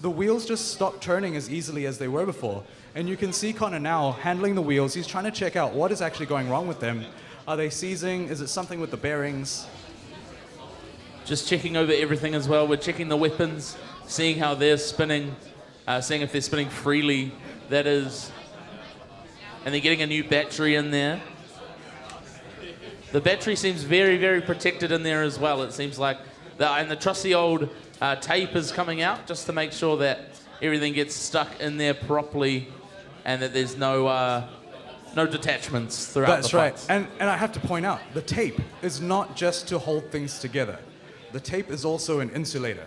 the wheels just stopped turning as easily as they were before. And you can see Connor now handling the wheels. He's trying to check out what is actually going wrong with them. Are they seizing? Is it something with the bearings? Just checking over everything as well. We're checking the weapons, seeing how they're spinning, seeing if they're spinning freely, that is. And they're getting a new battery in there. The battery seems very, very protected in there as well. It seems like, and the trusty old tape is coming out just to make sure that everything gets stuck in there properly and that there's no detachments throughout That's the fights. right. And I have to point out, the tape is not just to hold things together. The tape is also an insulator,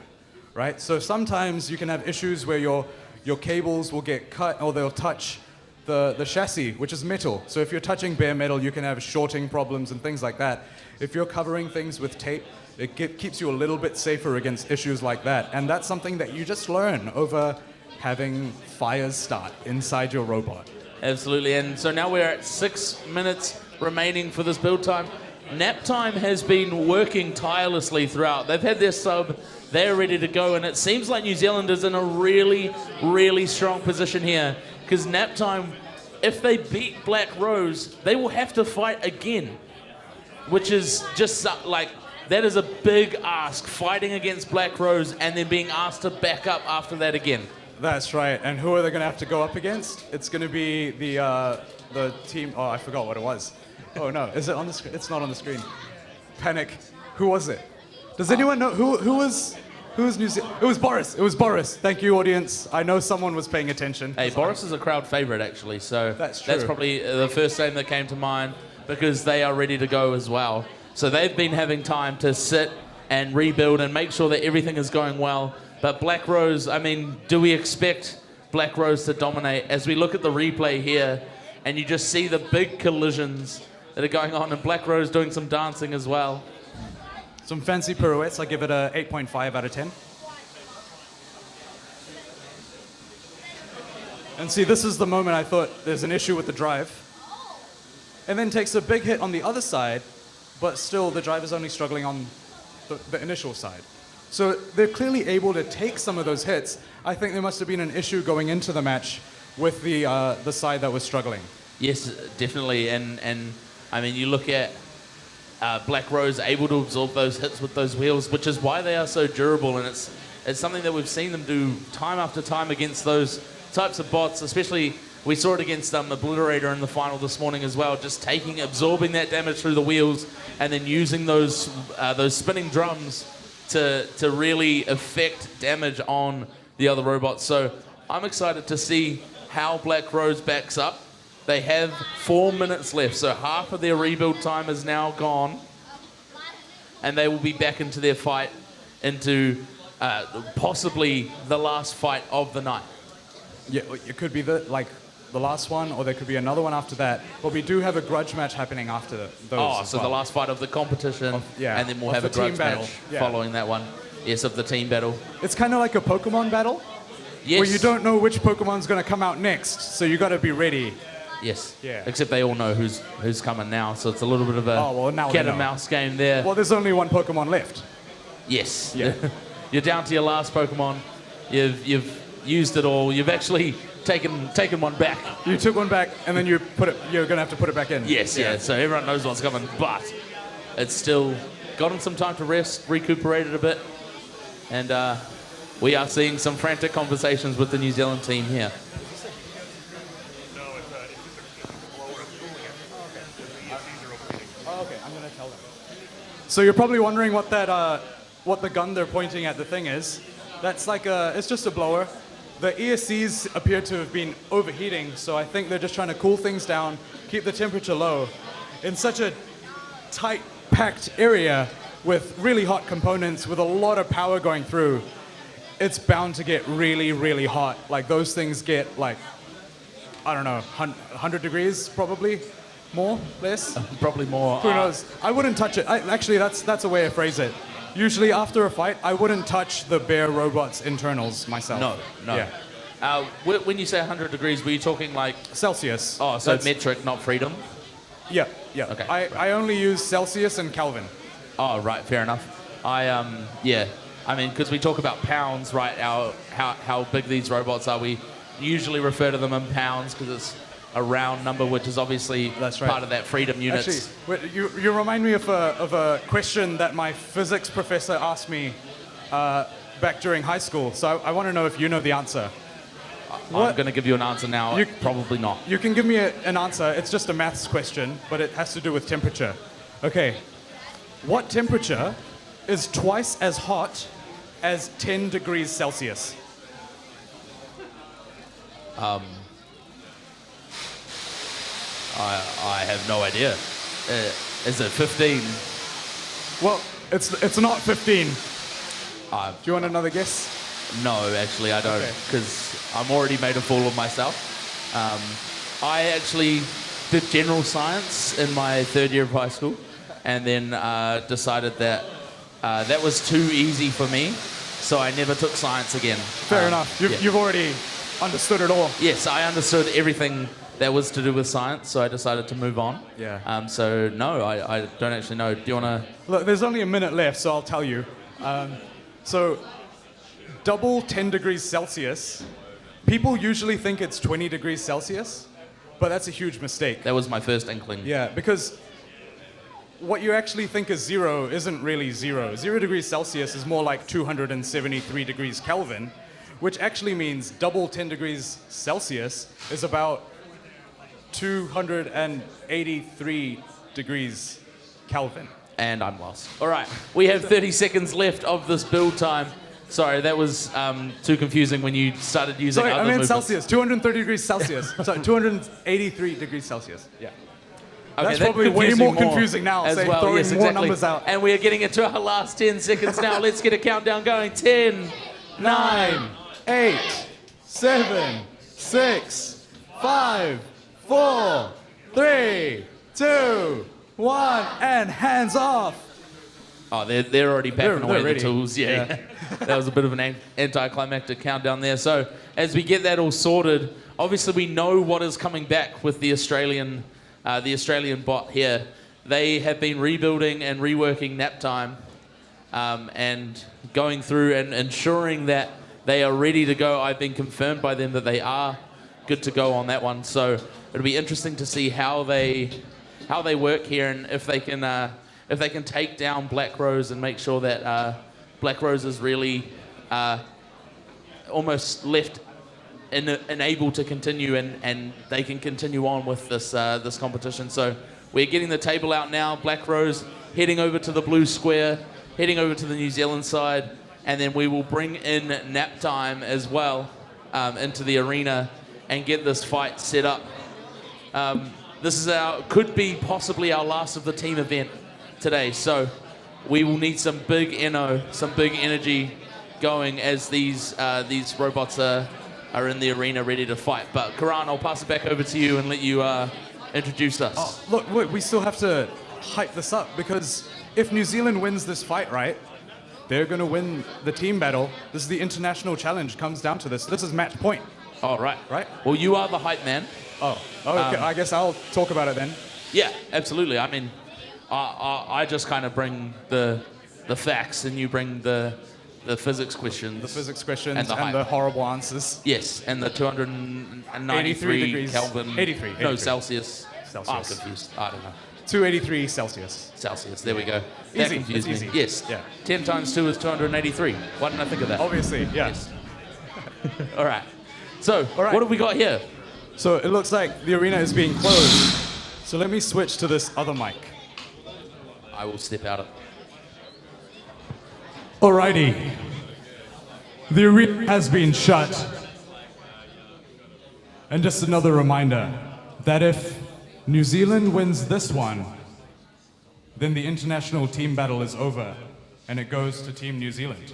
right? So sometimes you can have issues where your cables will get cut or they'll touch the chassis, which is metal. So if you're touching bare metal, you can have shorting problems and things like that. If you're covering things with tape, it keeps you a little bit safer against issues like that. And that's something that you just learn over having fires start inside your robot. Absolutely, and so now we're at 6 minutes remaining for this build time. Nap Time has been working tirelessly throughout. They've had their sub, they're ready to go, and it seems like New Zealand is in a really, really strong position here. Because Nap Time, if they beat Black Rose, they will have to fight again. Which is just like, that is a big ask, fighting against Black Rose and then being asked to back up after that again. That's right. And who are they going to have to go up against? It's going to be the team. Oh, I forgot what it was. Oh no, is it on the screen? It's not on the screen. Panic. Who was it? Does anyone know who was New Zealand? It was Boris. It was Boris. Thank you, audience. I know someone was paying attention. Hey, Boris is a crowd favorite actually, so that's true. That's probably the first name that came to mind because they are ready to go as well. So they've been having time to sit and rebuild and make sure that everything is going well. But Black Rose, I mean, do we expect Black Rose to dominate? As we look at the replay here, and you just see the big collisions that are going on, and Black Rose doing some dancing as well. Some fancy pirouettes. I give it a 8.5 out of 10. And see, this is the moment I thought there's an issue with the drive. And then takes a big hit on the other side, but still the drive is only struggling on the initial side. So they're clearly able to take some of those hits. I think there must have been an issue going into the match with the side that was struggling. Yes, definitely. And I mean, you look at Black Rose able to absorb those hits with those wheels, which is why they are so durable, and it's something that we've seen them do time after time against those types of bots, especially we saw it against Obliterator in the final this morning as well, just absorbing that damage through the wheels and then using those spinning drums to really affect damage on the other robots. So I'm excited to see how Black Rose backs up. They have 4 minutes left, so half of their rebuild time is now gone, and they will be back into their fight, into possibly the last fight of the night. Yeah, it could be the last one, or there could be another one after that. But we do have a grudge match happening after those. Oh, so the last fight of the competition, and then we'll have a grudge match following that one. Yes, of the team battle. It's kind of like a Pokemon battle, yes, where you don't know which Pokemon's going to come out next, so you got to be ready. Yes. Yeah. Except they all know who's coming now, so it's a little bit of a cat and mouse game there. Well, there's only one Pokemon left. Yes. Yeah. You're down to your last Pokemon. You've used it all. You've actually taken one back. You took one back, and then you're gonna have to put it back in. Yes. Yeah. So everyone knows what's coming, but it's still gotten some time to rest, recuperated a bit, and we are seeing some frantic conversations with the New Zealand team here. So you're probably wondering what the gun they're pointing at the thing is. That's it's just a blower. The ESCs appear to have been overheating, so I think they're just trying to cool things down, keep the temperature low. In such a tight, packed area with really hot components, with a lot of power going through, it's bound to get really, really hot. Like those things get I don't know, 100 degrees probably. More? Less? Probably more. Who knows? I wouldn't touch it. Actually, that's a way to phrase it. Usually after a fight, I wouldn't touch the bare robot's internals myself. No. Yeah. When you say 100 degrees, were you talking like... Celsius. Oh, so metric, not freedom? Yeah. Okay. I only use Celsius and Kelvin. Oh, right, fair enough. I mean, because we talk about pounds, right, how big these robots are, we usually refer to them in pounds because it's a round number, which is obviously part of that freedom units. Actually, you remind me of a question that my physics professor asked me back during high school. So I want to know if you know the answer. I'm going to give you an answer now. Probably not. You can give me an answer. It's just a maths question, but it has to do with temperature. Okay. What temperature is twice as hot as 10 degrees Celsius? I have no idea. Is it 15? Well, it's not 15. Do you want another guess? No, actually I don't, because I'm already made a fool of myself. I actually did general science in my third year of high school, and then decided that that was too easy for me, so I never took science again. Fair enough. You've already understood it all. Yes, I understood everything that was to do with science, so I decided to move on. Yeah. So no, I don't actually know. Do you want to... Look, there's only a minute left, so I'll tell you. So double 10 degrees Celsius, people usually think it's 20 degrees Celsius, but that's a huge mistake. That was my first inkling. Yeah, because what you actually think is zero isn't really zero. 0 degrees Celsius is more like 273 degrees Kelvin, which actually means double 10 degrees Celsius is about 283 degrees Kelvin. And I'm lost. All right, we have 30 seconds left of this build time. Sorry, that was too confusing when you started using other movements. Celsius, 230 degrees Celsius. Sorry, 283 degrees Celsius. Yeah. Okay, that's probably way more confusing now, as well. Throwing yes, more exactly. numbers out. And we are getting into our last 10 seconds now. Let's get a countdown going. 10, 9, 8, 7, 6, 5, 4, 3, 2, 1, and hands off. Oh, they're already packing away ready. the tools. Yeah. That was a bit of an anticlimactic countdown there. So as we get that all sorted, obviously we know what is coming back with the Australian bot here. They have been rebuilding and reworking nap time and going through and ensuring that they are ready to go. I've been confirmed by them that they are good to go on that one. So it'll be interesting to see how they work here and if they can if they can take down Black Rose and make sure that Black Rose is really almost left and able to continue, and they can continue on with this this competition. So we're getting the table out now. Black Rose heading over to the blue square, heading over to the New Zealand side, and then we will bring in Nap Time as well into the arena and get this fight set up. This is could be possibly our last of the team event today, so we will need some big some big energy going as these robots are in the arena ready to fight. But Karan, I'll pass it back over to you and let you introduce us. Oh, look, we still have to hype this up, because if New Zealand wins this fight, right, they're going to win the team battle. This is the international challenge, comes down to this. This is match point. Oh, right. Right? Well, you are the hype man. Oh, okay. I guess I'll talk about it then. Yeah, absolutely. I mean, I just kind of bring the facts, and you bring the physics questions. The physics questions and the horrible answers. Yes, and the 293 degrees. Kelvin. 83. No, Celsius. Celsius. I'm confused. I don't know. 283 Celsius. Celsius, there we go. Easy. That confused It's me. easy. Yes. Yeah. 10 times 2 is 283. Why didn't I think of that? Obviously, yeah. Yes. All right. So, what have we got here? So it looks like the arena is being closed. So let me switch to this other mic. I will step out of. Alrighty. The arena has been shut. And just another reminder that if New Zealand wins this one, then the international team battle is over and it goes to Team New Zealand.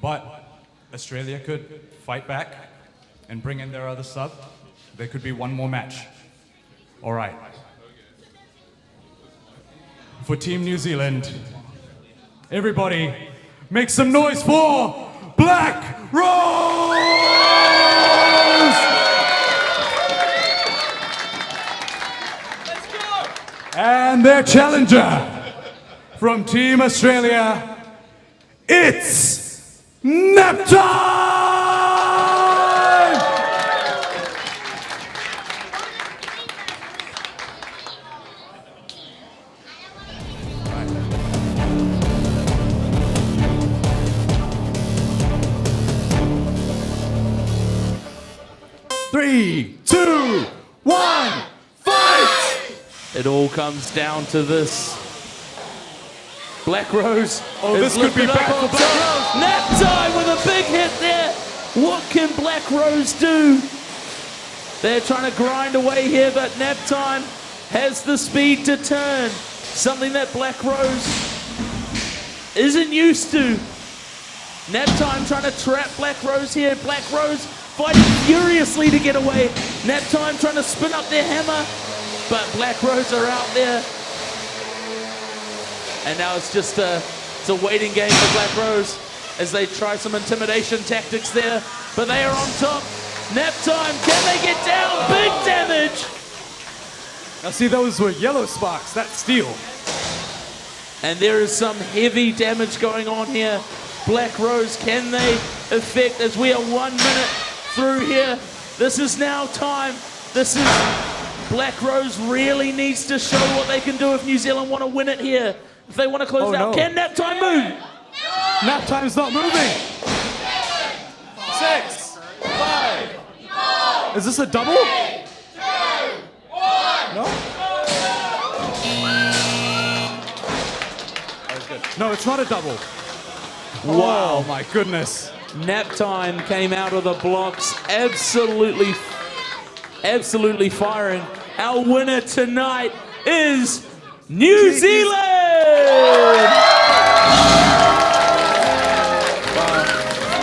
But Australia could fight back and bring in their other sub. There could be one more match. All right. For Team New Zealand, everybody make some noise for Black Rose! And their challenger from Team Australia, it's Nap Time! Three, two, one, fight! It all comes down to this. Black Rose. Oh, this could be bad for Black Rose. Nap Time with a big hit there. What can Black Rose do? They're trying to grind away here, but Nap Time has the speed to turn. Something that Black Rose isn't used to. Nap Time trying to trap Black Rose here. Black Rose fighting furiously to get away. Nap Time trying to spin up their hammer, but Black Rose are out there. And now it's just a waiting game for Black Rose as they try some intimidation tactics there, but they are on top. Nap Time, can they get down? Big damage. Now see, those were yellow sparks, that's steel. And there is some heavy damage going on here. Black Rose, can they affect, as we are 1 minute through here? This is now time. This is, Black Rose really needs to show what they can do if New Zealand want to win it here. If they want to close it out, can Nap Time move? Nap Time's not moving. 6, 5, 4. Is this a double? 3, 2, 1. No? No, it's not a double. Wow. Oh my goodness. Nap Time came out of the blocks absolutely firing. Our winner tonight is New Zealand!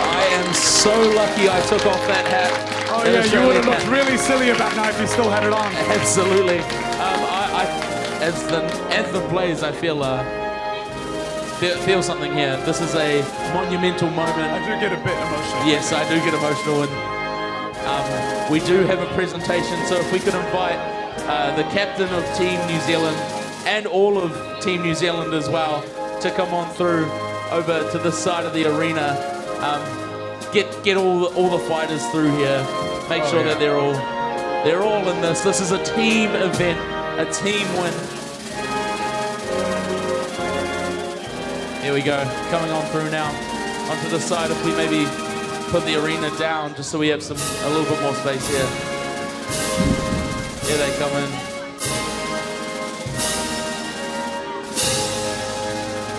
I am so lucky I took off that hat. Oh yeah, you would have looked really silly about now if you still had it on. Absolutely. As the anthem plays, I feel something here. This is a monumental moment. I do get a bit emotional. Yes, I do get emotional, and we do have a presentation, so if we could invite the captain of Team New Zealand and all of Team New Zealand as well to come on through over to this side of the arena. Get all the fighters through here. Make sure that they're all in this. This is a team event, a team win. Here we go, coming on through now. Onto the side, if we maybe put the arena down, just so we have a little bit more space here. Here they come in.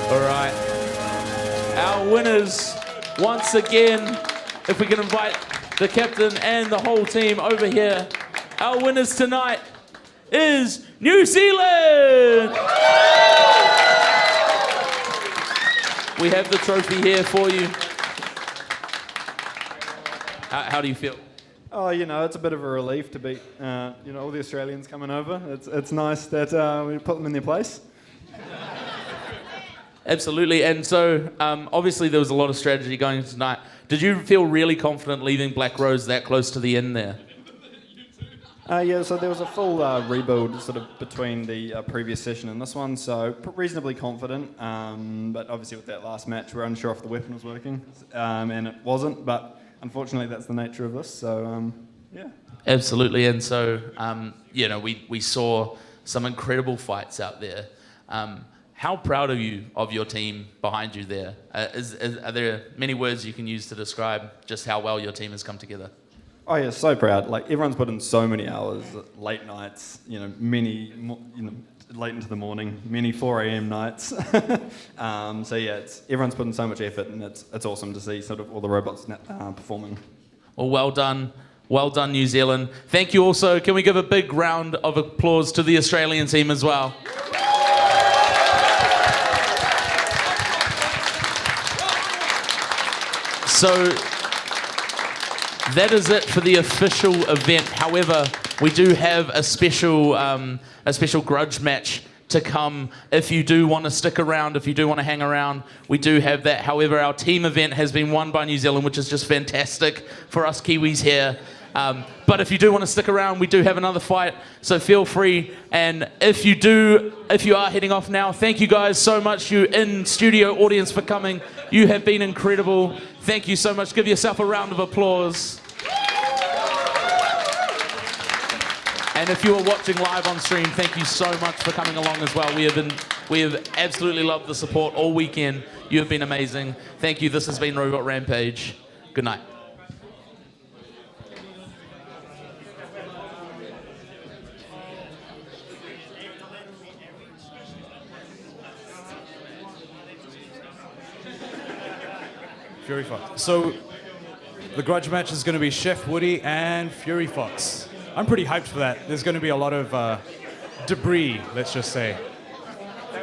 All right. Our winners, once again, if we can invite the captain and the whole team over here. Our winners tonight is New Zealand! We have the trophy here for you. How do you feel? Oh, it's a bit of a relief to beat, all the Australians coming over. It's nice that we put them in their place. Absolutely, and so obviously there was a lot of strategy going into tonight. Did you feel really confident leaving Black Rose that close to the end there? Yeah, so there was a full rebuild sort of between the previous session and this one, so reasonably confident. But obviously with that last match, we were unsure if the weapon was working, and it wasn't. But unfortunately, that's the nature of this. So yeah. Absolutely, and so we saw some incredible fights out there. How proud are you of your team behind you there? Are there many words you can use to describe just how well your team has come together? Oh yeah, so proud. Like everyone's put in so many hours, late nights, many, late into the morning, many 4 a.m. nights. So yeah, everyone's put in so much effort, and it's awesome to see sort of all the robots performing. Well done. Well done, New Zealand. Thank you also. Can we give a big round of applause to the Australian team as well? So that is it for the official event. However, we do have a special grudge match to come. If you do want to stick around, if you do want to hang around, we do have that. However, our team event has been won by New Zealand, which is just fantastic for us Kiwis here. But if you do want to stick around, we do have another fight, so feel free. And if you are heading off now, thank you guys so much, you in-studio audience, for coming. You have been incredible. Thank you so much. Give yourself a round of applause. And if you are watching live on stream, thank you so much for coming along as well. We have absolutely loved the support all weekend. You have been amazing. Thank you. This has been Robot Rampage. Good night. Fury Fox. So the grudge match is going to be Chef Woody and Fury Fox. I'm pretty hyped for that. There's going to be a lot of debris, let's just say. The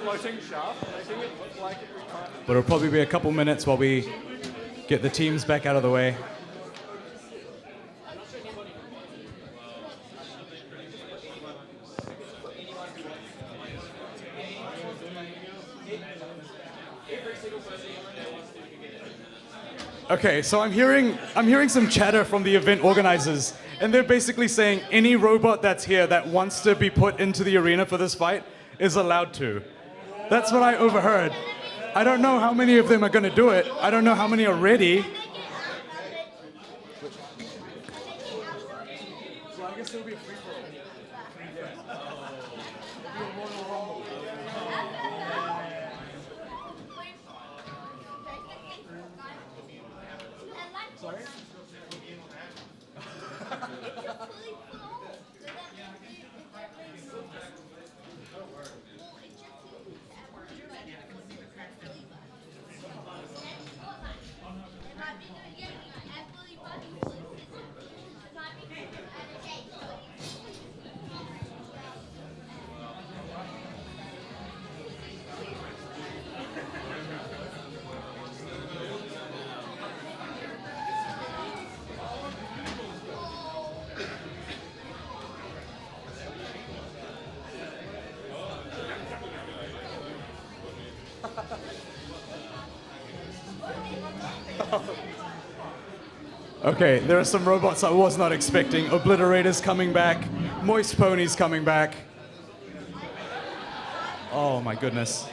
floating shaft, making it look like it was kind of... But it'll probably be a couple minutes while we get the teams back out of the way. Okay, so I'm hearing some chatter from the event organizers, and they're basically saying any robot that's here that wants to be put into the arena for this fight is allowed to. That's what I overheard. I don't know how many of them are going to do it. I don't know how many are ready. So I guess it'll be a free-for-all. Sorry? Okay, there are some robots I was not expecting. Obliterator's coming back. Moist Pony's coming back. Oh my goodness.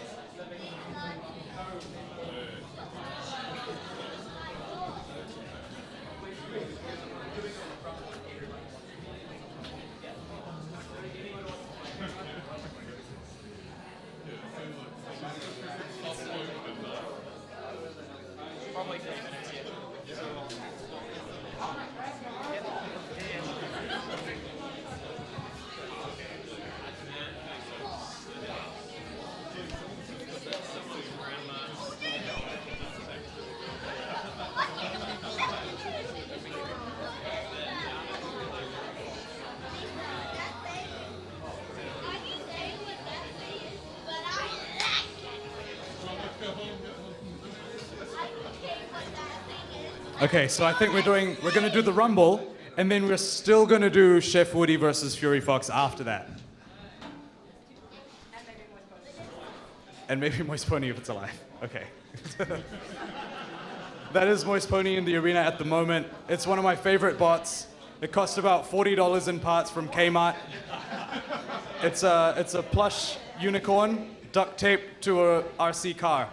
Okay, so I think we're gonna do the Rumble, and then we're still gonna do Chef Woody versus Fury Fox after that. And maybe Moist Pony if it's alive. Okay. That is Moist Pony in the arena at the moment. It's one of my favorite bots. It cost about $40 in parts from Kmart. It's a plush unicorn duct taped to a RC car.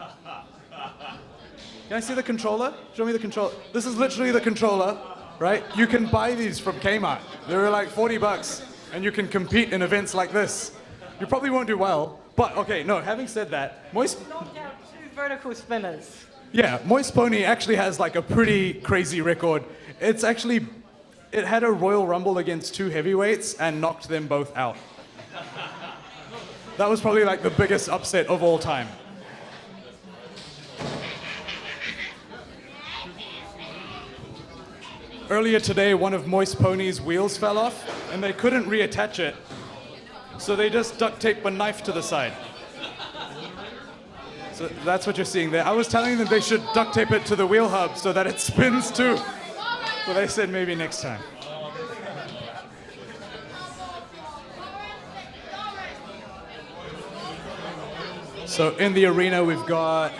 Can I see the controller? Show me the controller. This is literally the controller, right? You can buy these from Kmart. They're like $40, and you can compete in events like this. You probably won't do well, but okay, no, having said that, Knocked out 2 vertical spinners. Yeah, Moist Pony actually has like a pretty crazy record. It had a Royal Rumble against 2 heavyweights and knocked them both out. That was probably like the biggest upset of all time. Earlier today, one of Moist Pony's wheels fell off, and they couldn't reattach it, so they just duct taped a knife to the side. So that's what you're seeing there. I was telling them they should duct tape it to the wheel hub so that it spins too. So they said maybe next time. So in the arena, we've got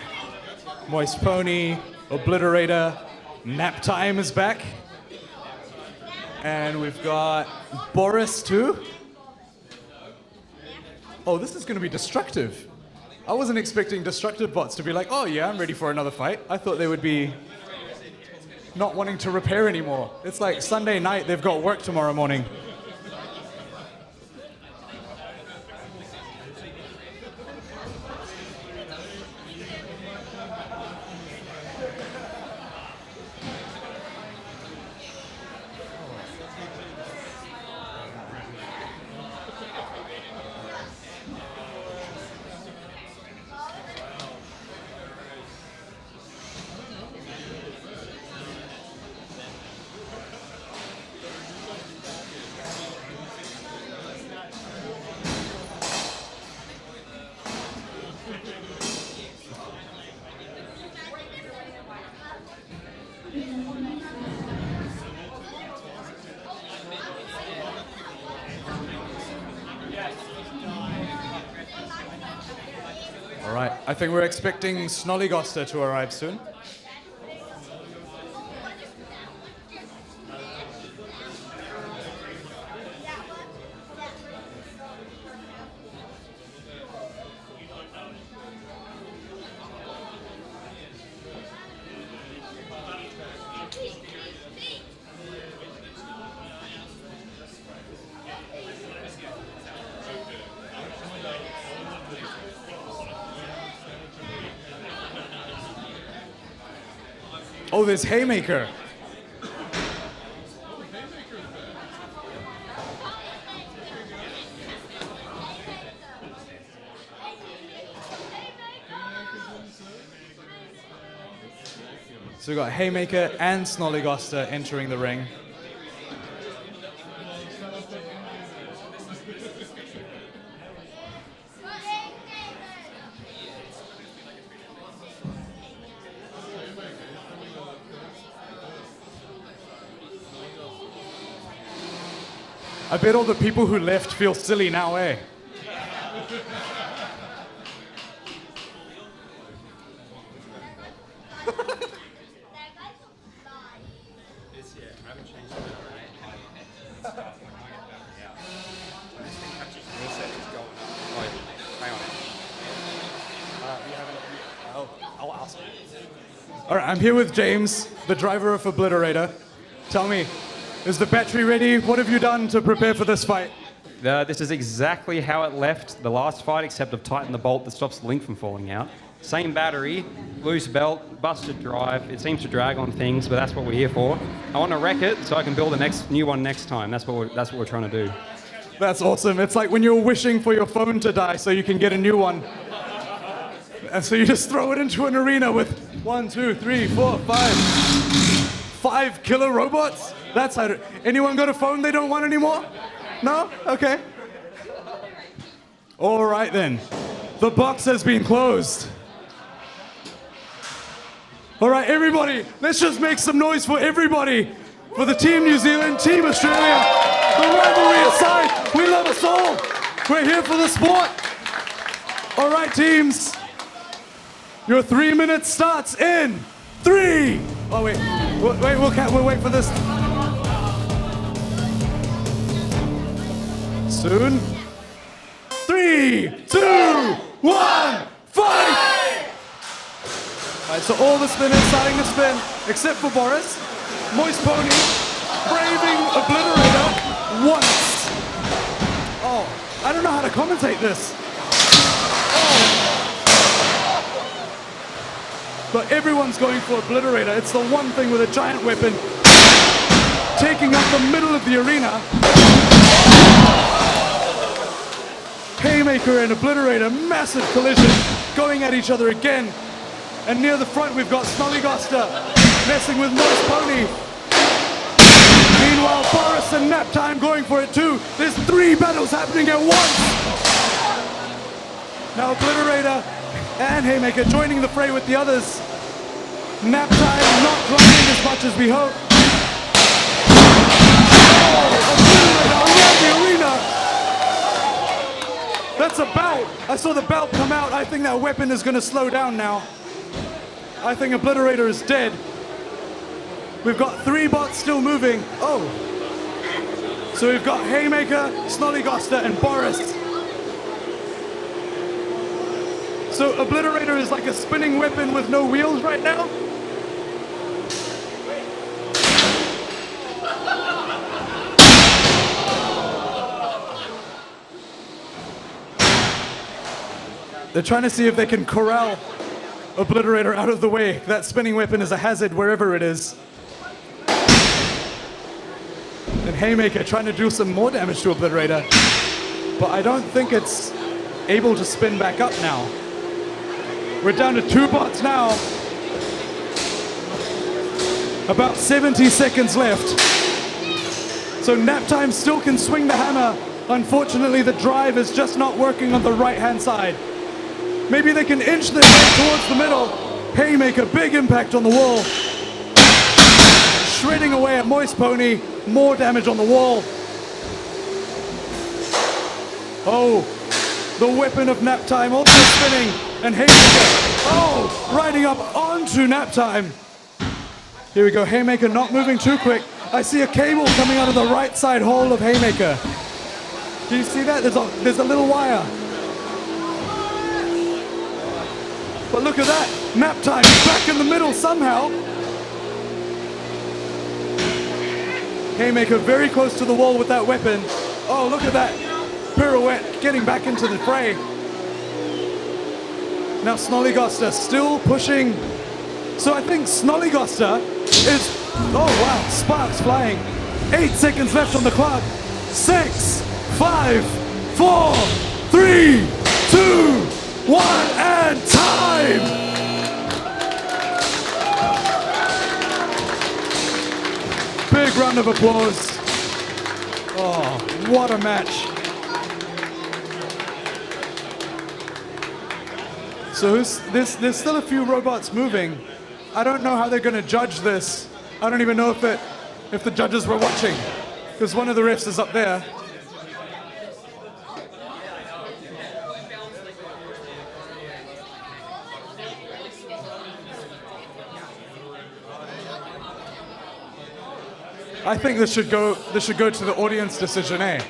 Moist Pony, Obliterator, Nap Time is back. And we've got Boris too. Oh, this is going to be destructive. I wasn't expecting destructive bots to be like, oh yeah, I'm ready for another fight. I thought they would be not wanting to repair anymore. It's like Sunday night, they've got work tomorrow morning. All right, I think we're expecting Goster to arrive soon. Oh, there's Haymaker. So we've got Haymaker and Goster entering the ring. I bet all the people who left feel silly now, eh? All right, I'm here with James, the driver of Obliterator. Tell me, is the battery ready? What have you done to prepare for this fight? This is exactly how it left the last fight, except I've tightened the bolt that stops the link from falling out. Same battery, loose belt, busted drive. It seems to drag on things, but that's what we're here for. I want to wreck it so I can build a new one next time. That's what we're trying to do. That's awesome. It's like when you're wishing for your phone to die so you can get a new one. And so you just throw it into an arena with 1, 2, 3, 4, 5. 5 killer robots? That's how. Anyone got a phone they don't want anymore? No? Okay. All right then. The box has been closed. All right, everybody, let's just make some noise for everybody. For the Team New Zealand, Team Australia, the rivalry aside, we love us all. We're here for the sport. All right, teams. Your 3 minutes starts in 3. Oh, wait, we'll wait for this. Soon. 3, 2, 1, fight! All right, so all the spinners starting to spin, except for Boris. Moist Pony, braving Obliterator once. Oh, I don't know how to commentate this. But everyone's going for Obliterator. It's the one thing with a giant weapon taking up the middle of the arena. Haymaker and Obliterator, massive collision, going at each other again. And near the front we've got Goster messing with Moist Pony. Meanwhile, Boris and Naptime going for it too. There's 3 battles happening at once. Now Obliterator and Haymaker joining the fray with the others. Naptime not grinding as much as we hope. Oh, Obliterator around the arena. That's a belt. I saw the belt come out. I think that weapon is going to slow down now. I think Obliterator is dead. We've got 3 bots still moving. Oh. So we've got Haymaker, Goster, and Boris. So Obliterator is like a spinning weapon with no wheels right now. They're trying to see if they can corral Obliterator out of the way. That spinning weapon is a hazard wherever it is. And Haymaker trying to do some more damage to Obliterator. But I don't think it's able to spin back up now. We're down to 2 bots now. About 70 seconds left. So Naptime still can swing the hammer. Unfortunately, the drive is just not working on the right-hand side. Maybe they can inch their way towards the middle. Haymaker, big impact on the wall. Shredding away at Moist Pony. More damage on the wall. Oh, the weapon of Naptime also spinning. And Haymaker, oh, riding up onto Naptime. Here we go, Haymaker not moving too quick. I see a cable coming out of the right side hole of Haymaker. Do you see that? There's a little wire. But look at that, Naptime back in the middle somehow. Haymaker very close to the wall with that weapon. Oh, look at that pirouette getting back into the fray. Now Goster still pushing. So I think Goster is, oh wow, sparks flying. 8 seconds left on the clock. 6, 5, 4, 3, 2, 1, and time! Big round of applause. Oh, what a match. So there's still a few robots moving. I don't know how they're going to judge this. I don't even know if the judges were watching, because one of the refs is up there. I think this should go to the audience decision, eh?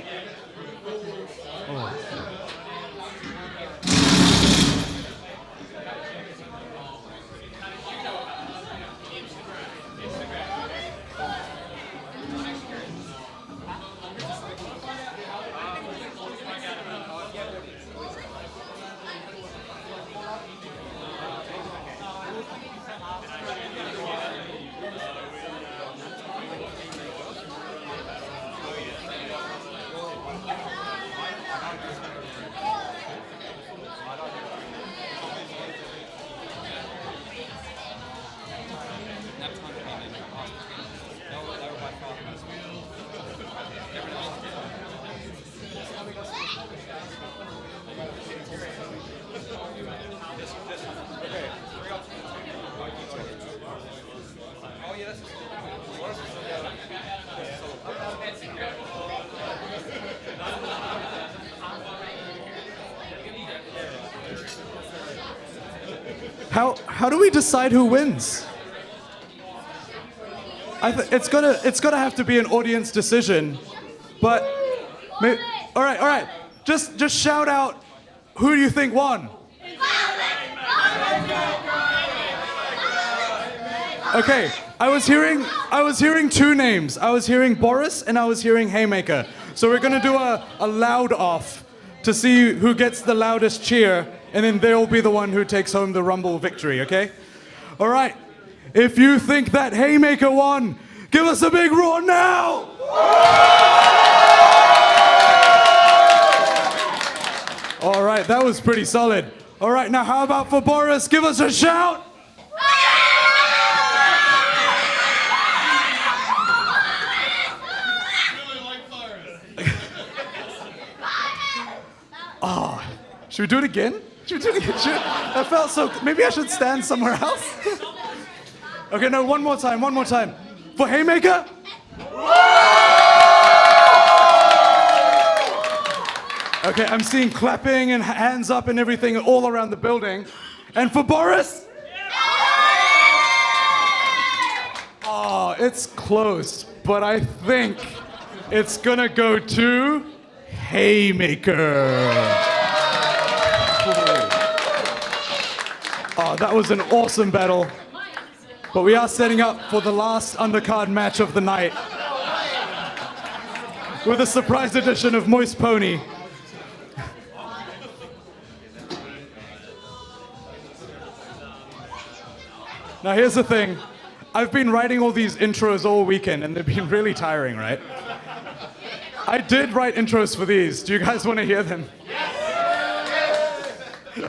How do we decide who wins? It's gonna have to be an audience decision, but all right. Just shout out who do you think won? Okay, I was hearing two names. I was hearing Boris and I was hearing Haymaker. So we're gonna do a loud off to see who gets the loudest cheer, and then they'll be the one who takes home the Rumble victory, okay? All right, if you think that Haymaker won, give us a big roar now! All right, that was pretty solid. All right, now how about for Boris? Give us a shout! Oh, should we do it again? That felt so. Maybe I should stand somewhere else. Okay, no, one more time. For Haymaker. Okay, I'm seeing clapping and hands up and everything all around the building. And for Boris. Oh, it's close, but I think it's gonna go to Haymaker. Oh, that was an awesome battle. But we are setting up for the last undercard match of the night with a surprise edition of Moist Pony. Now here's the thing. I've been writing all these intros all weekend and they've been really tiring, right? I did write intros for these. Do you guys want to hear them?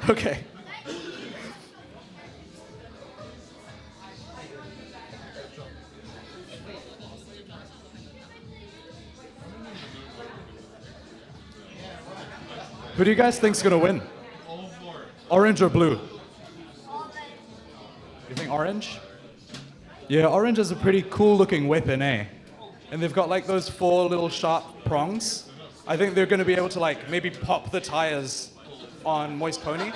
Okay. Who do you guys think's gonna win? Orange or blue? You think orange? Yeah, orange is a pretty cool looking weapon, eh? And they've got like those 4 little sharp prongs. I think they're gonna be able to like maybe pop the tires on Moist Pony.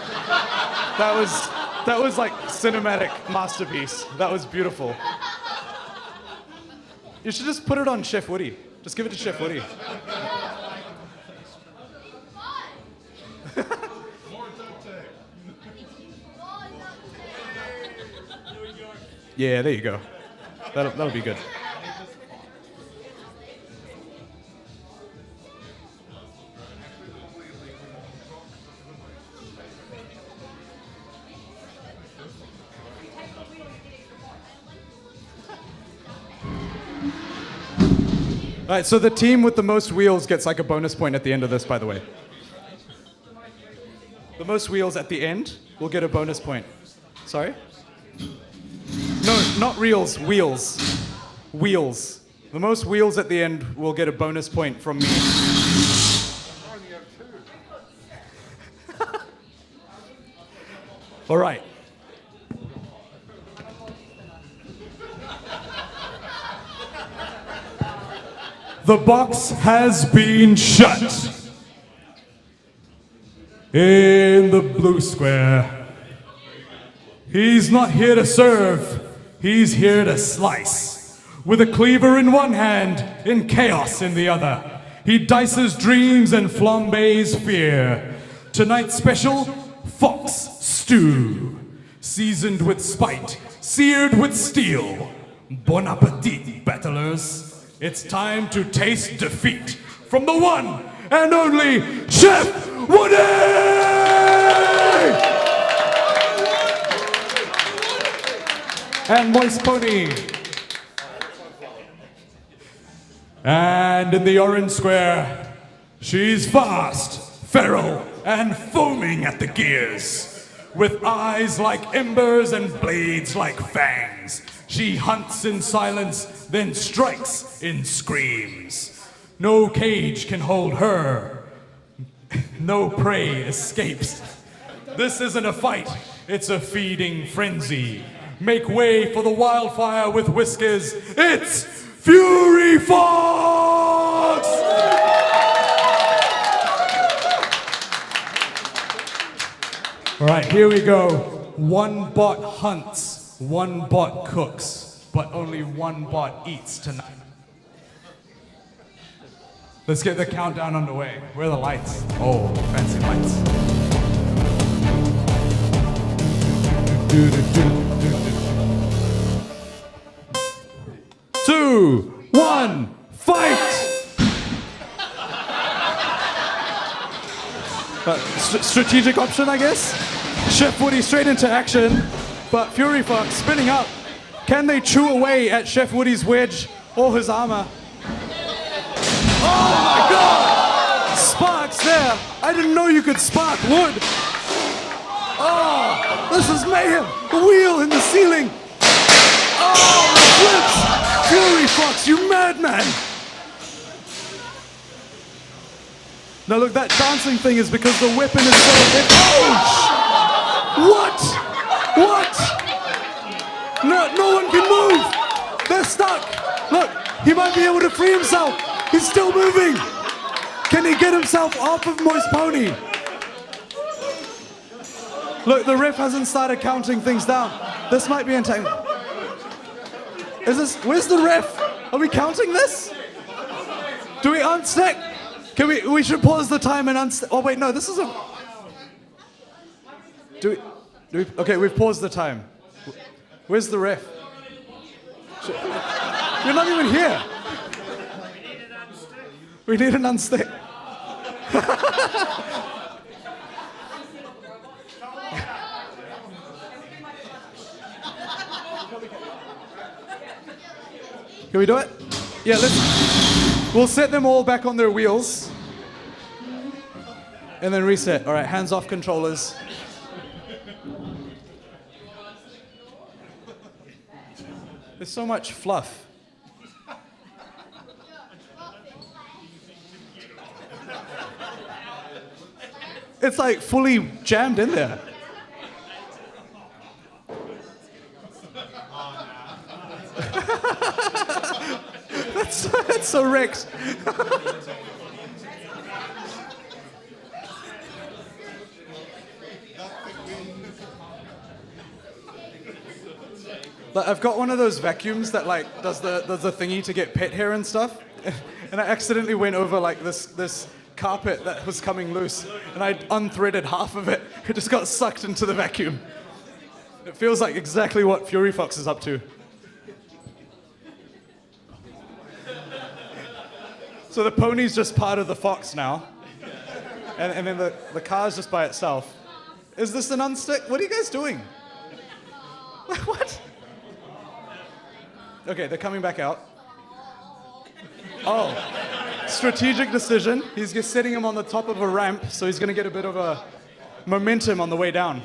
That was like cinematic masterpiece. That was beautiful. You should just put it on Chef Woody. Just give it to Chef Woody. Yeah, there you go. That'll be good. All right, so the team with the most wheels gets like a bonus point at the end of this, by the way. The most wheels at the end will get a bonus point. Sorry? No, not reels, wheels. Wheels. The most wheels at the end will get a bonus point from me. All right. The box has been shut. In the blue square. He's not here to serve. He's here to slice. With a cleaver in one hand and chaos in the other. He dices dreams and flambés fear. Tonight's special, fox stew. Seasoned with spite, seared with steel. Bon appetit, battlers. It's time to taste defeat from the one and only Chef Woody! And Moist Pony. And in the orange square, she's fast, feral, and foaming at the gears. With eyes like embers and blades like fangs. She hunts in silence, then strikes in screams. No cage can hold her. No prey escapes. This isn't a fight, it's a feeding frenzy. Make way for the wildfire with whiskers. It's Fury Fox! All right, here we go. one bot hunts, one bot cooks, but only one bot eats tonight. Let's get the countdown underway. Where are the lights? Oh, fancy lights. 2, 1, fight! Strategic option, I guess. Chef Woody straight into action, but Fury Fox spinning up. Can they chew away at Chef Woody's wedge or his armor? Oh my god! Sparks there! I didn't know you could spark wood! Oh, this is mayhem! The wheel in the ceiling! Oh, the flips! Fury Fox, you madman! Now look, that dancing thing is because the weapon is so heavy. Oh! What? No one can move! They're stuck! Look, he might be able to free himself! He's still moving! Can he get himself off of Moist Pony? Look, the ref hasn't started counting things down. This might be entangled. Where's the ref? Are we counting this? Do we unstick? We should pause the time and unstick. Oh wait, no, this is a... Okay, we've paused the time. Where's the ref? You're not even here. We need an unstick. Can we do it? Yeah, we'll set them all back on their wheels. And then reset. All right, hands off controllers. There's so much fluff. It's like fully jammed in there. That's so wrecked. I've got one of those vacuums that like does the thingy to get pet hair and stuff, and I accidentally went over like this carpet that was coming loose, and I unthreaded half of it. It just got sucked into the vacuum. It feels like exactly what Fury Fox is up to. So the pony's just part of the fox now, and then the car's just by itself. Is this an unstick? What are you guys doing? What? Okay, they're coming back out. Oh, strategic decision. He's just setting him on the top of a ramp, so he's going to get a bit of a momentum on the way down.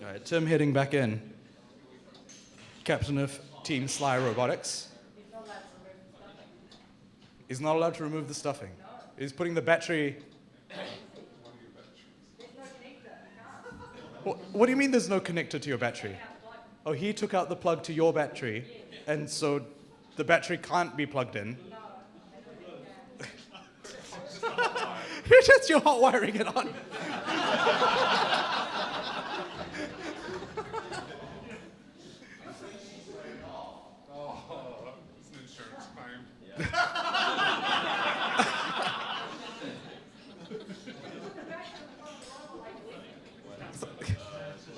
All right, Tim heading back in. Captain of Team Sly Robotics. He's not allowed to remove the stuffing. He's putting the battery... What do you mean there's no connector to your battery? Oh, he took out the plug to your battery, and so the battery can't be plugged in. You're hot wiring it on.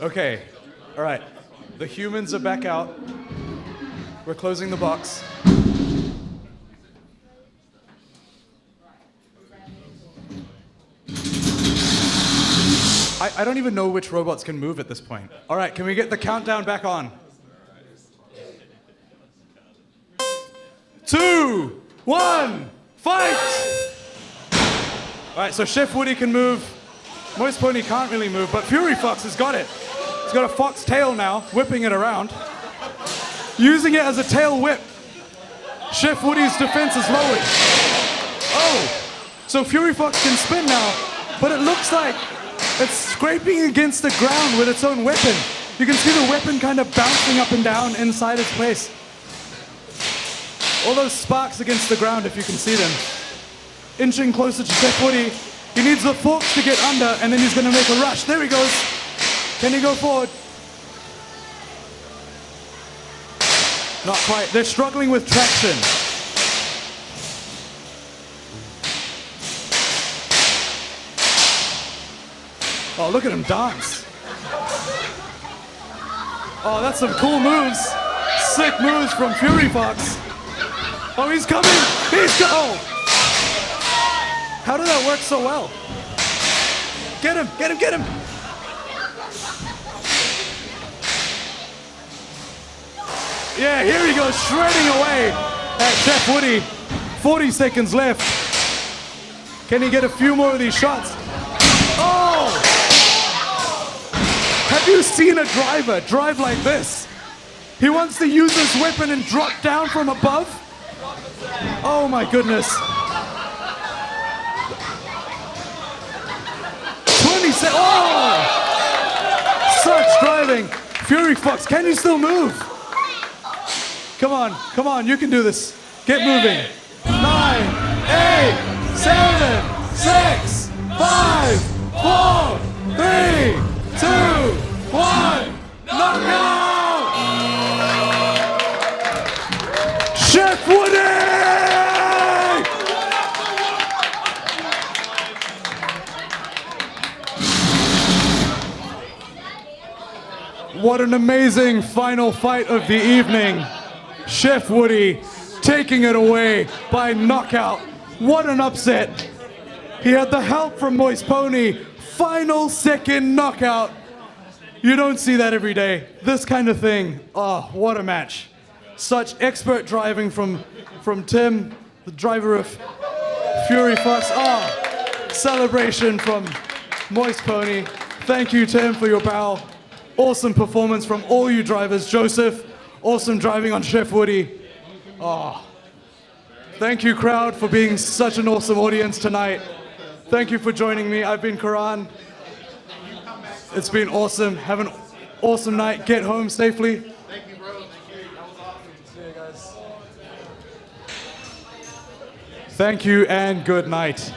Okay, all right. The humans are back out. We're closing the box. I don't even know which robots can move at this point. All right, can we get the countdown back on? 2, 1, fight! All right, so Chef Woody can move. Moist Pony can't really move, but Fury Fox has got it. He's got a fox tail now, whipping it around. Using it as a tail whip. Chef Woody's defense is lowered. Oh, so Fury Fox can spin now, but it looks like it's scraping against the ground with its own weapon. You can see the weapon kind of bouncing up and down inside its place. All those sparks against the ground, if you can see them. Inching closer to Chef Woody. He needs the forks to get under, and then he's going to make a rush. There he goes. Can he go forward? Not quite. They're struggling with traction. Oh, look at him dance. Oh, that's some cool moves. Sick moves from Fury Fox. Oh, he's coming. Oh. How did that work so well? Get him, get him, get him. Yeah, here he goes, shredding away at Chef Woody. 40 seconds left. Can he get a few more of these shots? Oh! Have you seen a driver drive like this? He wants to use his weapon and drop down from above? Oh my goodness. 20 seconds. Oh! Such driving. Fury Fox, can you still move? Come on, you can do this. Get moving. 9, 8, 7, 6, 5, 4, 3, 2, 1. Knockout! Chef Woody! What an amazing final fight of the evening. Chef Woody taking it away by knockout. What an upset. He had the help from Moist Pony. Final second knockout. You don't see that every day. This kind of thing. Oh, what a match. Such expert driving from Tim, the driver of Fury Fox. Oh, celebration from Moist Pony. Thank you, Tim, for your barrel. Awesome performance from all you drivers. Joseph, awesome driving on Chef Woody. Oh, thank you, crowd, for being such an awesome audience tonight. Thank you for joining me. I've been Karan. It's been awesome. Have an awesome night. Get home safely. Thank you, bro. Thank you. That was awesome. See you guys. Thank you and good night.